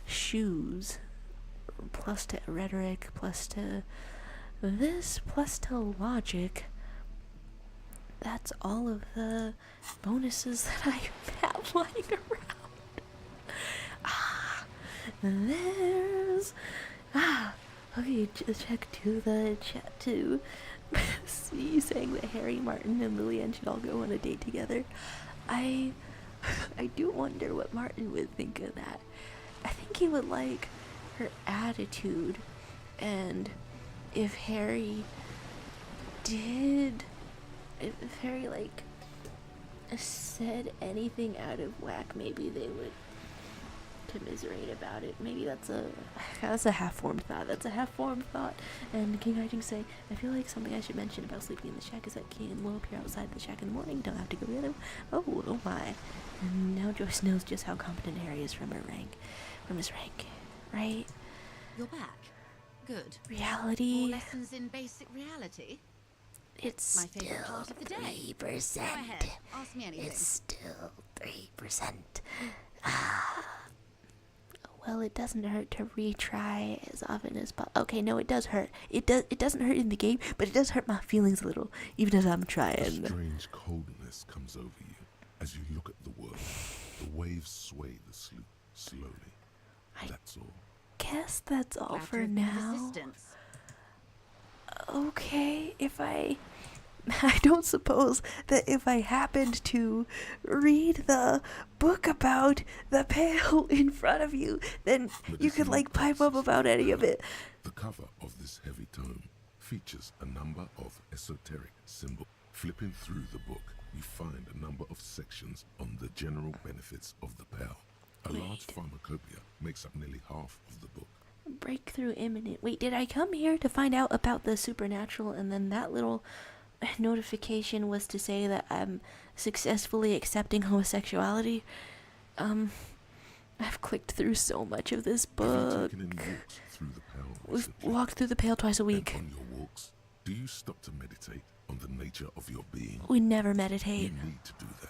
Shoes plus to rhetoric plus to this plus to logic. That's all of the bonuses that I have lying around. Okay, check to the chat to see saying that Harry, Martin, and Lillian should all go on a date together. I do wonder what Martin would think of that. I think he would like her attitude, and if Harry like said anything out of whack, maybe they would commiserate about it. Maybe that's a half-formed thought. And King Hijinks say, I feel like something I should mention about sleeping in the shack is that King will appear outside the shack in the morning. Don't have to go get him. Oh my. And now Joyce knows just how competent Harry is from his rank, right? You're back. Good. Reality. More lessons in basic reality. It's my favorite part of the day. 3%. Go ahead. Ask me anything. It's still 3%. Well, it doesn't hurt to retry as often as possible. Okay, no, it does hurt. It doesn't hurt in the game, but it does hurt my feelings a little, even as I'm trying. A strange coldness comes over you as you look at the world. The waves sway the sloop slowly. That's all. Guess that's all for now. Okay, I don't suppose that if I happened to read the book about the Pale in front of you, then you could pipe up about any of it. The cover of this heavy tome features a number of esoteric symbols. Flipping through the book, you find a number of sections on the general benefits of the Pale. A large pharmacopoeia makes up nearly half of the book. Breakthrough imminent. Wait, did I come here to find out about the supernatural, and then that little notification was to say that I'm successfully accepting homosexuality? I've clicked through so much of this book. Have you taken any walks through the Pale recently? We've walked through the Pale twice a week. And on your walks, do you stop to meditate on the nature of your being? We never meditate. You need to do that.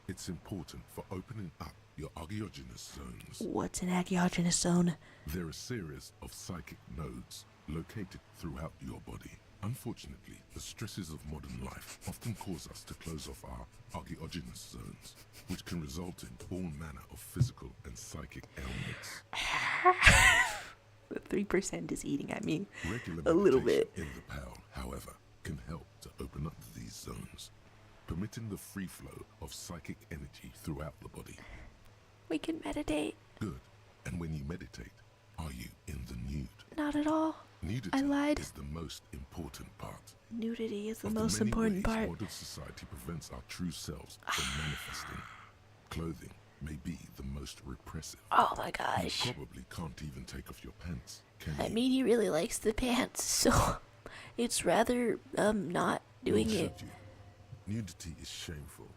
It's important for opening up your agiogenous zones. What's an agiogenous zone? They're a series of psychic nodes located throughout your body. Unfortunately, the stresses of modern life often cause us to close off our agiogenous zones, which can result in all manner of physical and psychic ailments. The 3% is eating at me Regular a little bit. In the Pale, however, can help to open up these zones, permitting the free flow of psychic energy throughout the body. We can meditate. Good. And when you meditate, are you in the nude? Not at all. Nudity I lied. is the most important part. Nudity is the Of most many important ways part. Modern society prevents our true selves from manifesting. Clothing may be the most repressive. Oh my gosh. You probably can't even take off your pants, can I you? mean, he really likes the pants, so it's rather not doing Nor it. should you. Nudity is shameful.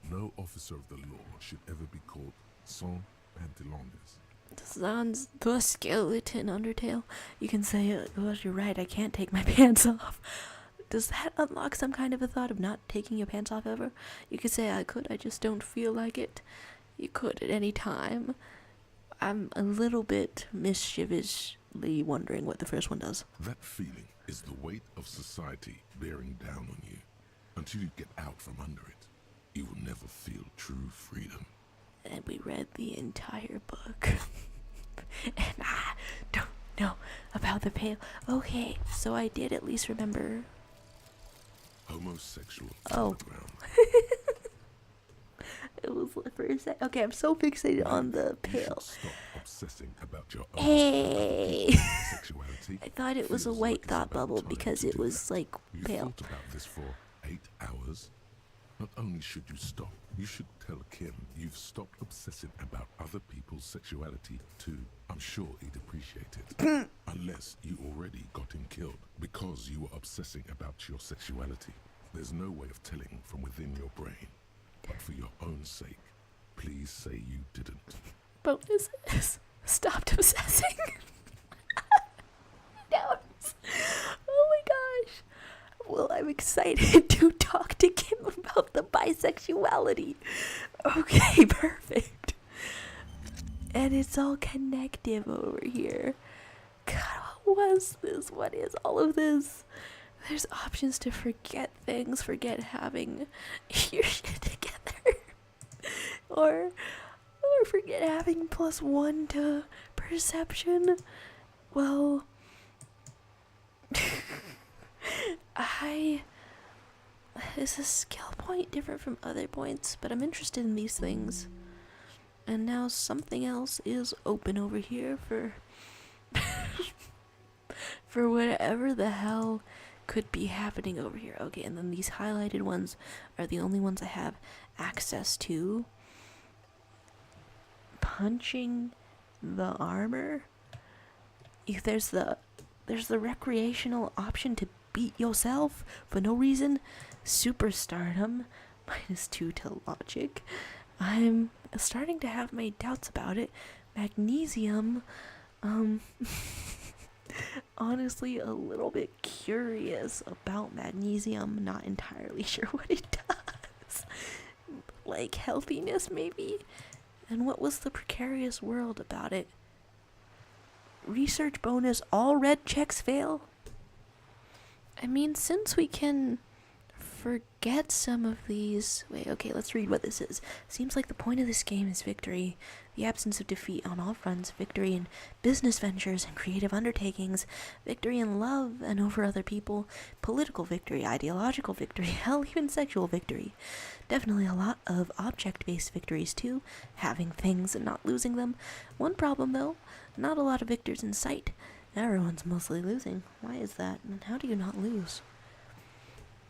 No officer of the law should ever be called sans pantalons. Sans the skeleton Undertale. You can say, oh, you're right, I can't take my pants off. Does that unlock some kind of a thought of not taking your pants off ever? You could say, I could, I just don't feel like it. You could at any time. I'm a little bit mischievously wondering what the first one does. That feeling is the weight of society bearing down on you. Until you get out from under it, you will never feel true freedom. And we read the entire book. And I don't know about the Pale. Okay, so I did at least remember. Homosexual Oh. underground. It was for a sec. Okay, I'm so fixated on the You should Pale. stop obsessing about your own Hey! sexuality. I thought it was a Feels white like it's thought about bubble time because to it do was that. like You pale. thought about this for 8 hours. Not only should you stop, you should tell Kim you've stopped obsessing about other people's sexuality too. I'm sure he'd appreciate it. Unless you already got him killed because you were obsessing about your sexuality. There's no way of telling from within your brain. But for your own sake, please say you didn't. Bonus is stopped obsessing. No. Oh my gosh. Well, I'm excited to talk to Kim about the bisexuality. Okay, perfect. And it's all connective over here. God, what was this? What is all of this? There's options to forget things, forget having your shit together. or forget having +1 to perception. Well, is a skill point different from other points, but I'm interested in these things. And now something else is open over here for for whatever the hell could be happening over here. Okay, and then these highlighted ones are the only ones I have access to. Punching the armor. There's the recreational option to beat yourself for no reason. Superstardom, -2 to logic. I'm starting to have my doubts about it. Magnesium, honestly a little bit curious about magnesium, not entirely sure what it does. Like healthiness maybe? And what was the precarious world about it? Research bonus, all red checks fail? I mean, since we can forget some of these... Wait, okay, let's read what this is. Seems like the point of this game is victory. The absence of defeat on all fronts. Victory in business ventures and creative undertakings. Victory in love and over other people. Political victory, ideological victory, hell, even sexual victory. Definitely a lot of object-based victories too. Having things and not losing them. One problem though, not a lot of victors in sight. Everyone's mostly losing. Why is that? And how do you not lose?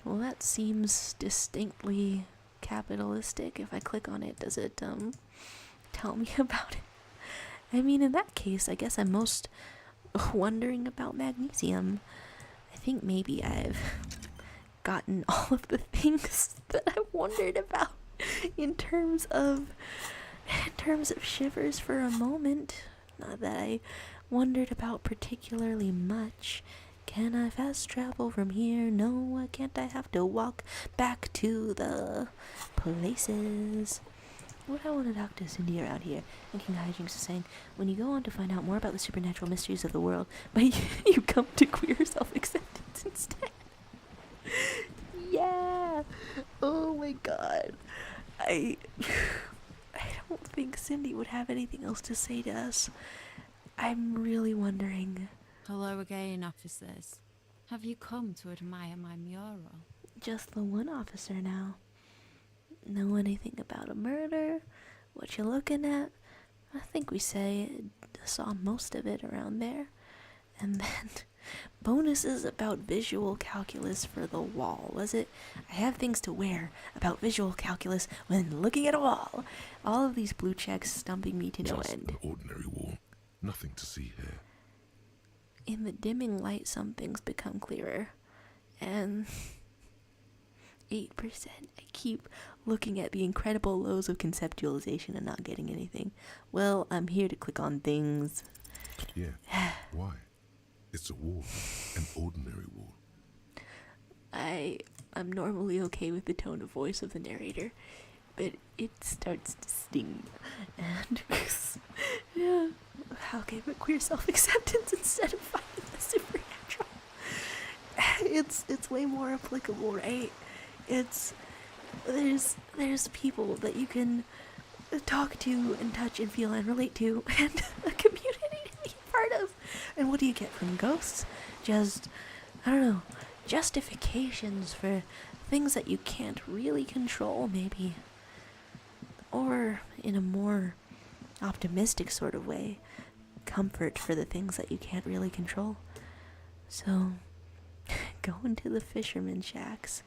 Well, that seems distinctly capitalistic. If I click on it, does it tell me about it? I mean, in that case, I guess I'm most wondering about magnesium. I think maybe I've gotten all of the things that I wondered about in terms of shivers for a moment. Not that I wondered about particularly much. Can I fast travel from here? No, why can't I have to walk back to the places? What I want to talk to Cindy around here. And King Hijinks is saying, when you go on to find out more about the supernatural mysteries of the world, but you come to queer self-acceptance instead. Yeah! Oh my god. I don't think Cindy would have anything else to say to us. I'm really wondering. Hello again, officers. Have you come to admire my mural? Just the one officer now. Know anything about a murder? What you looking at? I think we saw most of it around there. And then bonuses about visual calculus for the wall, was it? I have things to wear about visual calculus when looking at a wall. All of these blue checks stumping me to no end. Just an ordinary wall. Nothing to see here. In the dimming light, some things become clearer. And 8%. I keep looking at the incredible lows of conceptualization and not getting anything. Well, I'm here to click on things. Yeah. Why? It's a wall. An ordinary wall. I'm normally okay with the tone of voice of the narrator, but it starts to sting. And yeah, okay, but queer self-acceptance instead of finding the supernatural. It's way more applicable, right? There's people that you can talk to and touch and feel and relate to, and a community to be a part of. And what do you get from ghosts? Just, I don't know, justifications for things that you can't really control, maybe. Or, in a more optimistic sort of way, comfort for the things that you can't really control. So, go into the fisherman shacks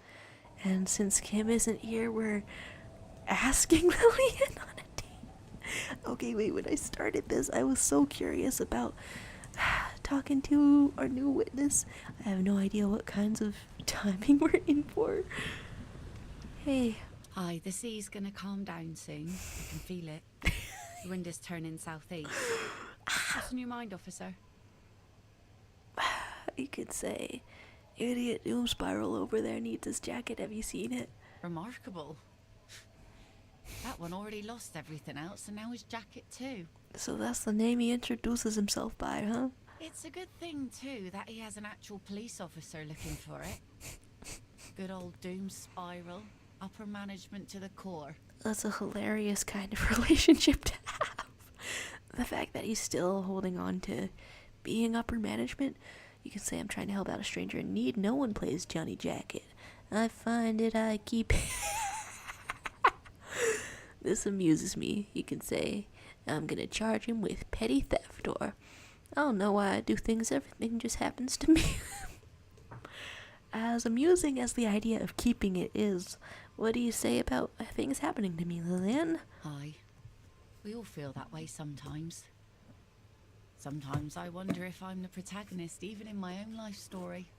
And since Kim isn't here, we're asking Lillian on a date. Okay, wait, when I started this, I was so curious about talking to our new witness. I have no idea what kinds of timing we're in for. Hey. Hi, the sea's gonna calm down soon. I can feel it. The wind is turning southeast. What's in your mind, officer? You could say, idiot doom spiral over there needs his jacket. Have you seen it? Remarkable. That one already lost everything else, and now his jacket too. So that's the name he introduces himself by, huh? It's a good thing, too, that he has an actual police officer looking for it. Good old doom spiral. Upper management to the core. That's a hilarious kind of relationship to have. The fact that he's still holding on to being upper management. You can say I'm trying to help out a stranger in need. No one plays Johnny Jacket. I find it, I keep it. This amuses me. You can say I'm gonna charge him with petty theft, or I don't know why I do things, everything just happens to me. As amusing as the idea of keeping it is, what do you say about things happening to me, Lillian? Aye. We all feel that way sometimes. Sometimes I wonder if I'm the protagonist, even in my own life story.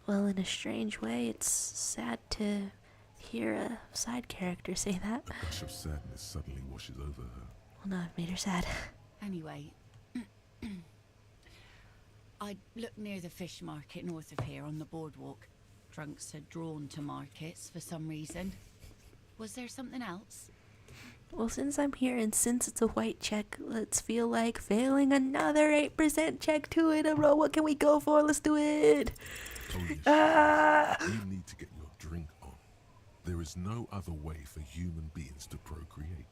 Well, in a strange way, it's sad to hear a side character say that. A gush of sadness suddenly washes over her. Well, now I've made her sad. Anyway, I looked near the fish market north of here on the boardwalk. Drunks are drawn to markets for some reason. Was there something else? Well, since I'm here and since it's a white check, let's feel like failing another 8% check 2 in a row. What can we go for? Let's do it. You need to get your drink on. There is no other way for human beings to procreate.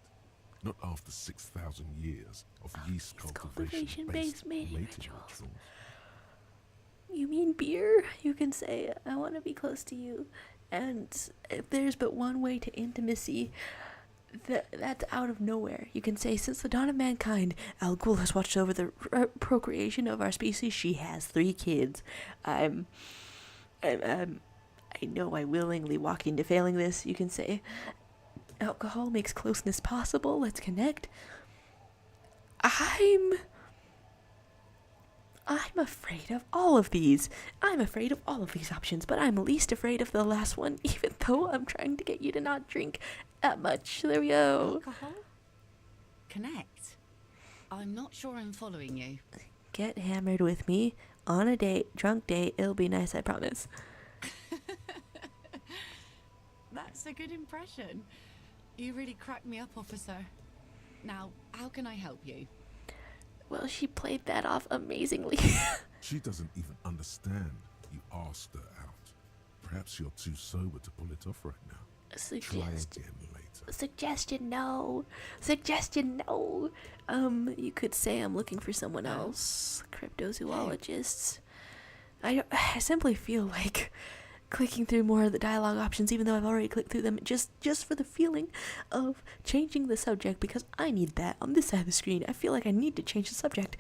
Not after 6,000 years of yeast cultivation-based mating rituals. You mean beer? You can say, I want to be close to you. And if there's but one way to intimacy, that's out of nowhere. You can say, since the dawn of mankind, Al Ghul has watched over the procreation of our species. She has 3 kids. I know I willingly walked into failing this. You can say, alcohol makes closeness possible. Let's connect. I'm afraid of all of these. I'm afraid of all of these options, but I'm least afraid of the last one, even though I'm trying to get you to not drink that much. There we go. Alcohol? Connect? I'm not sure I'm following you. Get hammered with me on a date, drunk date. It'll be nice, I promise. That's a good impression. You really cracked me up, officer. Now, how can I help you? Well, she played that off amazingly. She doesn't even understand. You asked her out. Perhaps you're too sober to pull it off right now. Try again later. Suggestion, no. Suggestion, no. You could say I'm looking for someone else. Cryptozoologists. I simply feel like clicking through more of the dialogue options, even though I've already clicked through them, just for the feeling of changing the subject, because I need that on this side of the screen. I feel like I need to change the subject.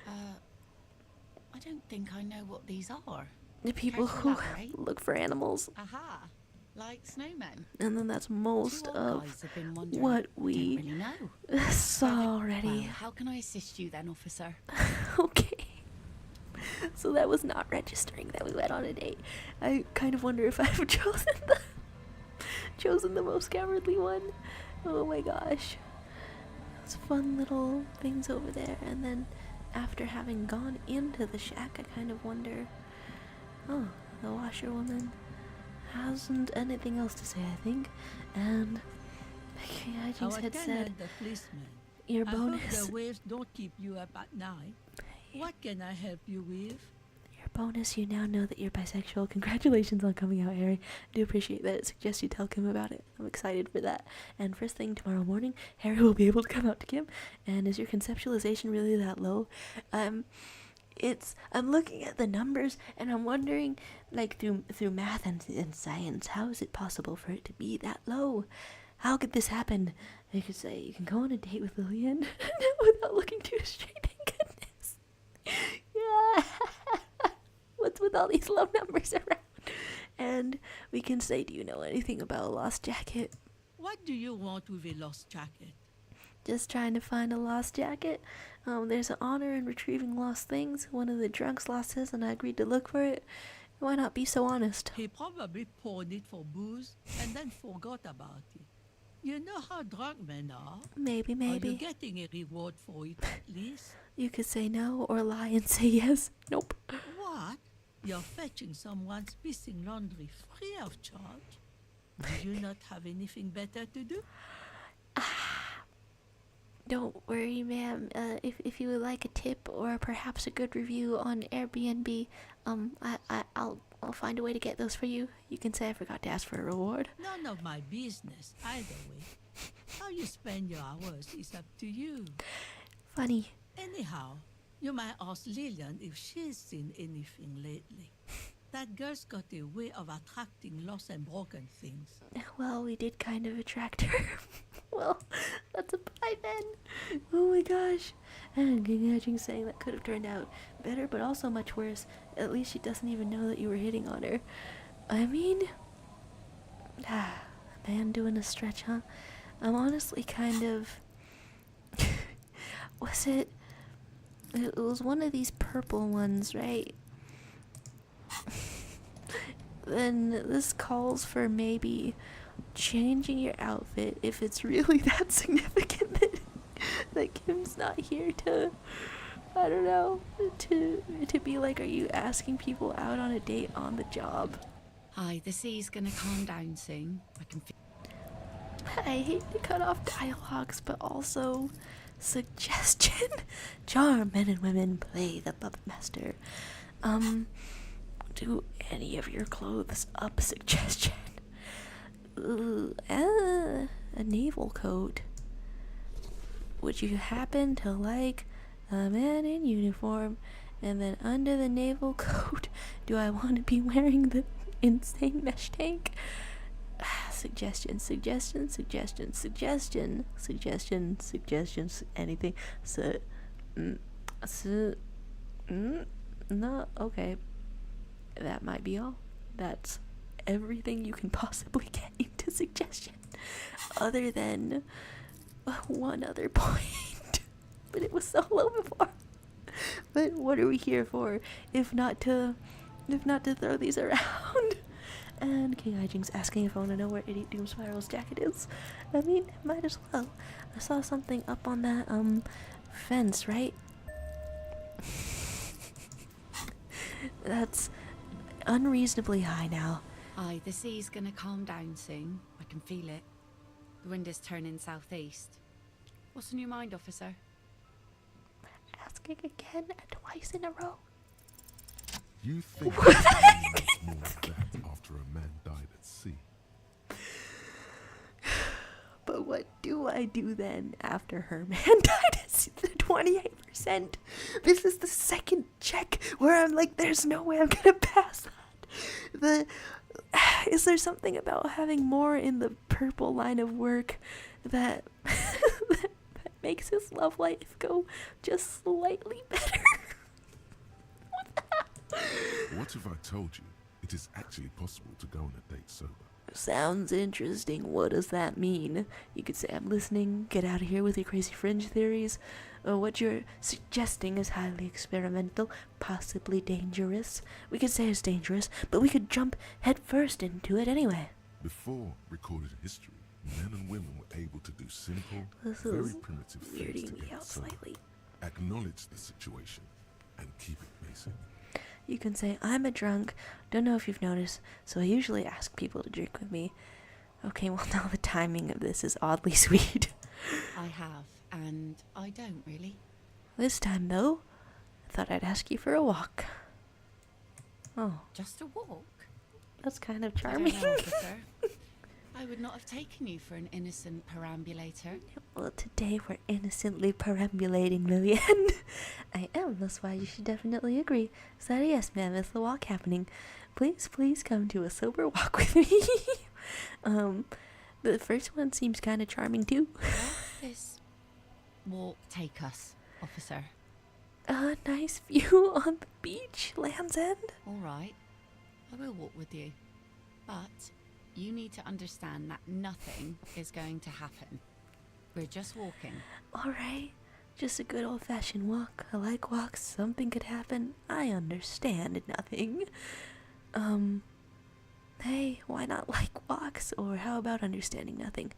I don't think I know what these are. The people who look for animals. Aha, like snowmen. And then that's most of what we really know. saw already. Well, how can I assist you then, officer? Okay. So that was not registering that we went on a date. I kind of wonder if I've chosen the most cowardly one. Oh my gosh. Those fun little things over there. And then after having gone into the shack, I kind of wonder, oh, the washerwoman hasn't anything else to say, I think. And I just had said, your bonus. I hope the waves don't keep you up at night. What can I help you with? Your bonus, you now know that you're bisexual. Congratulations on coming out, Harry. I do appreciate that. I suggest you tell Kim about it. I'm excited for that. And first thing tomorrow morning, Harry will be able to come out to Kim. And is your conceptualization really that low? I'm looking at the numbers and I'm wondering, like through math and science, how is it possible for it to be that low? How could this happen? You could say you can go on a date with Lillian without looking too straight. Thank goodness. Yeah. What's with all these low numbers around? And we can say, do you know anything about a lost jacket? What do you want with a lost jacket? Just trying to find a lost jacket. There's an honor in retrieving lost things. One of the drunks lost his and I agreed to look for it. Why not be so honest? He probably pawned it for booze and then forgot about it. You know how drunk men are. Maybe. Are you getting a reward for it at least? You could say no or lie and say yes. Nope. What? You're fetching someone's missing laundry free of charge? Do you not have anything better to do? Don't worry, ma'am. If you would like a tip or perhaps a good review on Airbnb, I'll find a way to get those for you. You can say I forgot to ask for a reward. None of my business, either way. How you spend your hours is up to you. Funny. Anyhow, you might ask Lillian if she's seen anything lately. That girl's got a way of attracting lost and broken things. Well, we did kind of attract her. Well, that's a bye then. Oh my gosh. And King saying that could have turned out better, but also much worse. At least she doesn't even know that you were hitting on her. I mean, man doing a stretch, huh? I'm honestly kind of... Was it... It was one of these purple ones, right? Then this calls for maybe changing your outfit if it's really that significant that Kim's not here to, I don't know, to be like, are you asking people out on a date on the job? Hi, the sea's gonna calm down soon. I can feel. I hate to cut off dialogues, but also suggestion. Charm men and women, play the puppet master. Do any of your clothes up suggestion. A naval coat. Would you happen to like a man in uniform? And then under the naval coat, do I want to be wearing the insane mesh tank? Suggestions, anything. No, okay. That might be all. That's everything you can possibly get into suggestion. Other than one other point. But it was so low before. But what are we here for? If not to throw these around. And King Hijinks asking if I want to know where Idiot Doom Spiral's jacket is. I mean, might as well. I saw something up on that fence, right? That's unreasonably high now. Aye, the sea's gonna calm down soon. I can feel it. The wind is turning southeast. What's on your mind, officer? Asking again and twice in a row. You think more of that after a man died at sea? But what do I do then after her man died at sea? The 28%. This is the second check where I'm like, there's no way I'm gonna pass that. Is there something about having more in the purple line of work that that makes his love life go just slightly better? What if I told you it is actually possible to go on a date sober? Sounds interesting. What does that mean? You could say I'm listening, get out of here with your crazy fringe theories. What you're suggesting is highly experimental, possibly dangerous. We could say it's dangerous, but we could jump head first into it anyway. Before recorded history, men and women were able to do simple, This very is primitive things weirding to me get out sober. slightly. Acknowledge the situation and keep it basic. You can say, I'm a drunk, don't know if you've noticed, so I usually ask people to drink with me. Okay, well now the timing of this is oddly sweet. I have, and I don't really. This time though, I thought I'd ask you for a walk. Oh, Just a walk? that's kind of I charming. don't know, officer. I would not have taken you for an innocent perambulator. Well, today we're innocently perambulating, Lillian. I am, that's why you should definitely agree. So yes, ma'am, is the walk happening? Please come to a sober walk with me. The first one seems kind of charming too. Where this walk take us, officer? A nice view on the beach, Land's End. All right. I will walk with you. But you need to understand that nothing is going to happen. We're just walking. Alright, just a good old-fashioned walk. I like walks. Something could happen. I understand nothing. Hey, why not like walks? Or how about understanding nothing?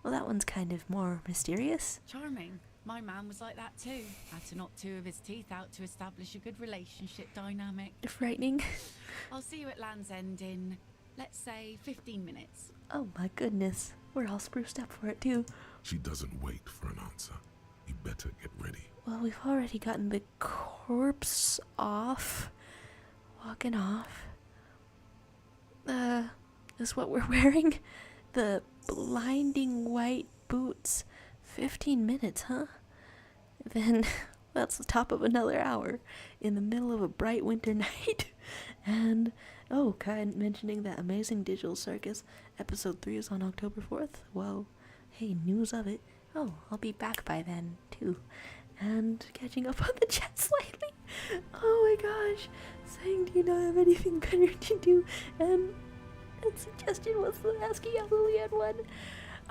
Well, that one's kind of more mysterious. Charming. My man was like that too. Had to knock 2 of his teeth out to establish a good relationship dynamic. Frightening. I'll see you at Land's End in, let's say, 15 minutes. Oh my goodness. We're all spruced up for it too. She doesn't wait for an answer. You better get ready. Well, we've already gotten the corpse off. Walking off. Is what we're wearing? The blinding white boots. 15 minutes, huh? Then that's the top of another hour in the middle of a bright winter night. And, oh, kind mentioning that amazing digital circus, episode 3 is on October 4th. Well, hey, news of it. Oh, I'll be back by then, too. And catching up on the chat slightly. Oh my gosh. Saying, do you not have anything better to do? And suggestion was the asking Julian one.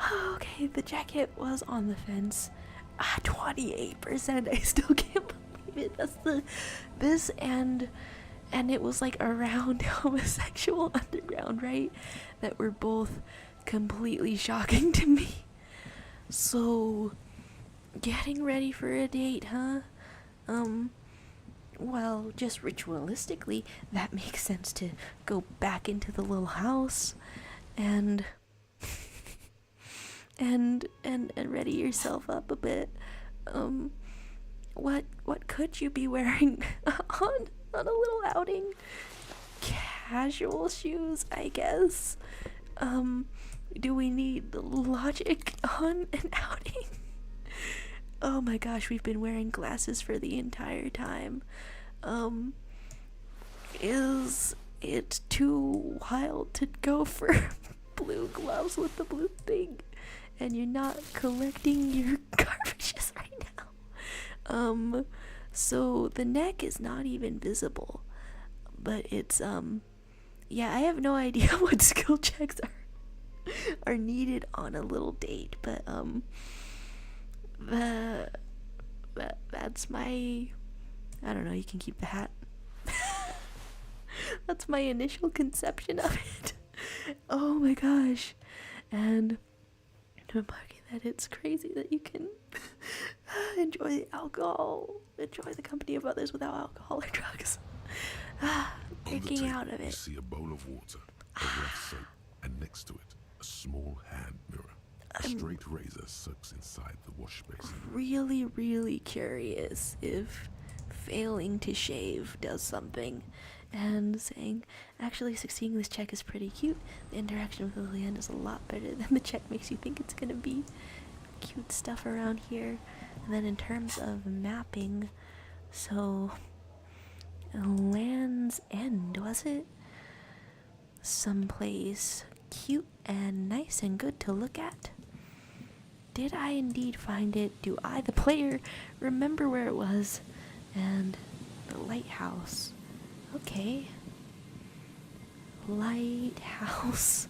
Oh, okay, the jacket was on the fence. 28%. I still can't believe it. That's this and it was like around homosexual underground, right? That were both completely shocking to me. So, getting ready for a date, huh? Well, just ritualistically, that makes sense to go back into the little house and ready yourself up a bit. What could you be wearing on a little outing? Casual shoes, I guess. Do we need the logic on an outing? Oh my gosh, we've been wearing glasses for the entire time. Is it too wild to go for blue gloves with the blue thing? And you're not collecting your garbages right now. So the neck is not even visible. But it's, yeah, I have no idea what skill checks are needed on a little date, but, that's my, I don't know, you can keep the hat. That's my initial conception of it. Oh my gosh. And remarking that it's crazy that you can enjoy alcohol, enjoy the company of others without alcohol or drugs. Breaking out of You it. see a bowl of water, a rough soap, and next to it, a small hand mirror. A straight razor soaks inside the wash basin. Really, really curious if failing to shave does something. And saying, actually succeeding this check is pretty cute. The interaction with Lillian is a lot better than the check makes you think it's gonna be. Cute stuff around here. And then in terms of mapping, so Land's End, was it? Someplace cute and nice and good to look at. Did I indeed find it? Do I, the player, remember where it was? And the lighthouse. Okay. Lighthouse.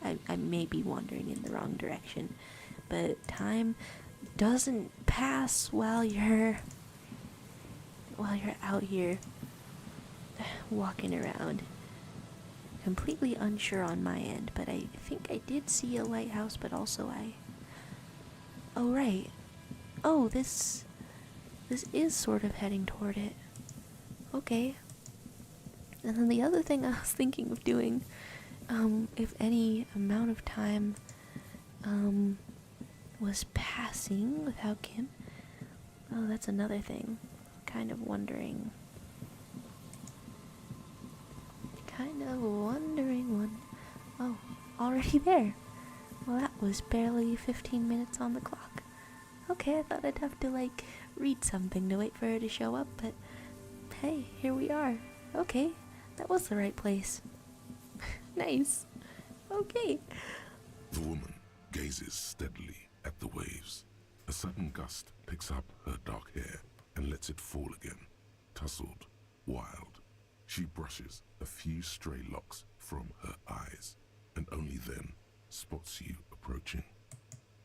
I may be wandering in the wrong direction, but time doesn't pass while you're out here walking around. Completely unsure on my end, but I think I did see a lighthouse, but also oh right. Oh, this is sort of heading toward it. Okay. And then the other thing I was thinking of doing, if any amount of time was passing without Kim. Oh, that's another thing. Kind of wondering one. Oh, already there. Well, that was barely 15 minutes on the clock. Okay, I thought I'd have to, read something to wait for her to show up, but hey, here we are. Okay, that was the right place. Nice. Okay. The woman gazes steadily at the waves. A sudden gust picks up her dark hair and lets it fall again, tousled, wild. She brushes a few stray locks from her eyes, and only then spots you approaching.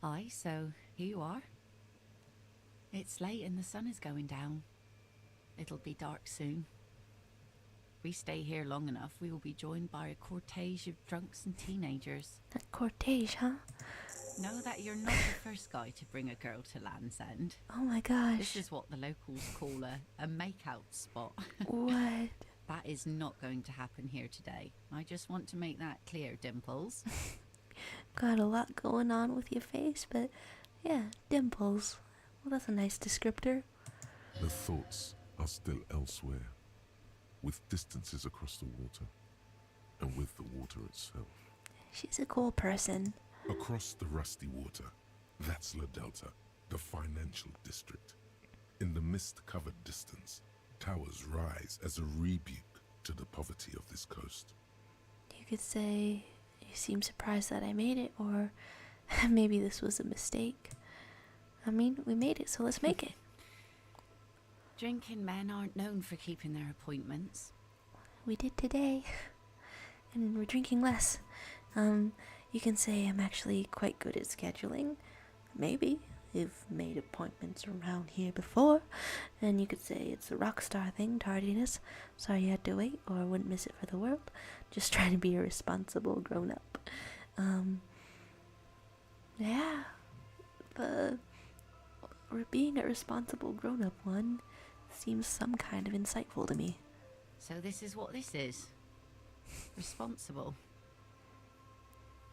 Aye, so here you are. It's late and the sun is going down. It'll be dark soon. We stay here long enough, we will be joined by a cortege of drunks and teenagers. That cortege, huh? Know that you're not the first guy to bring a girl to Land's End. Oh my gosh. This is what the locals call a make-out spot. What? That is not going to happen here today. I just want to make that clear, Dimples. Got a lot going on with your face, but yeah, dimples. Well, that's a nice descriptor. The thoughts are still elsewhere, with distances across the water, and with the water itself. She's a cool person. Across the rusty water, that's La Delta, the financial district. In the mist-covered distance, towers rise as a rebuke to the poverty of this coast. You could say you seem surprised that I made it, or maybe this was a mistake. I mean, we made it, so let's make it. Drinking men aren't known for keeping their appointments. We did today, and we're drinking less. You can say I'm actually quite good at scheduling. Maybe. You've made appointments around here before, and you could say it's a rock star thing, tardiness. Sorry you had to wait, or I wouldn't miss it for the world. Just trying to be a responsible grown-up. Yeah. Being a responsible grown-up one seems some kind of insightful to me. So this is what this is? Responsible?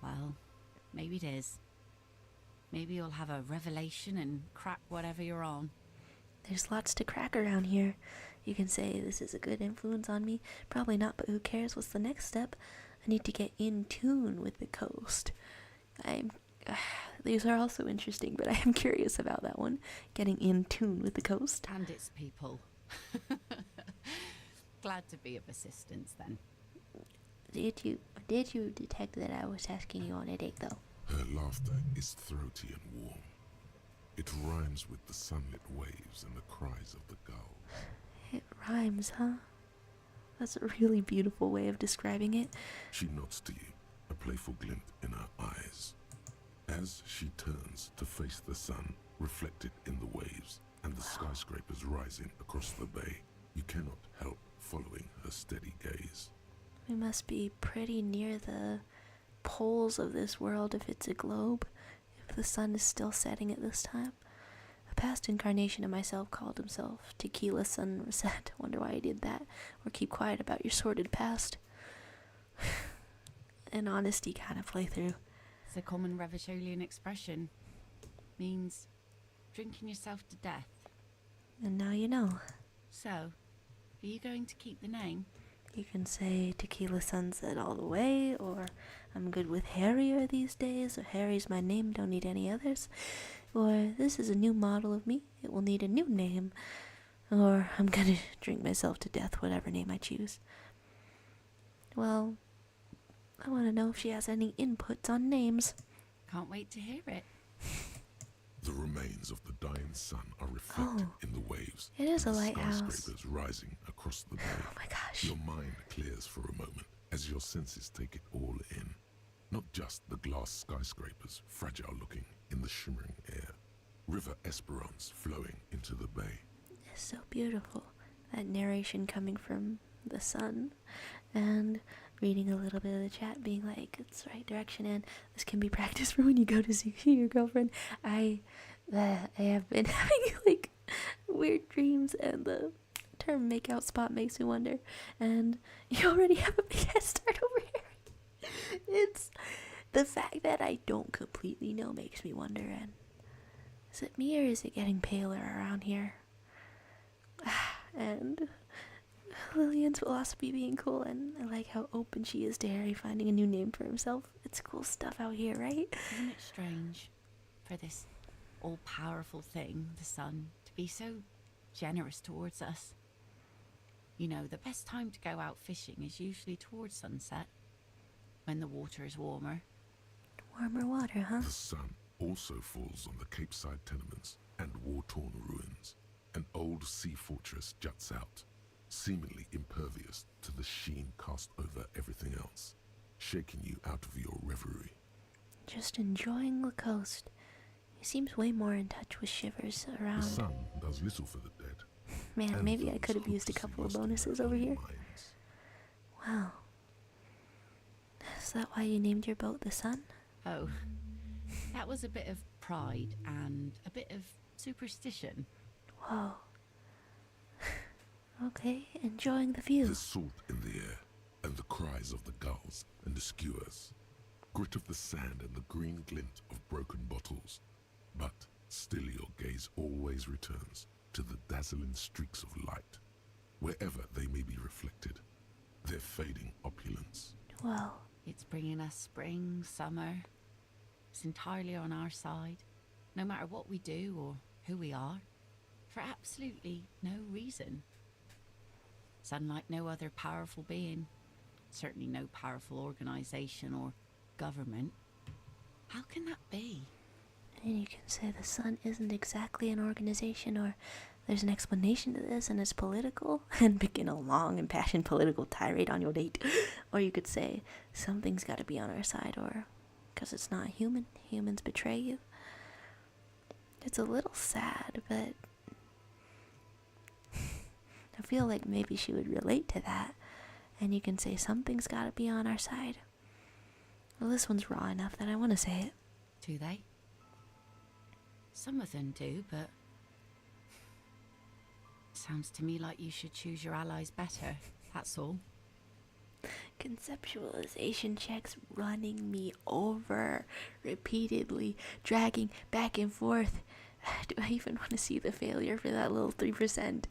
Well, maybe it is. Maybe you'll have a revelation and crack whatever you're on. There's lots to crack around here. You can say this is a good influence on me. Probably not, but who cares? What's the next step? I need to get in tune with the coast. These are also interesting, but I am curious about that one. Getting in tune with the coast. And its people. Glad to be of assistance then. Did you detect that I was asking you on a date, though? Her laughter is throaty and warm. It rhymes with the sunlit waves and the cries of the gull. It rhymes, huh? That's a really beautiful way of describing it. She nods to you, a playful glint in her eyes. As she turns to face the sun, reflected in the waves, and the skyscrapers rising across the bay, you cannot help following her steady gaze. We must be pretty near the poles of this world if it's a globe, if the sun is still setting at this time. A past incarnation of myself called himself Tequila Sun Reset. Wonder why he did that. Or keep quiet about your sordid past. An honesty kind of playthrough. It's a common Revacholian expression. Means drinking yourself to death. And now you know. So, are you going to keep the name? You can say Tequila Sunset all the way, or I'm good with Harrier these days, or Harry's my name, don't need any others, or this is a new model of me, it will need a new name, or I'm gonna drink myself to death, whatever name I choose. Well, I want to know if she has any inputs on names. Can't wait to hear it. The remains of the dying sun are reflected in the waves. It is a the lighthouse. Skyscrapers rising across the bay. Oh my gosh. Your mind clears for a moment as your senses take it all in. Not just the glass skyscrapers, fragile looking in the shimmering air. River Esperance flowing into the bay. It's so beautiful. That narration coming from the sun and reading a little bit of the chat being like, it's the right direction and this can be practiced for when you go to see your girlfriend. I have been having like weird dreams, and the term make out spot makes me wonder, and you already have a big head start over here. It's the fact that I don't completely know makes me wonder, and is it me or is it getting paler around here? And Lillian's philosophy being cool, and I like how open she is to Harry finding a new name for himself. It's cool stuff out here, right? Isn't it strange for this all-powerful thing, the sun, to be so generous towards us? You know, the best time to go out fishing is usually towards sunset, when the water is warmer. Warmer water, huh? The sun also falls on the Capeside tenements and war-torn ruins. An old sea fortress juts out, seemingly impervious to the sheen cast over everything else. shaking you out of your reverie. Just enjoying the coast. He seems way more in touch with shivers The around. sun does little for the dead. Man, and maybe I those could have used a hopelessly couple of lost in their bonuses own over here. minds. Wow. Is that why you named your boat the Sun? Oh, that was a bit of pride and a bit of superstition. Whoa. Okay, enjoying the view. The salt in the air, and the cries of the gulls and the skewers. Grit of the sand and the green glint of broken bottles. But still your gaze always returns to the dazzling streaks of light, wherever they may be reflected, their fading opulence. Wow. It's bringing us spring, summer. It's entirely on our side, no matter what we do or who we are, for absolutely no reason. It's unlike no other powerful being, certainly no powerful organization or government. How can that be? And you can say the Sun isn't exactly an organization, or there's an explanation to this and it's political, and begin a long, impassioned political tirade on your date. Or you could say something's got to be on our side, or because it's not human, humans betray you. It's a little sad, but I feel like maybe she would relate to that, and you can say something's got to be on our side. Well, this one's raw enough that I want to say it. Do they? Some of them do, but sounds to me like you should choose your allies better, that's all. Conceptualization checks running me over repeatedly, dragging back and forth. Do I even want to see the failure for that little 3%?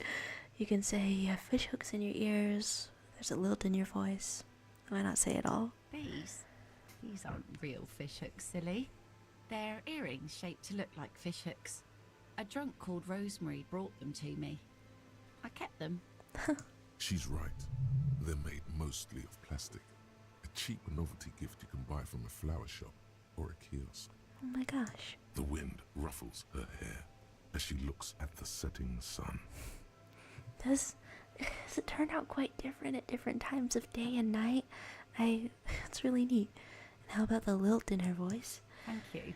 You can say you have fish hooks in your ears, there's a lilt in your voice. Why not say it all? These aren't real fish hooks, silly. They're earrings shaped to look like fish hooks. A drunk called Rosemary brought them to me. I kept them. She's right. They're made mostly of plastic. A cheap novelty gift you can buy from a flower shop or a kiosk. Oh my gosh. The wind ruffles her hair as she looks at the setting sun. Does it turn out quite different at different times of day and night? It's really neat. And how about the lilt in her voice? Thank you.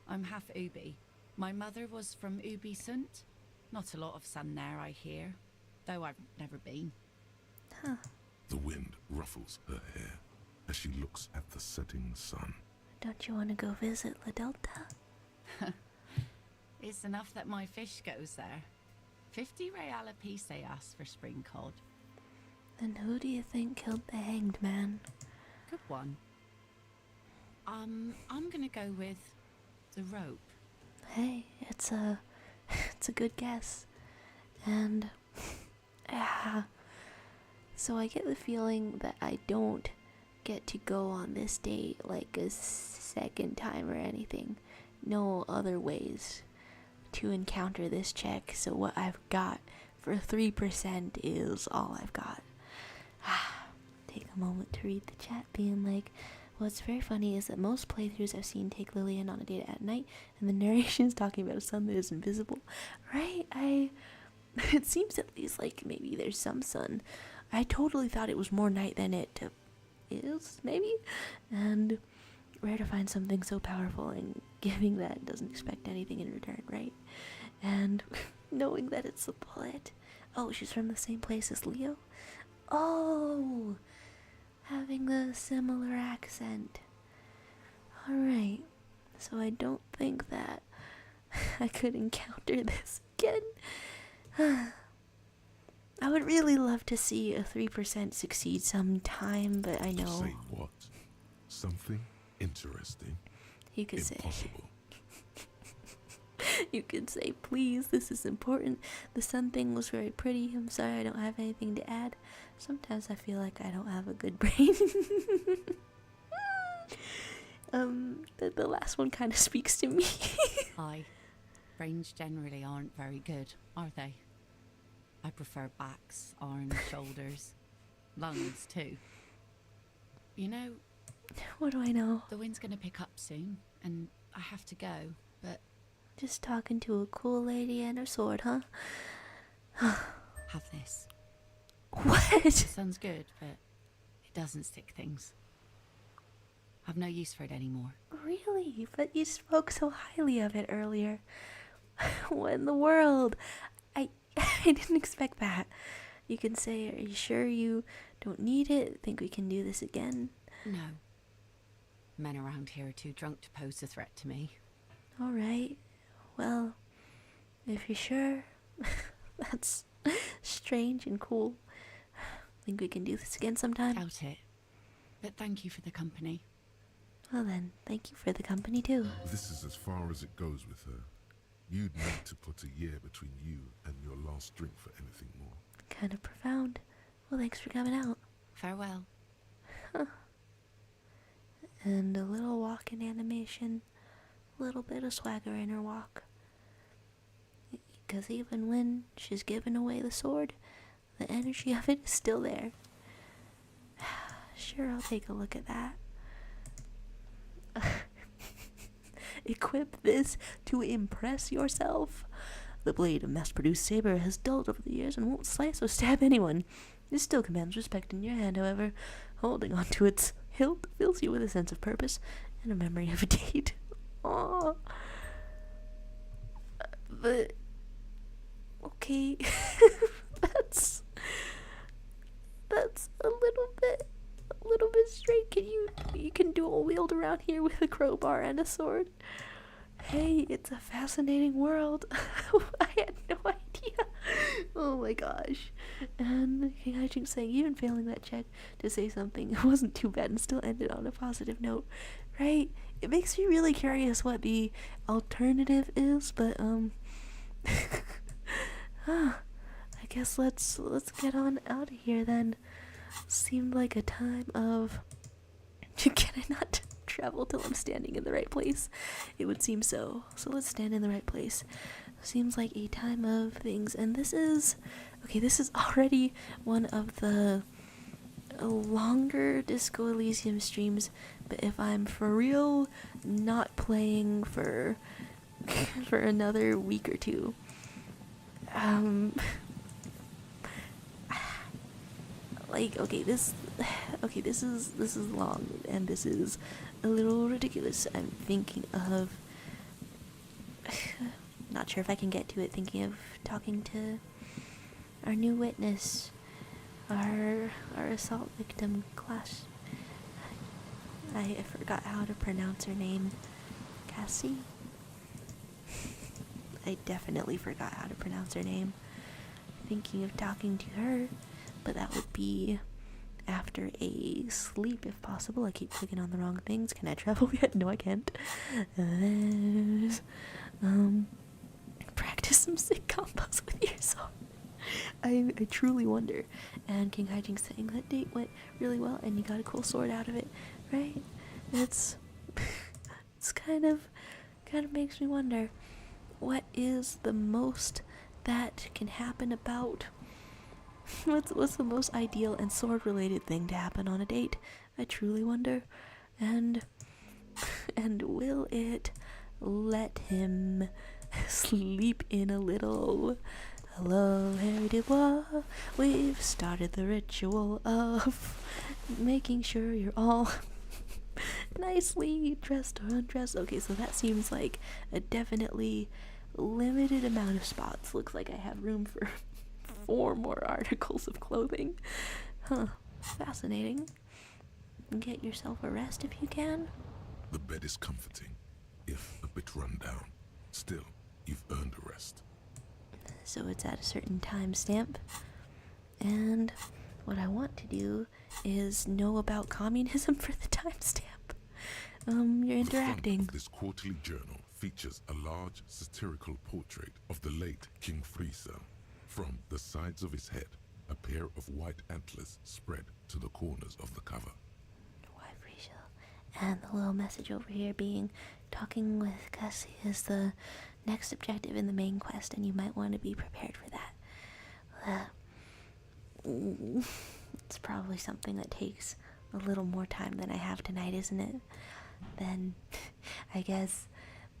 I'm half Ubi. My mother was from Ubi Sunt. Not a lot of sun there, I hear, though I've never been. Huh. The wind ruffles her hair as she looks at the setting sun. Don't you want to go visit La Delta? It's enough that my fish goes there. 50 real a piece they ask for spring cod. Then who do you think killed the hanged man? Good one. I'm gonna go with the rope. Hey, it's a good guess. And so I get the feeling that I don't get to go on this date like a second time or anything. No other ways to encounter this check, so what I've got for 3% is all I've got. Take a moment to read the chat, being like, what's very funny is that most playthroughs I've seen take Lillian on a date at night, and the narration's talking about a sun that is invisible. Right? It seems at least like maybe there's some sun. I totally thought it was more night than it is, maybe? And rare to find something so powerful, and giving that doesn't expect anything in return, right? And knowing that it's a bullet. Oh, she's from the same place as Leo? Oh! Having the similar accent. Alright. So I don't think that I could encounter this again. I would really love to see a 3% succeed sometime, but I know. Say what? Something interesting? You could say. Impossible. You could say, please, this is important. The sun thing was very pretty. I'm sorry I don't have anything to add. Sometimes I feel like I don't have a good brain. The last one kind of speaks to me. Aye. Brains generally aren't very good, are they? I prefer backs, arms, shoulders, lungs too. You know... What do I know? The wind's gonna pick up soon, and I have to go, but... Just talking to a cool lady and her sword, huh? Have this. What? It sounds good, but it doesn't stick things. I've no use for it anymore. Really? But you spoke so highly of it earlier. What in the world? I I didn't expect that. You can say, are you sure you don't need it? Think we can do this again? No. Men around here are too drunk to pose a threat to me. Alright. Well, if you're sure, that's strange and cool. Think we can do this again sometime? Doubt it. But thank you for the company. Well then, thank you for the company too. This is as far as it goes with her. You'd need to put a year between you and your last drink for anything more. Kind of profound. Well, thanks for coming out. Farewell. Huh. And a little walk in animation. A little bit of swagger in her walk. Because even when she's given away the sword, the energy of it is still there. Sure, I'll take a look at that. Equip this to impress yourself. The blade of mass-produced saber has dulled over the years and won't slice or stab anyone. It still commands respect in your hand, however. Holding onto its hilt fills you with a sense of purpose and a memory of a date. Aww. But okay, that's a little bit straight. You can dual wield around here with a crowbar and a sword. Hey, it's a fascinating world. I had no idea. Oh my gosh. And King Hijink saying, even failing that check to say something wasn't too bad and still ended on a positive note. Right? It makes me really curious what the alternative is, but I guess let's get on out of here then. Seemed like a time of can I not travel till I'm standing in the right place? It would seem so. So let's stand in the right place. Seems like a time of things, and this is already one of the longer Disco Elysium streams, but if I'm for real not playing for another week or two, this is long and this is a little ridiculous. I'm thinking of not sure if I can get to it, thinking of talking to our new witness, our assault victim class. I forgot how to pronounce her name. Cassie? I definitely forgot how to pronounce her name. Thinking of talking to her, but that would be after a sleep if possible. I keep clicking on the wrong things. Can I travel yet? No, I can't. There's, practice some sick combos with your sword. I truly wonder. And King Hijink saying that date went really well and you got a cool sword out of it, right? It's kind of makes me wonder, what is the most that can happen about what's the most ideal and sword related thing to happen on a date? I truly wonder. And will it let him sleep in a little? Hello, Harry Dubois. We've started the ritual of making sure you're all nicely dressed or undressed. Okay, so that seems like a definitely limited amount of spots. Looks like I have room for 4 more articles of clothing. Huh. Fascinating. Get yourself a rest if you can. The bed is comforting, if a bit run down. Still, you've earned a rest. So it's at a certain timestamp. And what I want to do is know about communism for the timestamp. You're interacting. The front of this quarterly journal features a large satirical portrait of the late King Friesel. From the sides of his head, a pair of white antlers spread to the corners of the cover. White Friesel. And the little message over here being, talking with Cassie is the next objective in the main quest, and you might want to be prepared for that. It's probably something that takes a little more time than I have tonight, isn't it? Then, I guess,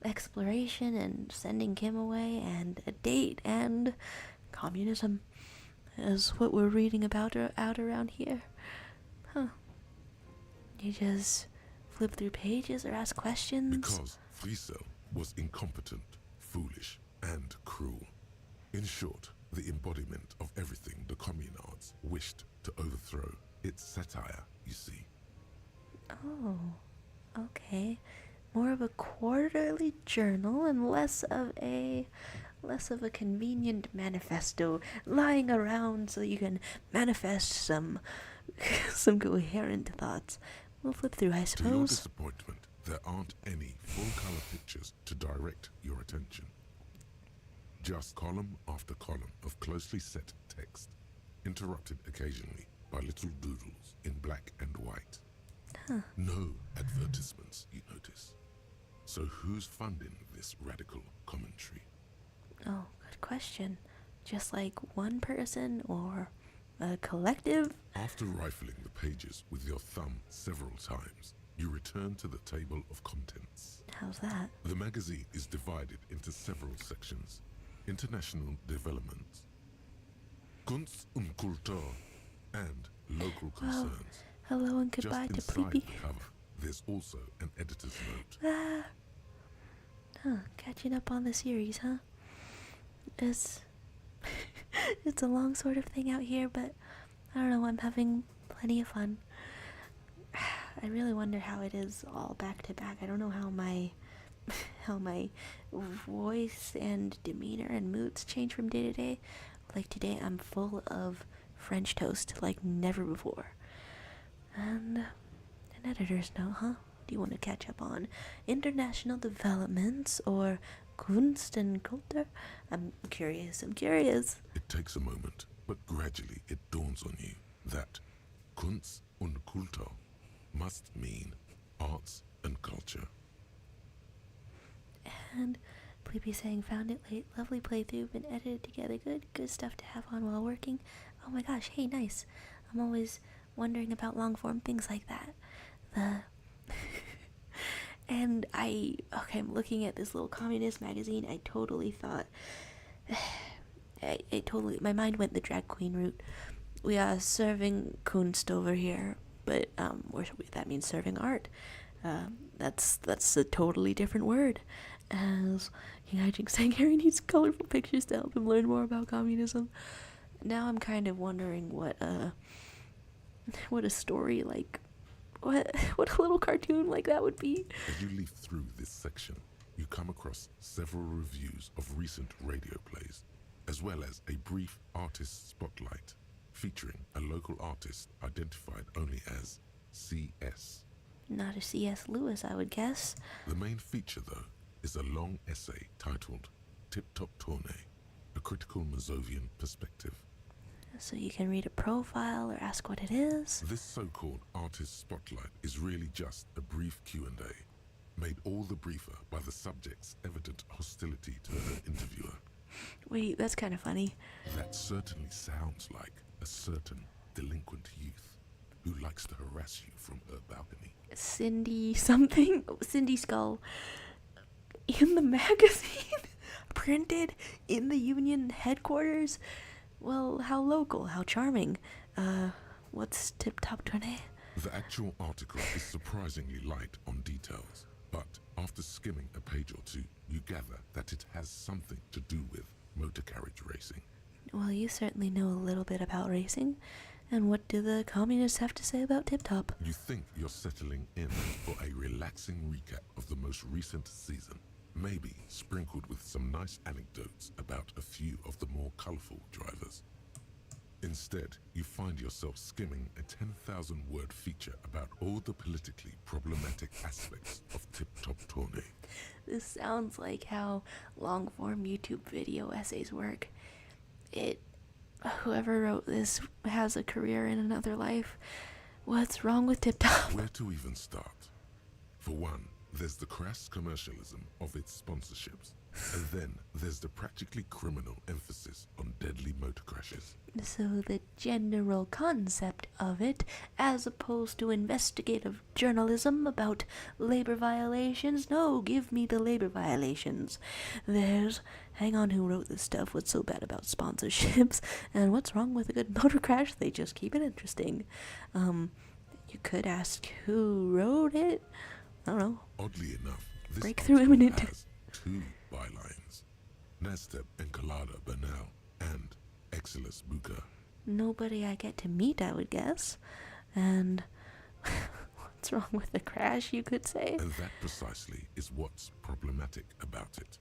exploration and sending Kim away and a date and communism is what we're reading about out around here. Huh. You just flip through pages or ask questions? Because Friesel was incompetent, foolish, and cruel. In short, the embodiment of everything the communards wished to overthrow. It's satire, you see. Oh, okay. More of a quarterly journal and less of a convenient manifesto lying around so you can manifest some coherent thoughts. We'll flip through, I To your suppose. disappointment, there aren't any full-color pictures to direct your attention. Just column after column of closely set text, interrupted occasionally by little doodles in black and white. Huh. No advertisements, you notice. So who's funding this radical commentary? Oh, good question. Just like one person or a collective? After rifling the pages with your thumb several times, you return to the table of contents. How's that? The magazine is divided into several sections. International developments, Kunst und Kultur, and local concerns. Hello and goodbye Just to inside Pleepy. the cover, there's also an editor's note. Ah. Huh, catching up on the series, huh? It's a long sort of thing out here, but I don't know, I'm having plenty of fun. I really wonder how it is all back to back. I don't know how my voice and demeanor and moods change from day to day. Like today I'm full of French toast like never before. And an editor's note, huh? Do you want to catch up on international developments or Kunst and Kultur? I'm curious. It takes a moment, but gradually it dawns on you that Kunst und Kultur must mean arts and culture. And Pleepy saying, found it late, lovely playthrough, been edited together, good stuff to have on while working. Oh my gosh, hey, nice. I'm always wondering about long form things like that. And I'm looking at this little communist magazine. I totally thought, my mind went the drag queen route. We are serving Kunst over here, but that means serving art. That's a totally different word. As King Hijink saying Harry needs colorful pictures to help him learn more about communism. Now I'm kind of wondering what a story like, what a little cartoon like that would be. As you leaf through this section, you come across several reviews of recent radio plays, as well as a brief artist spotlight featuring a local artist identified only as CS. Not a C.S. Lewis, I would guess. The main feature, though, is a long essay titled Tip Top Tournée, a critical Mazovian perspective. So you can read a profile or ask what it is. This so-called artist spotlight is really just a brief Q&A, made all the briefer by the subject's evident hostility to her interviewer. Wait, that's kind of funny. That certainly sounds like a certain delinquent youth who likes to harass you from her balcony. Cindy Skull. In the magazine? Printed in the Union headquarters? Well, how local, how charming. What's Tip Top Tournée? The actual article is surprisingly light on details, but after skimming a page or two, you gather that it has something to do with motor carriage racing. Well, you certainly know a little bit about racing. And what do the communists have to say about Tip Top? You think you're settling in for a relaxing recap of the most recent season, maybe sprinkled with some nice anecdotes about a few of the more colourful drivers. Instead, you find yourself skimming a 10,000-word feature about all the politically problematic aspects of Tip Top Tournée. This sounds like how long-form YouTube video essays work. Whoever wrote this has a career in another life. What's wrong with Tip Top? Where to even start? For one, there's the crass commercialism of its sponsorships, and then there's the practically criminal emphasis on deadly motor crashes. So the general concept of it, as opposed to investigative journalism about labor violations, no, give me the labor violations. Hang on, who wrote this stuff? What's so bad about sponsorships? And what's wrong with a good motor crash? They just keep it interesting. You could ask who wrote it. I don't know. Oddly enough, this Breakthrough article imminent. has 2 bylines. Nastep Encolada Bernal and Exilus Buka. Nobody I get to meet, I would guess. And what's wrong with the crash, you could say? And that precisely is what's problematic about it.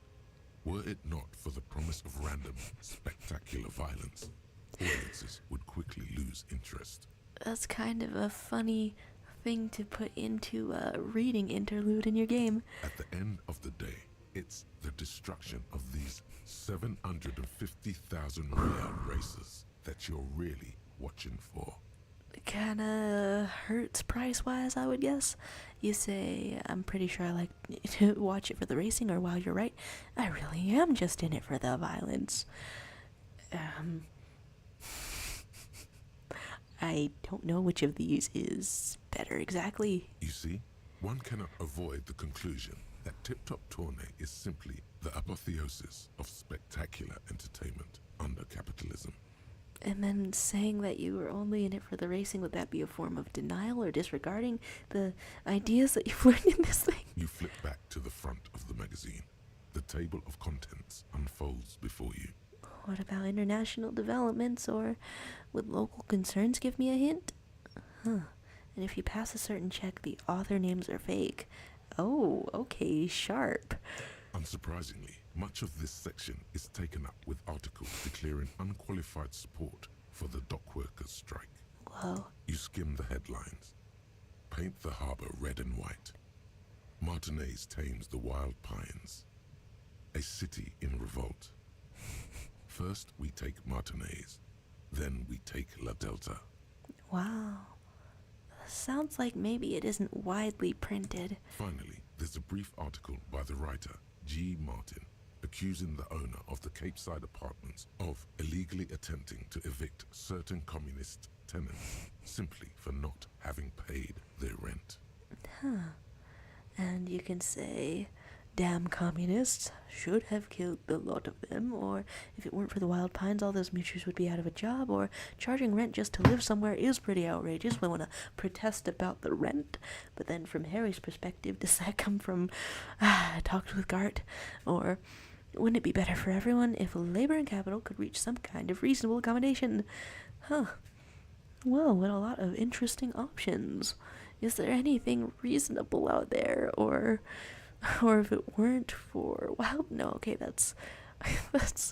Were it not for the promise of random, spectacular violence, audiences would quickly lose interest. That's kind of a funny thing to put into a reading interlude in your game. At the end of the day, it's the destruction of these 750,000 real races that you're really watching for. Kinda hurts price-wise, I would guess. You say, I'm pretty sure I like to watch it for the racing, or wow, you're right, I really am just in it for the violence. I don't know which of these is better exactly. You see, one cannot avoid the conclusion that Tip Top Tourney is simply the apotheosis of spectacular entertainment under capitalism. And then saying that you were only in it for the racing, would that be a form of denial or disregarding the ideas that you've learned in this thing? You flip back to the front of the magazine. The table of contents unfolds before you. What about international developments, or would local concerns give me a hint? Huh. And if you pass a certain check, the author names are fake. Oh, okay, sharp. Unsurprisingly, much of this section is taken up with articles declaring unqualified support for the dock workers' strike. Whoa. You skim the headlines. Paint the harbor red and white. Martinez tames the wild pines. A city in revolt. First we take Martinez, then we take La Delta. Wow. Sounds like maybe it isn't widely printed. Finally, there's a brief article by the writer, G. Martin, accusing the owner of the Cape Side apartments of illegally attempting to evict certain communist tenants simply for not having paid their rent. Huh. And you can say, damn communists, should have killed the lot of them, or if it weren't for the wild pines, all those moochers would be out of a job, or charging rent just to live somewhere is pretty outrageous. We want to protest about the rent. But then from Harry's perspective, does that come from, talked with Gart, or wouldn't it be better for everyone if labor and capital could reach some kind of reasonable accommodation? Huh. Whoa, what a lot of interesting options. Is there anything reasonable out there, or if it weren't for wild? No, okay, that's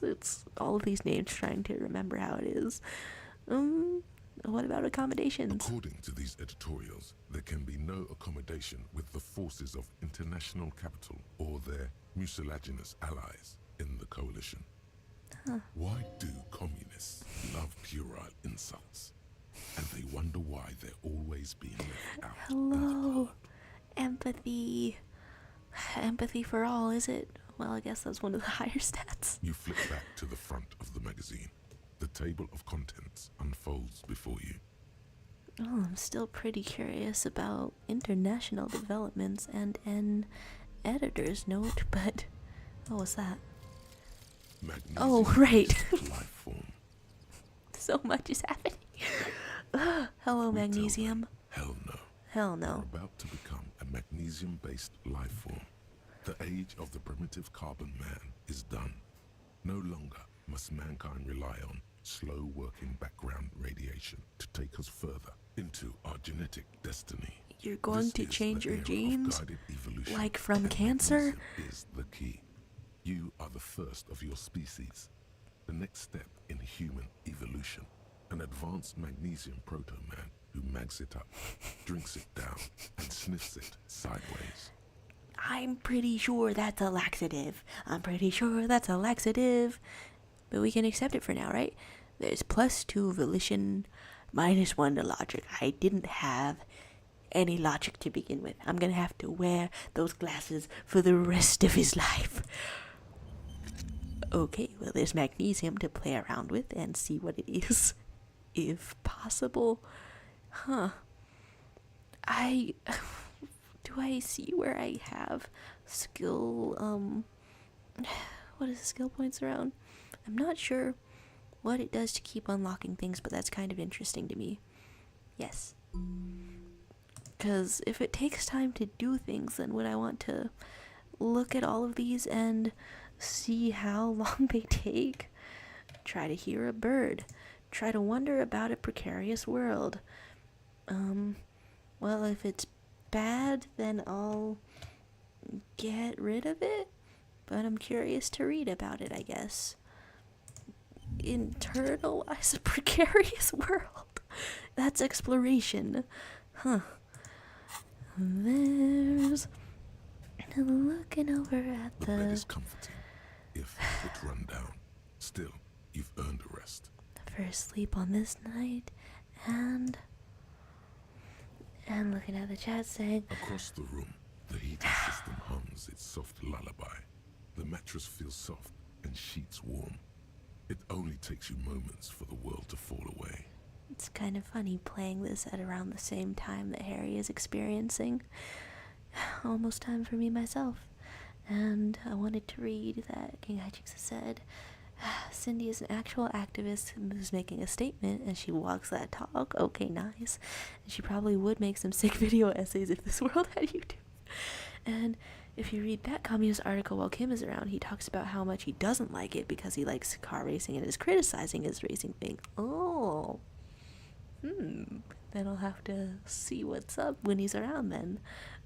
it's all of these names trying to remember how it is. What about accommodations? According to these editorials, there can be no accommodation with the forces of international capital or their mucilaginous allies in the coalition. Huh. Why do communists love puerile insults? And they wonder why they're always being left out. Hello. Empathy. Empathy for all, is it? Well, I guess that's one of the higher stats. You flip back to the front of the magazine. The table of contents unfolds before you. Oh, I'm still pretty curious about international developments and an editor's note, but... Oh, what's that? Magnesium Oh, right. Life form. So much is happening. Hello, magnesium. Hell no. Hell no. You're about to become a magnesium-based life form. The age of the primitive carbon man is done. No longer must mankind rely on slow-working background radiation to take us further into our genetic destiny. You're going This to is change the your era of genes? guided evolution, Like from and cancer? magnesium is the key. You are the first of your species. The next step in human evolution. An advanced magnesium proto-man who mags it up, drinks it down, and sniffs it sideways. I'm pretty sure that's a laxative. I'm pretty sure that's a laxative. But we can accept it for now, right? There's +2 volition, -1 to logic. I didn't have any logic to begin with. I'm gonna have to wear those glasses for the rest of his life. Okay, well, there's magnesium to play around with and see what it is, if possible. Huh. Do I see where I have skill, what is the skill points around? I'm not sure what it does to keep unlocking things, but that's kind of interesting to me. Yes. Because if it takes time to do things, then would I want to look at all of these and see how long they take? Try to hear a bird. Try to wonder about a precarious world. Well, if it's bad, then I'll get rid of it. But I'm curious to read about it, I guess. Internalize a precarious world. That's exploration. Huh. There's looking over at The bed is comforting, if a bit run down. Still, you've earned a rest. first sleep on this night, and looking at the chat saying, Across the room, the heating system hums its soft lullaby. The mattress feels soft and sheets warm. It only takes you moments for the world to fall away. it's kind of funny playing this at around the same time that Harry is experiencing. Almost time for me myself. And I wanted to read that King Hijinks has said, Cindy is an actual activist who's making a statement, and she walks that talk. Okay, nice. And she probably would make some sick video essays if this world had YouTube. And if you read that communist article while Kim is around, he talks about how much he doesn't like it because he likes car racing and is criticizing his racing thing. Oh. Then I'll have to see what's up when he's around then.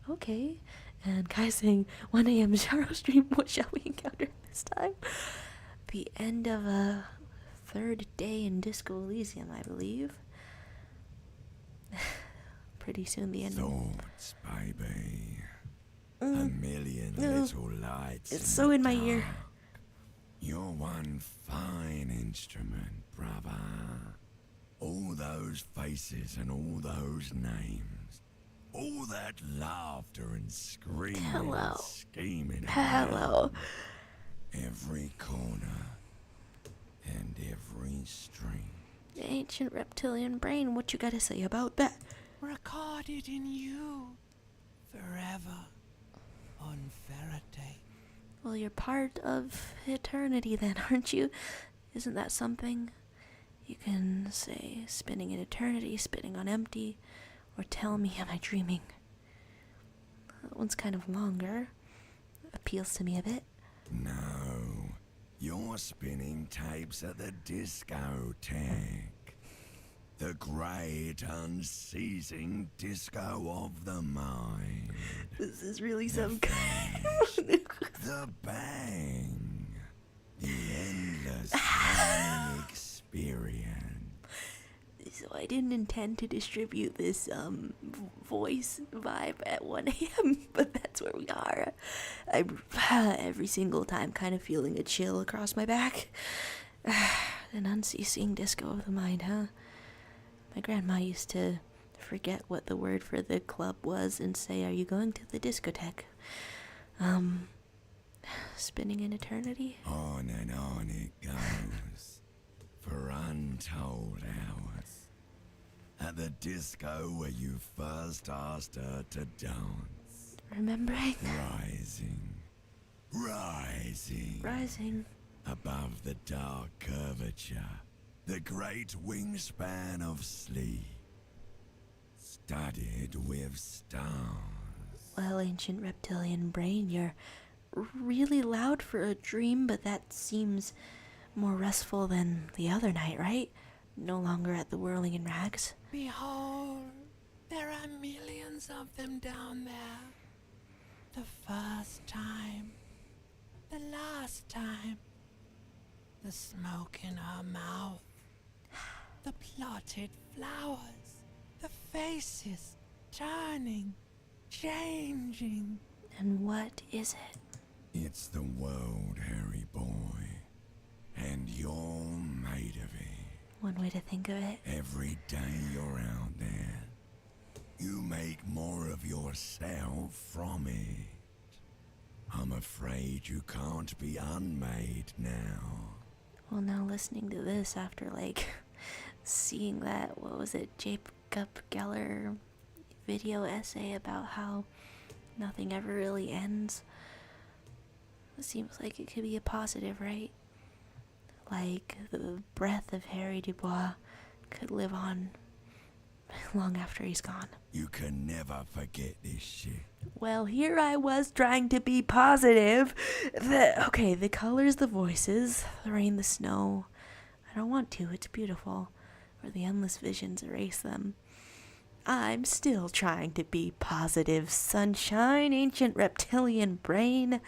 Okay. And Kai saying, 1 a.m. Sharo stream, what shall we encounter this time? The end of a third day in Disco Elysium, I believe. Pretty soon the end. Thoughts, baby. A million little lights. It's so in my ear. You're one fine instrument, brother. All those faces and all those names. All that laughter and screaming and scheming. Hello. Every corner and every stream. Ancient reptilian brain, what you gotta say about that? Recorded in you forever on Faraday. Well, you're part of eternity then, aren't you? Isn't that something? You can say spinning in eternity, spinning on empty, or tell me, am I dreaming? That one's kind of longer. Appeals to me a bit. No, you're spinning tapes at the discotheque. The great unceasing disco of the mind. This is really some The bang. The endless learning experience. So I didn't intend to distribute this voice vibe at 1 a.m., but that's where we are. I'm every single time kind of feeling a chill across my back. An unceasing disco of the mind, huh? My grandma used to forget what the word for the club was and say, are you going to the discotheque? Spinning in eternity? On and on it goes, for untold hours. At the disco where you first asked her to dance. Remembering? Rising. Above the dark curvature, the great wingspan of sleep, studded with stars. Well, ancient reptilian brain, you're really loud for a dream, but that seems more restful than the other night, right? No longer at the Whirling in Rags. Behold, there are millions of them down there. The first time, the last time, the smoke in her mouth, the plotted flowers, the faces turning, changing. And what is it? It's the world, Harry boy, and you're made of it. One way to think of it. Every day you're out there, you make more of yourself from it. I'm afraid you can't be unmade now. Well, now listening to this after, seeing that, what was it, Jacob Geller video essay about how nothing ever really ends. It seems like it could be a positive, right? Like the breath of Harry Dubois could live on long after he's gone. You can never forget this shit. Well, here I was trying to be positive. The colors, the voices, the rain, the snow. I don't want to, it's beautiful. Or the endless visions erase them. I'm still trying to be positive, sunshine, ancient reptilian brain.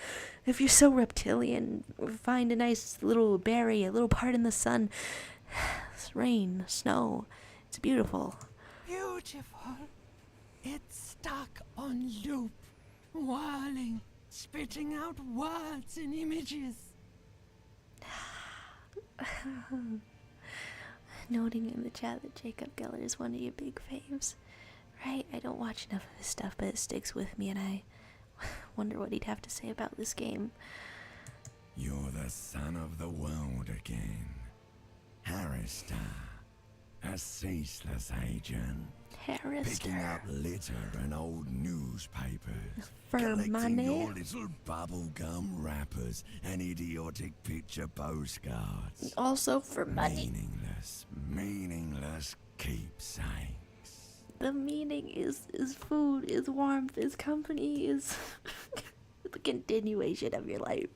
If you're so reptilian, find a nice little berry, a little part in the sun. It's rain, snow. It's beautiful. Beautiful. It's stuck on loop, whirling, spitting out words and images. Noting in the chat that Jacob Geller is one of your big faves. Right? I don't watch enough of his stuff, but it sticks with me, and I wonder what he'd have to say about this game. You're the son of the world again. Harrister. A ceaseless agent. Harrister. Picking up litter and old newspapers. For collecting money. your little bubblegum wrappers and idiotic picture postcards. Also for money. Meaningless keepsakes. The meaning is food, is warmth, is company, is the continuation of your life.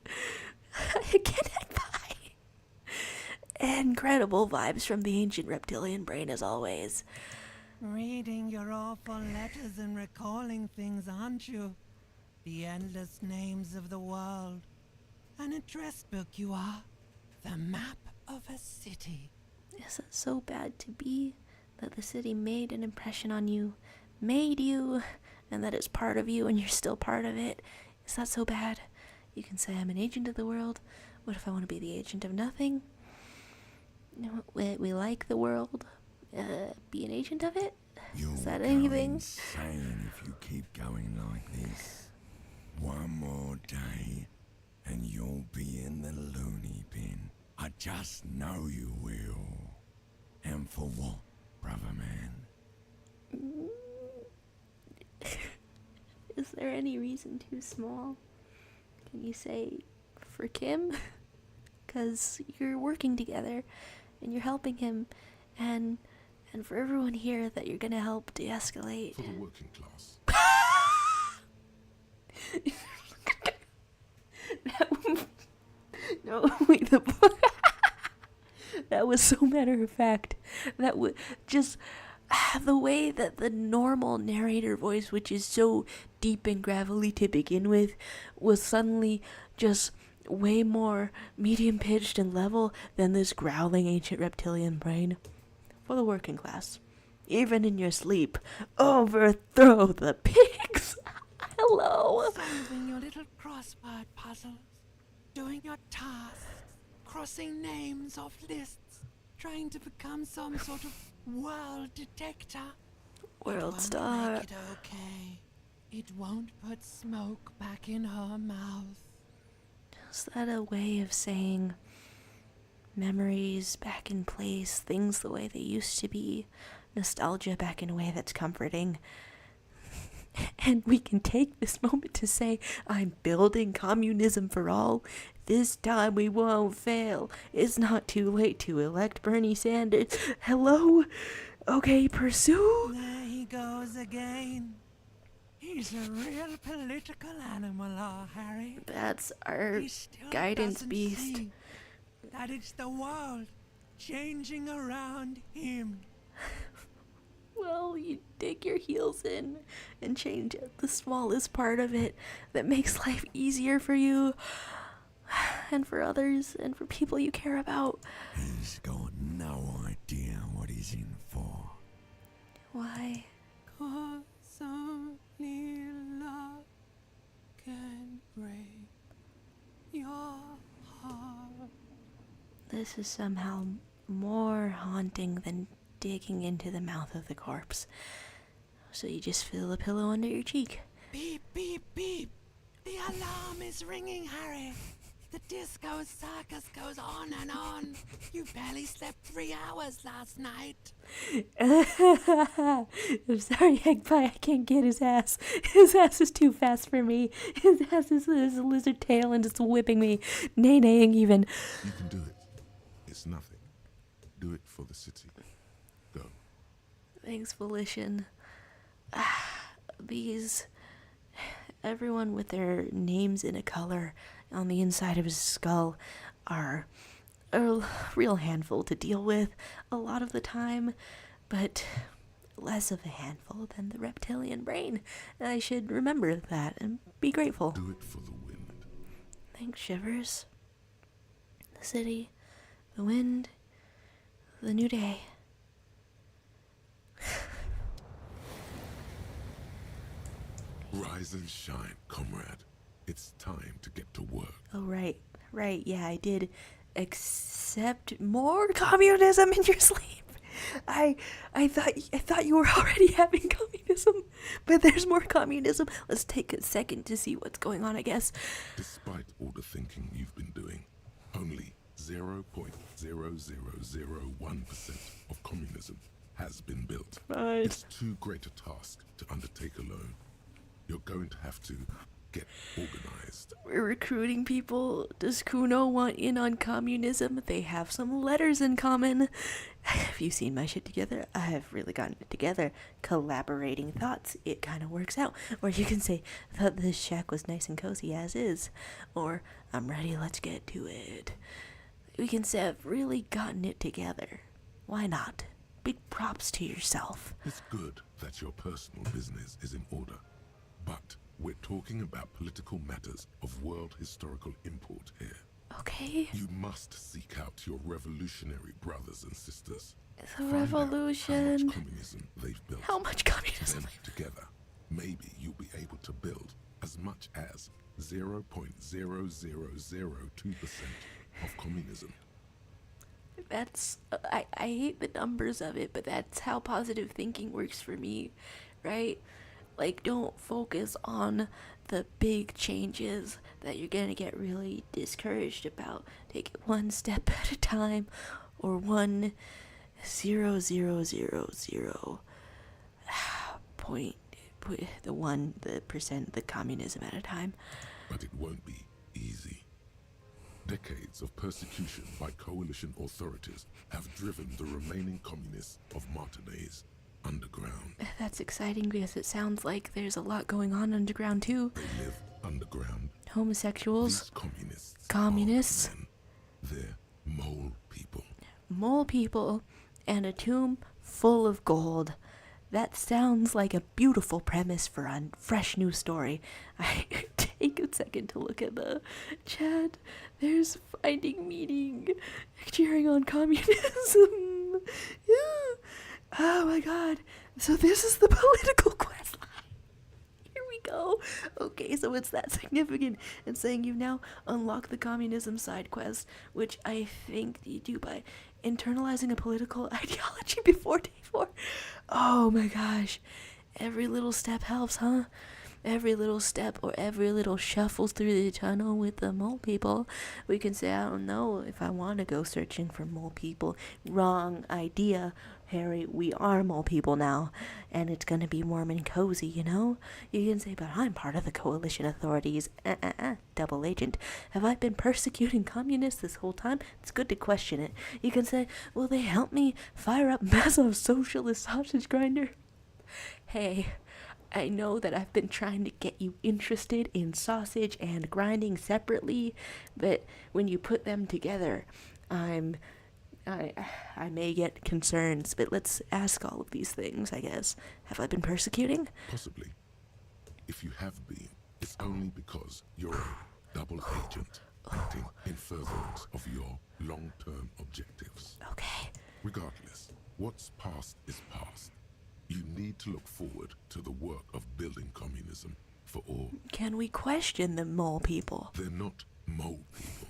Connect by. Incredible vibes from the ancient reptilian brain as always. Reading your awful letters and recalling things, aren't you? The endless names of the world. An address book you are. The map of a city. Is it so bad to be that the city made an impression on you, made you, and that it's part of you and you're still part of it? Is that so bad? You can say I'm an agent of the world. What if I want to be the agent of nothing? No, we like the world. Be an agent of it? Is that anything? Insane if you keep going like this. One more day, and you'll be in the loony bin. I just know you will. And for what, brother man? Is there any reason too small? Can you say for Kim? Because you're working together and you're helping him, and for everyone here that you're gonna help de-escalate. For the working class. No, wait, that was so matter of fact. That was just the way that the normal narrator voice, which is so deep and gravelly to begin with, was suddenly just way more medium pitched and level than this growling ancient reptilian brain. For the working class. Even in your sleep, overthrow the pigs. Hello. Solving your little crossword puzzles. Doing your tasks. Crossing names off lists. Trying to become some sort of world detector. World It star. won't make it okay. It won't put smoke back in her mouth. Is that a way of saying memories back in place, things the way they used to be, nostalgia back in a way that's comforting? And we can take this moment to say, I'm building communism for all. This time we won't fail. It's not too late to elect Bernie Sanders. Hello? Okay, pursue. There he goes again. He's a real political animal, Harry. That's our He still guidance doesn't beast. see that it's the world changing around him. Well, you dig your heels in and change the smallest part of it that makes life easier for you and for others and for people you care about. He's got no idea what he's in for. Why? 'Cause only love can break your heart. This is somehow more haunting than digging into the mouth of the corpse. So you just feel the pillow under your cheek. Beep, beep, beep. The alarm is ringing, Harry. The disco circus goes on and on. You barely slept 3 hours last night. I'm sorry, Eggpie, I can't get his ass. His ass is too fast for me. His ass is a lizard tail and it's whipping me. Nay-naying even. You can do it. It's nothing. Do it for the city. Go. Thanks, Volition. These... Everyone with their names in a color on the inside of his skull are a real handful to deal with a lot of the time, but less of a handful than the reptilian brain. I should remember that and be grateful. Do it for the wind. Thanks, Shivers. The city, the wind, the new day. Rise and shine, comrade. It's time to get to work. Oh, right, yeah, I did accept more communism in your sleep. I thought you were already having communism, but there's more communism. Let's take a second to see what's going on, I guess. Despite all the thinking you've been doing, only 0.0001% of communism has been built. Right. It's too great a task to undertake alone. You're going to have to get organized. We're recruiting people. Does Kuno want in on communism? They have some letters in common. Have you seen my shit together? I have really gotten it together. Collaborating thoughts. It kind of works out. Or you can say, thought this shack was nice and cozy as is. Or, I'm ready, let's get to it. We can say I've really gotten it together. Why not? Big props to yourself. It's good that your personal business is in order. But we're talking about political matters of world historical import here. Okay. You must seek out your revolutionary brothers and sisters. The revolution. How much communism they've built. How much communism? Then together, maybe you'll be able to build as much as 0.0002% of communism. That's... I hate the numbers of it, but that's how positive thinking works for me, right? Like, don't focus on the big changes that you're gonna get really discouraged about. Take it one step at a time, or 1.0000 % the communism at a time. But it won't be easy. Decades of persecution by coalition authorities have driven the remaining communists of Martinaise underground. That's exciting because it sounds like there's a lot going on underground too. They live underground. Homosexuals. These communists. Communists. Aren't men. They're mole people. Mole people and a tomb full of gold. That sounds like a beautiful premise for a fresh new story. I take a second to look at the chat. There's finding meaning, cheering on communism. Yeah. Oh my god. So this is the political quest line. Here we go. Okay, so it's that significant in saying you've now unlocked the communism side quest, which I think you do by internalizing a political ideology before day 4. Oh my gosh. Every little step helps, huh? Every little step or every little shuffle through the tunnel with the mole people. We can say, I don't know if I want to go searching for mole people. Wrong idea, Harry. We are mole people now. And it's going to be warm and cozy, you know? You can say, but I'm part of the coalition authorities. Double agent. Have I been persecuting communists this whole time? It's good to question it. You can say, will they help me fire up massive socialist sausage grinder? Hey, I know that I've been trying to get you interested in sausage and grinding separately, but when you put them together, I may get concerns, but let's ask all of these things, I guess. Have I been persecuting? Possibly. If you have been, it's only because you're a double agent acting in furtherance of your long-term objectives. Okay. Regardless, what's past is past. You need to look forward to the work of building communism for all. Can we question the mole people? They're not mole people.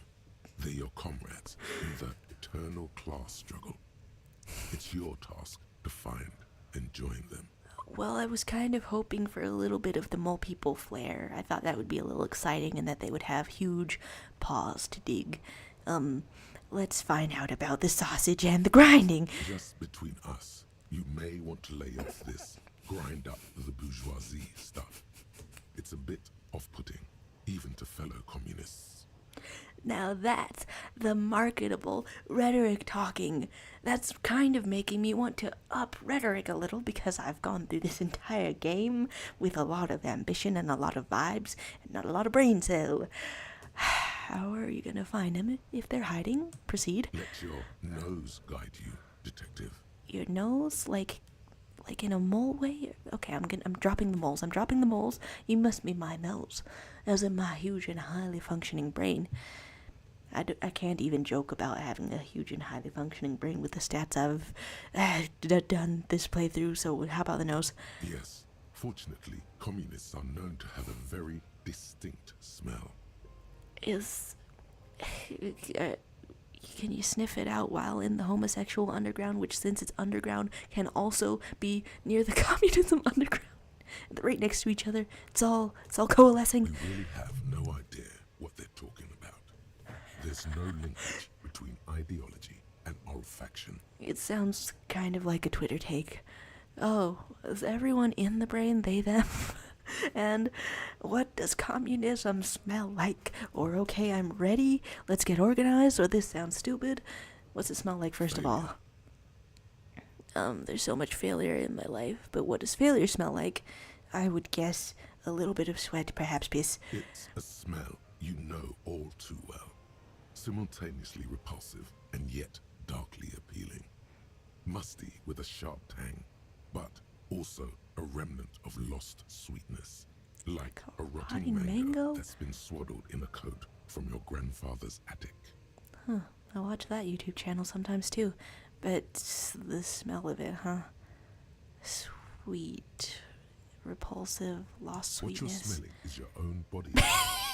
They're your comrades in the eternal class struggle. It's your task to find and join them. Well, I was kind of hoping for a little bit of the mole people flair. I thought that would be a little exciting and that they would have huge paws to dig. Let's find out about the sausage and the grinding. Just between us, you may want to lay off this grind up the bourgeoisie stuff. It's a bit off-putting, even to fellow communists. Now that's the marketable rhetoric talking. That's kind of making me want to up rhetoric a little because I've gone through this entire game with a lot of ambition and a lot of vibes and not a lot of brain cell. How are you gonna find them if they're hiding? Proceed. Let your nose guide you, detective. Your nose, like in a mole way? Okay, I'm dropping the moles. I'm dropping the moles. You must be my nose, as in my huge and highly functioning brain. I can't even joke about having a huge and highly functioning brain with the stats I've done this playthrough, so how about the nose? Yes. Fortunately, communists are known to have a very distinct smell. Can you sniff it out while in the homosexual underground, which since it's underground can also be near the communism underground? Right next to each other. It's all coalescing. We really have no idea what they're talking about. There's no linkage between ideology and olfaction. It sounds kind of like a Twitter take. Oh, is everyone in the brain they, them? And what does communism smell like? Or okay, I'm ready, let's get organized, or this sounds stupid. What's it smell like first of all? There's so much failure in my life, but what does failure smell like? I would guess a little bit of sweat, perhaps piss. It's a smell you know all too well. Simultaneously repulsive and yet darkly appealing. Musty with a sharp tang, but also a remnant of lost sweetness. Like a rotting mango that's been swaddled in a coat from your grandfather's attic. Huh, I watch that YouTube channel sometimes too, but the smell of it, huh? Sweet, repulsive, lost sweetness. What you're smelling is your own body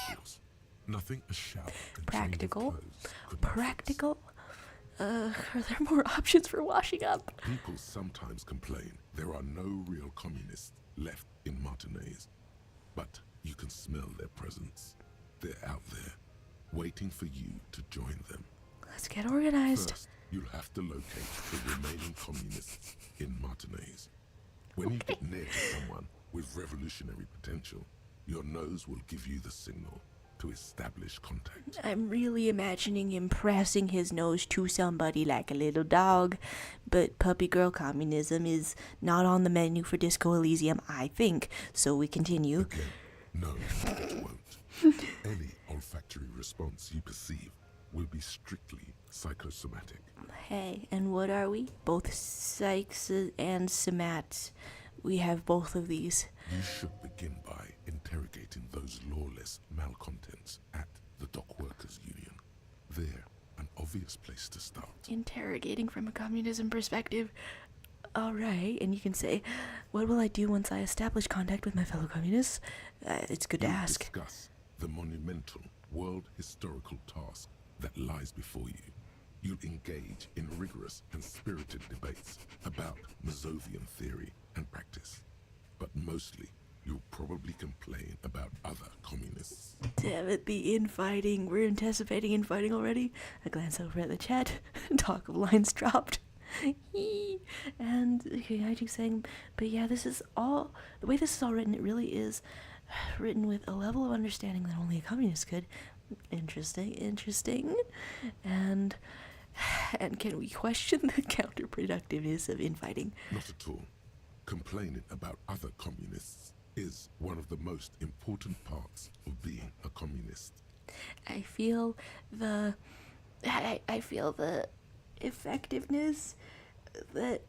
feels. Nothing a shower and practical. change of clothes could Practical? Are there more options for washing up? People sometimes complain there are no real communists left in Martinez, but you can smell their presence. They're out there, waiting for you to join them. Let's get organized. First, you'll have to locate the remaining communists in Martinez. When you get near to someone with revolutionary potential, your nose will give you the signal to establish contact. I'm really imagining him pressing his nose to somebody like a little dog, but puppy girl communism is not on the menu for Disco Elysium, I think, so we continue. Again, no, it won't. Any olfactory response you perceive will be strictly psychosomatic. Hey, and what are we? Both psychs and somats. We have both of these. You should begin by interrogating those lawless malcontents at the Dock Workers Union. They're an obvious place to start. Interrogating from a communism perspective. Alright, and you can say, what will I do once I establish contact with my fellow communists? It's good to ask. Discuss the monumental world historical task that lies before you. You'll engage in rigorous and spirited debates about Mazovian theory and practice. But mostly, you'll probably complain about other communists. Damn it, the infighting. We're anticipating infighting already. I glance over at the chat. Talk of lines dropped. And okay, I keep saying, but yeah, this is all, the way this is all written, it really is written with a level of understanding that only a communist could. Interesting. And can we question the counterproductiveness of infighting? Not at all. Complaining about other communists is one of the most important parts of being a communist. I feel the effectiveness that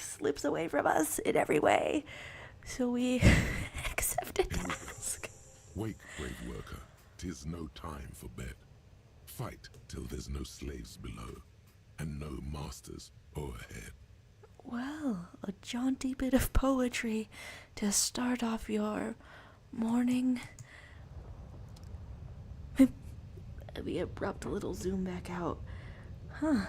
slips away from us in every way. So we accept a task. Wake, brave worker. 'Tis no time for bed. Fight till there's no slaves below, and no masters o'erhead. Well, a jaunty bit of poetry to start off your morning. The abrupt little zoom back out. Huh.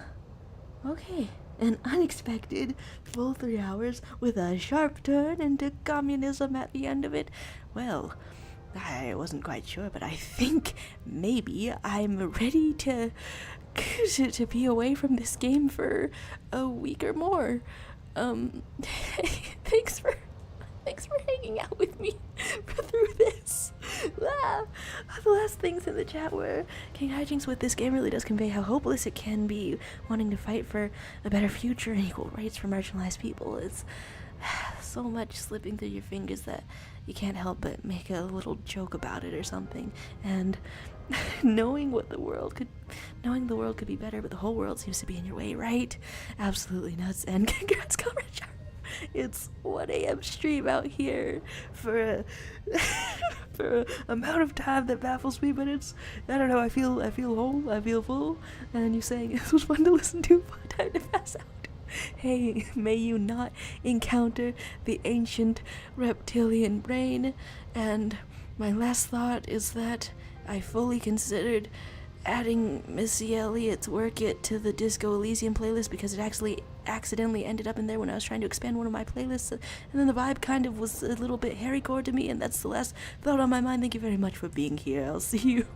Okay. An unexpected full 3 hours with a sharp turn into communism at the end of it. Well, I wasn't quite sure, but I think maybe I'm ready to be away from this game for a week or more. Thanks for hanging out with me through this. The last things in the chat where King Hijinks with this game really does convey how hopeless it can be wanting to fight for a better future and equal rights for marginalized people. It's so much slipping through your fingers that you can't help but make a little joke about it or something. And knowing the world could be better, but the whole world seems to be in your way, right? Absolutely nuts. And congrats, Comrade Sharp. It's 1 a.m. stream out here for a for a amount of time that baffles me, but it's, I don't know, I feel whole, I feel full, and you saying this was fun to listen to, fun time to pass out. Hey, may you not encounter the ancient reptilian brain. And my last thought is that I fully considered adding Missy Elliott's Work It to the Disco Elysium playlist because it actually accidentally ended up in there when I was trying to expand one of my playlists, and then the vibe kind of was a little bit Harrycore to me, and that's the last thought on my mind. Thank you very much for being here. I'll see you